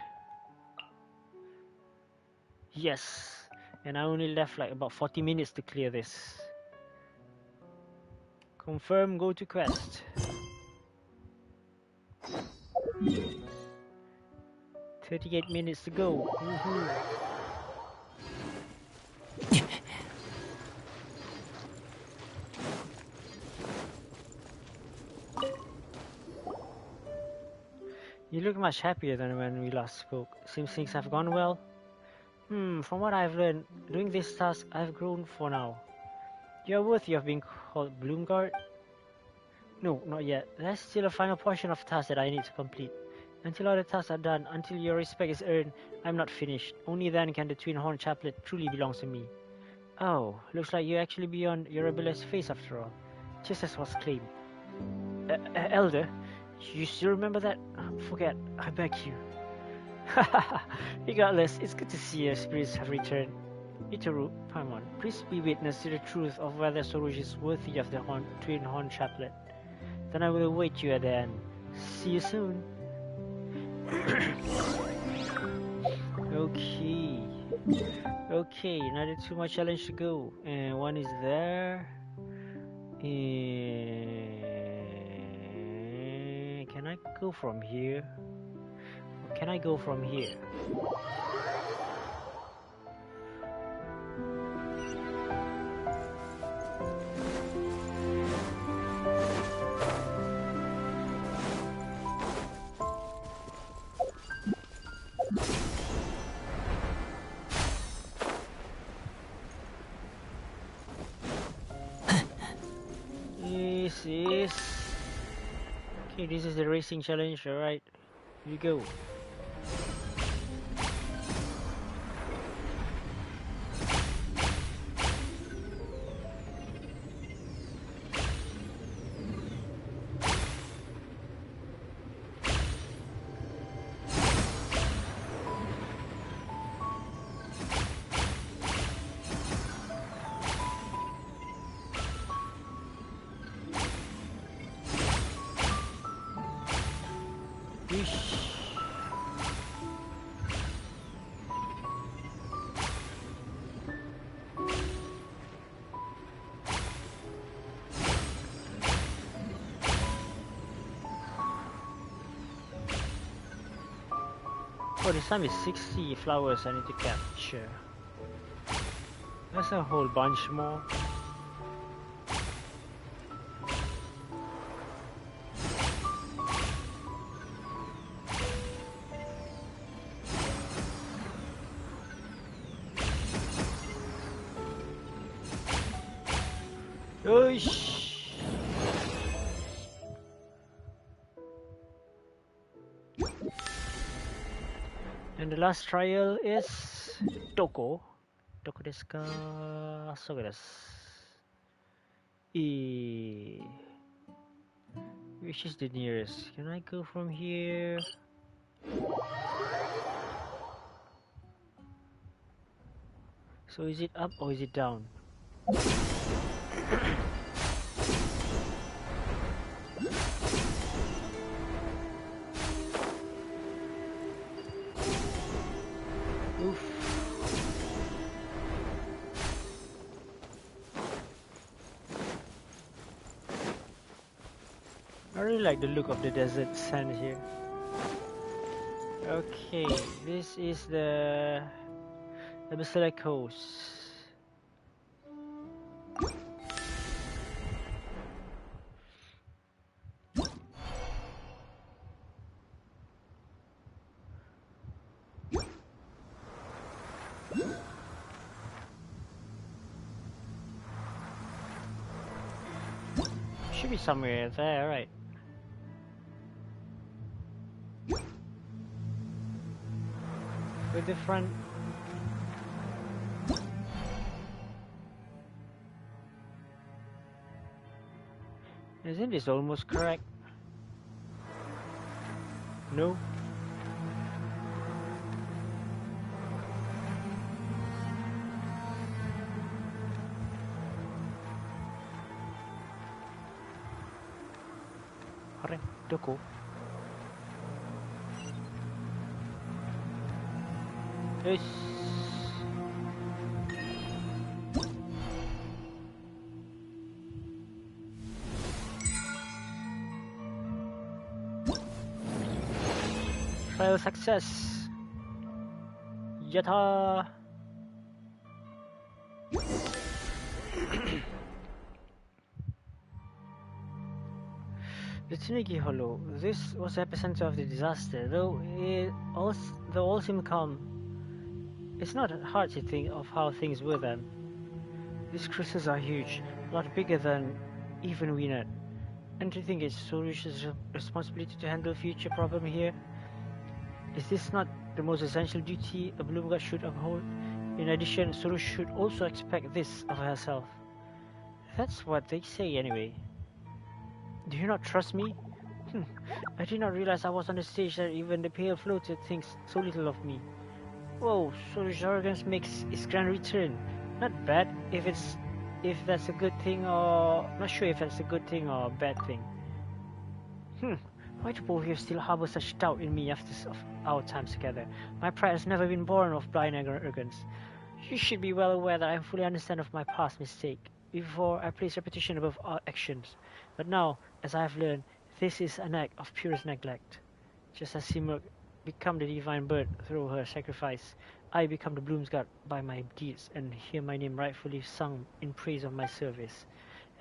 Yes. And I only left like about 40 minutes to clear this. Confirm, go to quest. 38 minutes to go. Woohoo. You look much happier than when we last spoke. Seems things have gone well. From what I've learned, doing this task I've grown for now. You're worthy of being called Bloomguard? No, not yet. There's still a final portion of tasks that I need to complete. Until all the tasks are done, until your respect is earned, I'm not finished. Only then can the Twin Horn Chaplet truly belong to me. Oh, looks like you're actually beyond your rebellious phase after all. Just as was claimed. Elder, you still remember that? Forget, I beg you. Regardless, it's good to see your spirits have returned. Ritoru, Paimon, please be witness to the truth of whether Sorouge is worthy of the Twin Horn Chaplet. Then I will await you at the end. See you soon. Okay, another 2 more challenge to go, and one is there. Can I go from here? Or can I go from here? Okay, this is the racing challenge, alright. Here we go. Oh, this time is 60 flowers I need to capture. That's a whole bunch more. Oish. And the last trial is Doko. Doko desu ka? So desu. Which is the nearest? Can I go from here? So is it up or is it down? Oof. I really like the look of the desert sand here. Okay, this is the Basilica Coast. Should be somewhere there, right? With the front. Isn't this almost correct? No? Alright, Doko. Yes. Trial success. Yata. The Tsunagi Hollow. This was the epicenter of the disaster, though all seemed calm. It's not hard to think of how things were then. These crystals are huge, a lot bigger than even we know. And to think it's Sorush's responsibility to handle future problem here. Is this not the most essential duty a Bloomguard should uphold? In addition, Sorush should also expect this of herself. That's what they say anyway. Do you not trust me? I did not realize I was on the stage that even the pale floater thinks so little of me. Whoa, Sorush's arrogance makes its grand return. Not bad if that's a good thing, or not sure if that's a good thing or a bad thing. Why do both of you still harbor such doubt in me after our times together? My pride has never been born of blind arrogance. You should be well aware that I fully understand of my past mistake. Before I place repetition above our actions. But now, as I have learned, this is an act of purest neglect. Just as Simurg become the divine bird through her sacrifice, I become the Bloomsguard by my deeds and hear my name rightfully sung in praise of my service.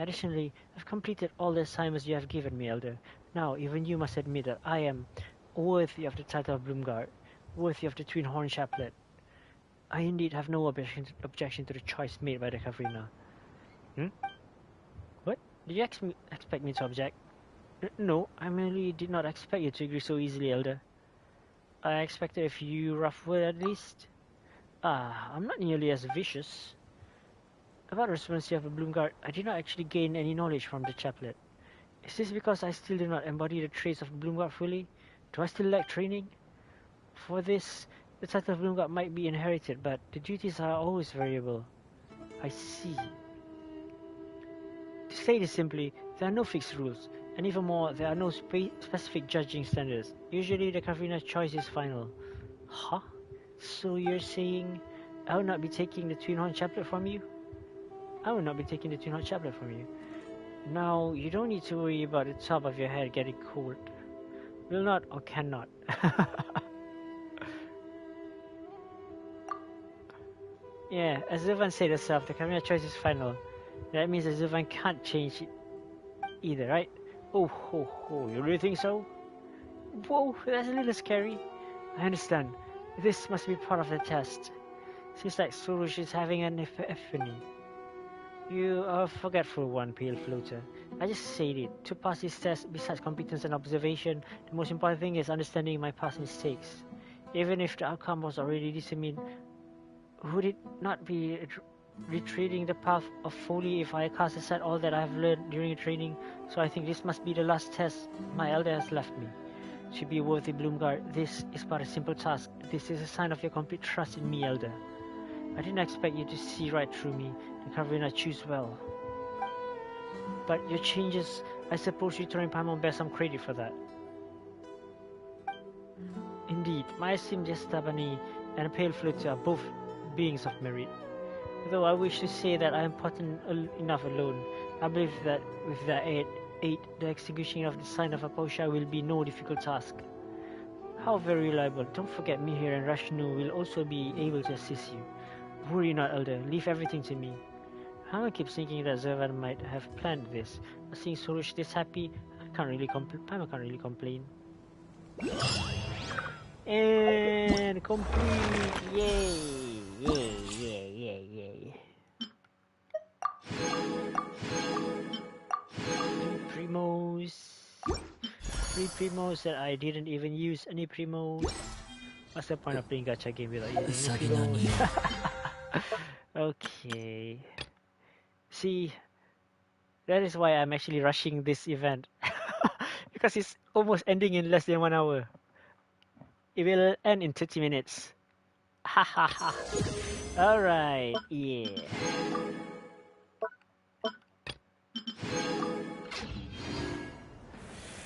Additionally, I've completed all the assignments you have given me, Elder. Now, even you must admit that I am worthy of the title of Bloomguard, worthy of the Twin Horn Chaplet. I indeed have no objection to the choice made by the Kavrina. What? Did you expect me to object? No, I merely did not expect you to agree so easily, Elder. I expected a few rough words at least. I'm not nearly as vicious. About the responsibility of a Bloomguard, I did not actually gain any knowledge from the chaplet. Is this because I still do not embody the traits of Bloomguard fully? Do I still lack training? For this, the title of Bloomguard might be inherited, but the duties are always variable. I see. To state it simply, there are no fixed rules, and even more, there are no specific judging standards. Usually, the Kavrina's choice is final. Huh? So you're saying I will not be taking the Twin Horn Chaplet from you? I will not be taking the Twin Horn Chaplet from you. Now, you don't need to worry about the top of your head getting cold. Will not or cannot. Yeah, as Zuvan said herself, the Kavrina choice is final. That means that Zuvan can't change it either, right? Oh, ho, ho, you really think so? Whoa, that's a little scary. I understand. This must be part of the test. Seems like Sorush is having an epiphany. You are a forgetful one, pale floater. I just said it. To pass this test, besides competence and observation, the most important thing is understanding my past mistakes. Even if the outcome was already determined, would it not be retreating the path of folly if I cast aside all that I have learned during training? So I think this must be the last test my elder has left me. To be worthy Bloomguard, this is but a simple task. This is a sign of your complete trust in me, elder. I didn't expect you to see right through me, and Karina choose well. But your changes, I suppose returning Paimon bears some credit for that. Indeed, my esteemed Yastabani and Pale Flute are both beings of merit. Though I wish to say that I am potent enough alone, I believe that with their aid, the execution of the sign of Aposha will be no difficult task. How very reliable. Don't forget Mihir and Rashnu will also be able to assist you. Worry not, elder. Leave everything to me. I keep thinking that Zervan might have planned this. But seeing Sorush this happy, I can't really complain. And complete! Yay! Yay! Yay! Yay! Yay! Three primos that I didn't even use any primos. What's the point of playing gacha game without using any primos? Okay. See, that is why I'm actually rushing this event. Because it's almost ending in less than 1 hour. It will end in 30 minutes. Ha ha ha. Alright, yeah.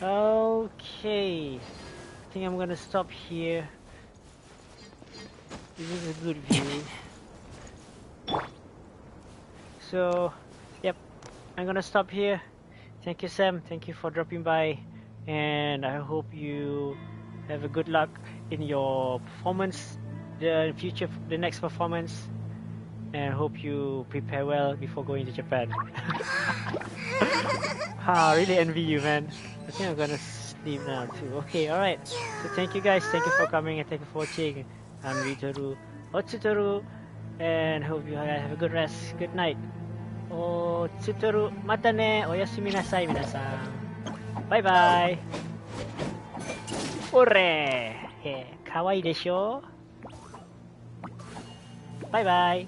Okay. I think I'm gonna stop here. This is a good view. So, yep. I'm gonna stop here. Thank you, Sam. Thank you for dropping by. And I hope you have a good luck in your performance, the next performance. And hope you prepare well before going to Japan. Really envy you, man. I think I'm gonna sleep now too. Okay, alright. So thank you guys. Thank you for coming and thank you for watching. I'm Ritoru Otsutoru. And hope you guys have a good rest. Good night. Otsutoru. Mata ne. Oyasumi nasai, minasan. Bye bye. Ore! Kawaii desho. Bye bye.